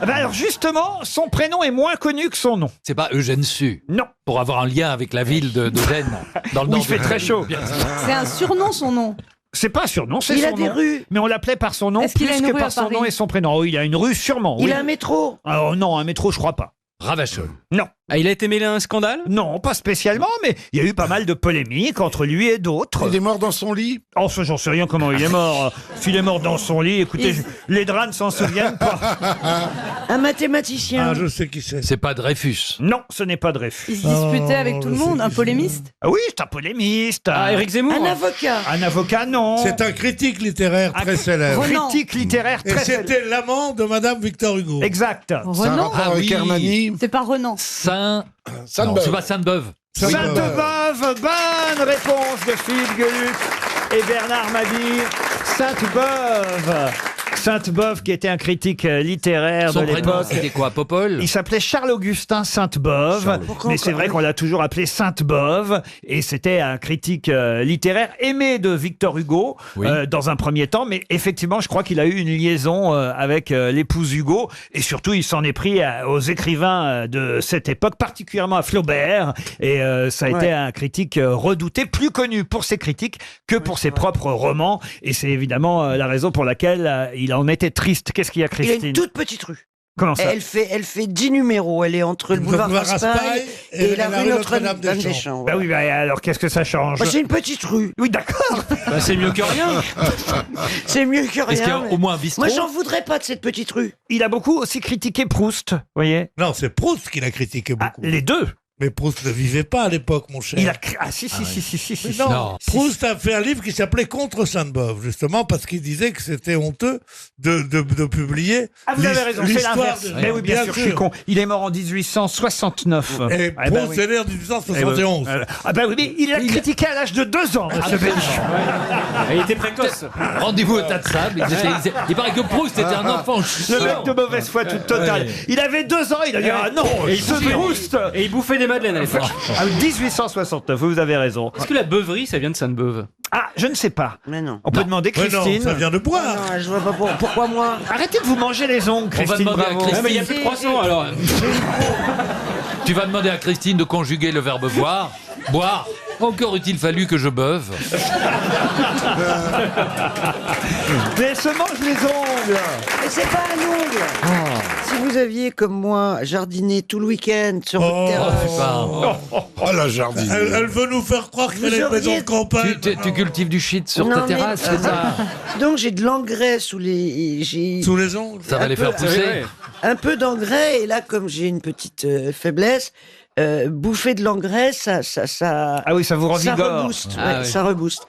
ben alors, justement, son prénom est moins connu que son nom. C'est pas Eugène Sue. Non. Pour avoir un lien avec la ville de Gênes, dans le Où nord. il fait de- très chaud. Bien sûr. C'est un surnom, son nom. C'est pas un surnom, c'est Il son a des nom. rues. Mais on l'appelait par son nom Est-ce qu'il plus a une que rue par à son Paris nom et son prénom. Oh, il a une rue, sûrement. Il oui. a un métro. Alors non, un métro, je crois pas. Ravachol. Non. Ah, il a été mêlé à un scandale? Non, pas spécialement, mais il y a eu pas mal de polémiques entre lui et d'autres. Il est mort dans son lit? Oh, ça, j'en sais rien comment il est mort. S'il est mort dans son lit, écoutez, les draps ne s'en souviennent pas. Un mathématicien. Ah, je sais qui c'est. C'est pas Dreyfus. Non, ce n'est pas Dreyfus. Il se disputait avec tout le monde, un polémiste. Ah oui, c'est un polémiste. Ah, Éric Zemmour? Un avocat. Un avocat, non. C'est un critique littéraire très célèbre. Critique littéraire Et très célèbre. c'était l'amant de Madame Victor Hugo. Exact. Renan? Avec Hernani? C'est pas Renan. Non, c'est pas Sainte-Beuve. Sainte-Beuve, bonne réponse de Philippe Gueluc et Bernard Mabille. Sainte-Beuve. Sainte-Beuve, qui était un critique littéraire Son de prénom, l'époque. c'était quoi, Popol? Il s'appelait Charles-Augustin Sainte-Beuve, mais c'est vrai qu'on l'a toujours appelé Sainte-Beuve, et c'était un critique littéraire aimé de Victor Hugo dans un premier temps, mais effectivement, je crois qu'il a eu une liaison avec l'épouse Hugo, et surtout, il s'en est pris aux écrivains de cette époque, particulièrement à Flaubert, et ça a été un critique redouté, plus connu pour ses critiques que pour ses propres romans, et c'est évidemment la raison pour laquelle il en était triste. Qu'est-ce qu'il y a, Il a Christine? une toute petite rue. Comment ça? Elle fait 10 numéros. Elle est entre le boulevard Raspail et la rue Notre-Dame-des-Champs. Bah oui, bah alors qu'est-ce que ça change? Bah, c'est une petite rue. Oui, d'accord. Bah, c'est mieux que rien. C'est mieux que rien. Est-ce qu'il y a mais- au moins un bistrot? Moi, j'en voudrais pas de cette petite rue. Il a beaucoup aussi critiqué Proust, vous voyez? Non, c'est Proust qui l'a critiqué beaucoup. Les deux. Mais Proust ne vivait pas à l'époque, mon cher. Ah si. Mais non, Proust a fait un livre qui s'appelait Contre Sainte-Beuve, justement parce qu'il disait que c'était honteux de publier. Ah, vous avez raison, c'est l'histoire l'inverse. de- Mais oui, bien sûr, je suis con. Il est mort en 1869. Et Ah, bah Proust oui. est né en 1871. Ah bah oui, mais il a critiqué à l'âge de 2 ans, monsieur Bénichou. Il était précoce. Rendez-vous au tas de sable. Il paraît que Proust était un enfant Le chiant. mec de mauvaise foi toute totale. Ouais. Il avait 2 ans, il a dit ah non, Et ce Proust. Et il bouffait des madeleines à l'époque. Ah, 1869, vous avez raison. Est-ce que la beuverie, ça vient de Sainte-Beuve? Ah, je ne sais pas. Mais non. On peut demander Mais non, Christine. ça vient de boire. Non, je vois pas pourquoi moi. Arrêtez de vous manger les ongles, On va Christine demander à Bravo. Christine. Ah, mais il y a plus de croissants alors. Tu vas demander à Christine de conjuguer le verbe boire. Boire. Encore eût-il fallu que je beuve. Mais elle se mange les ongles. Mais c'est pas un ongle. Si vous aviez, comme moi, jardiné tout le week-end sur votre terrasse. Oh, la jardine. Elle veut nous faire croire qu'il y a une maison de campagne. Tu cultives du shit sur ta Non, mais- terrasse, c'est ça? Donc j'ai de l'engrais sous les. Sous les ongles. Ça va les faire pousser. Un peu d'engrais, et là, comme j'ai une petite faiblesse, bouffer de l'engrais, ça. Ah oui, ça vous revigore. Ça rebooste. Ah ouais, oui. Ça rebooste.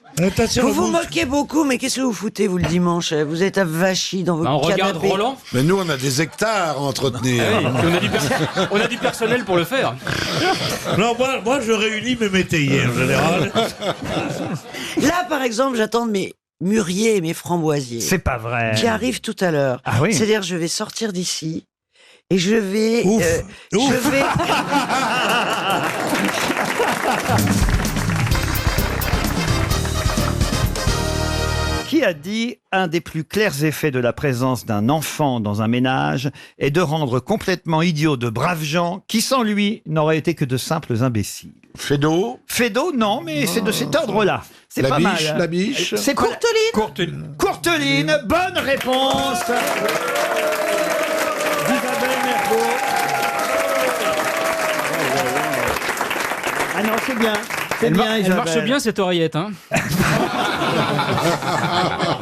Vous vous moquez beaucoup, mais qu'est-ce que vous foutez, vous, le dimanche? Vous êtes avachis dans vos Bah, on regarde canapés. Roland. Mais nous, on a des hectares à entretenir. Ah oui, puis on a du personnel pour le faire. Non, moi, je réunis mes métayers en général. Là, par exemple, j'attends mes mûriers et mes framboisiers. C'est pas vrai. Qui arrivent tout à l'heure. Ah oui. C'est-à-dire, je vais sortir d'ici et je vais. Ouf. Je Ouf. vais. Qui a dit un des plus clairs effets de la présence d'un enfant dans un ménage est de rendre complètement idiots de braves gens qui, sans lui, n'auraient été que de simples imbéciles? Fédo. Fédo, non, mais c'est de cet ordre-là. C'est La pas biche, mal. la biche. C'est quoi? Courteline. Courteline, bonne réponse d'Isabelle Mergo. Ah non, c'est bien. C'est Elle, bien, elle Isabelle. marche bien cette oreillette. Hein.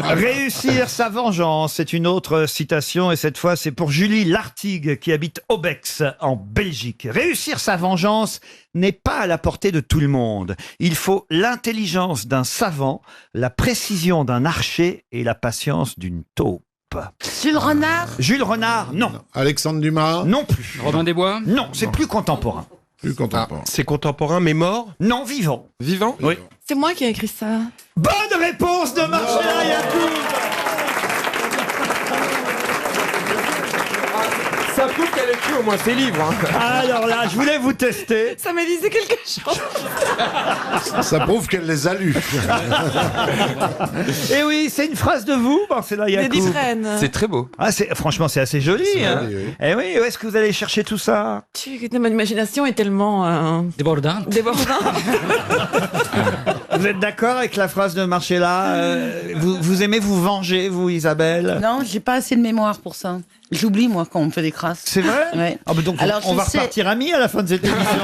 Réussir sa vengeance, c'est une autre citation et cette fois c'est pour Julie Lartigue qui habite Aubex en Belgique. Réussir sa vengeance n'est pas à la portée de tout le monde. Il faut l'intelligence d'un savant, la précision d'un archer et la patience d'une taupe. Jules Renard? Jules Renard, non. Alexandre Dumas. Non plus. Robin des Bois? Non, c'est plus contemporain. Plus contemporain. C'est contemporain mais mort? Non, vivant. Vivant? Oui. C'est moi qui ai écrit ça. Bonne réponse de Marcella Yacoub. Ça prouve qu'elle écrit au moins ses livres. Hein. Alors là, je voulais vous tester. Ça m'a disait quelque chose. Ça prouve qu'elle les a lus. Et oui, c'est une phrase de vous, Marcella Yacoub. Des Dufresne. C'est très beau. Ah, franchement, c'est assez joli. Hein. joli, oui. Eh oui, où est-ce que vous allez chercher tout ça? Mon imagination est tellement Débordante. débordante. Vous êtes d'accord avec la phrase de Marcella vous aimez vous venger, vous, Isabelle? Non, j'ai pas assez de mémoire pour ça. J'oublie, moi, quand on me fait des crasses. C'est vrai? Ouais. Ah, bah donc Alors, on je va sais- repartir amis à la fin de cette émission.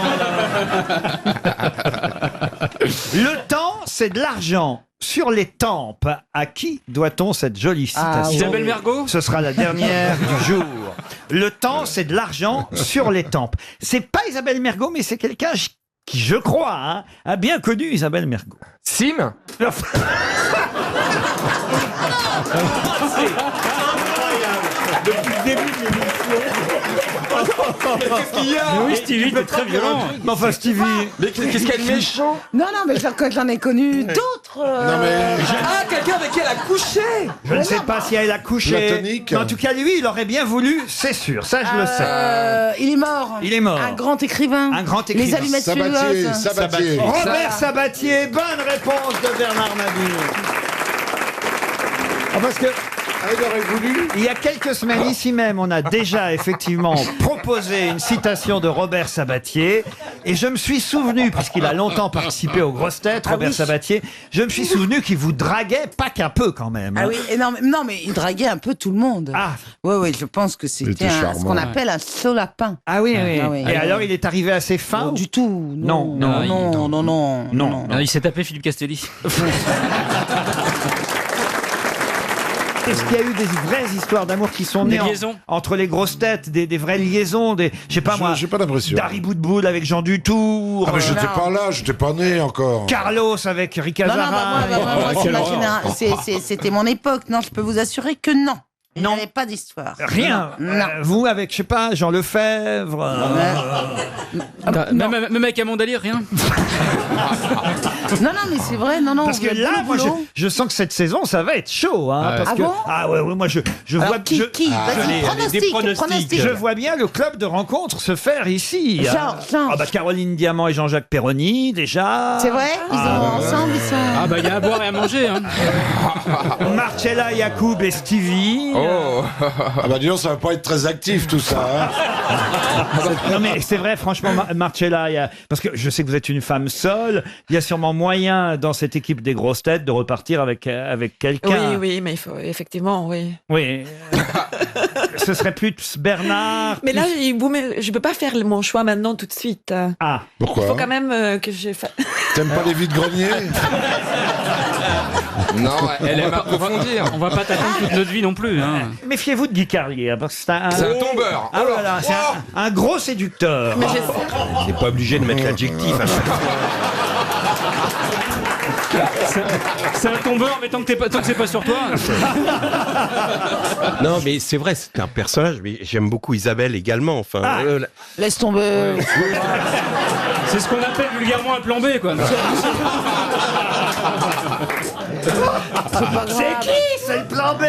Le temps, c'est de l'argent. Sur les tempes, à qui doit-on cette jolie citation? Isabelle Mergo. Ce sera la dernière du jour. Le temps, c'est de l'argent sur les tempes. C'est pas Isabelle Mergo, mais c'est quelqu'un qui, je crois, hein, a bien connu Isabelle Mergo. Sim. Depuis le début de l'émission. Qu'est-ce qu'il y a? Mais oui, Stevie, t'es très violent. Mais enfin, Stevie. Mais qu'est-ce qu'elle est méchant? Non, mais j'en ai connu d'autres. Non, mais. Ah, quelqu'un avec qui elle a couché. Je ne sais pas si elle a couché. Platonique. Mais en tout cas, lui, il aurait bien voulu, c'est sûr. Ça, je le sais. Il est mort. Il est mort. Un grand écrivain. Un grand écrivain. Les allumettes Sabatier, suédoises. Sabatier. Robert Sabatier, bonne réponse de Bernard Mabille. Ah, parce que il aurait voulu. il y a quelques semaines, ici même, on a déjà effectivement proposé une citation de Robert Sabatier. Et je me suis souvenu, puisqu'il a longtemps participé aux grosses têtes, Robert Sabatier, je me suis souvenu qu'il vous draguait pas qu'un peu quand même. Ah oui, et non, mais il draguait un peu tout le monde. Ah. Oui, je pense que c'était était ce charmant. qu'on appelle un solapin. Ah oui, oui. Ah oui. Et alors, il est arrivé assez fin Non, ou- du tout. Non, Non. Ah, il s'est tapé Philippe Castelli. Est-ce qu'il y a eu des vraies histoires d'amour qui sont nées Des liaisons entre les grosses têtes, des vraies liaisons, des, je sais pas moi, J'ai pas l'impression. Dari Boudboul avec Jean Dutour, Ah, mais j'étais pas là, j'étais pas né encore. Carlos avec Rika Non, Zara. moi, c'est ma c'était mon époque. Non, je peux vous assurer que non. Il n'y Non. avait pas d'histoire. Rien. Non. Vous avec, je sais pas, Jean Lefebvre. Même avec Amandali, rien. Non, mais c'est vrai, non. Parce que vous êtes là, bon moi, boulot. je sens que cette saison, ça va être chaud. Hein, parce Ah que, bon ouais, moi, je Alors, vois... qui Vas-y, pronostic. Je vois bien le club de rencontres se faire ici. Genre. Ah bah Caroline Diamant et Jean-Jacques Perroni, déjà. C'est vrai Ils ont ensemble, ils sont... Ah bah il y a à boire et à manger. Hein. Marcella Yacoub et Stevie. Oh. Ah bah dis donc, ça va pas être très actif tout ça. Hein. Non mais c'est vrai, franchement, Marcella, parce que je sais que vous êtes une femme seule, il y a sûrement moyen dans cette équipe des grosses têtes de repartir avec quelqu'un. Oui, mais il faut effectivement, oui. Oui. Ce serait plus Bernard. Mais là, je peux pas faire mon choix maintenant tout de suite. Ah, Pourquoi Il faut quand même que j'ai fait. T'aimes pas les vides-greniers? Non, elle aime approfondir. On va pas t'attendre toute notre vie non plus. Hein. méfiez-vous de Guy Carlier, parce que c'est un tombeur. Ah voilà, c'est un gros séducteur. Mais On n'est pas obligé de mettre l'adjectif à chaque fois. C'est un tombeur, mais tant que c'est pas sur toi. Non, mais c'est vrai, c'est un personnage, mais j'aime beaucoup Isabelle également. Enfin, Laisse tomber. C'est ce qu'on appelle vulgairement un plan B, quoi. C'est qui? C'est le plan B.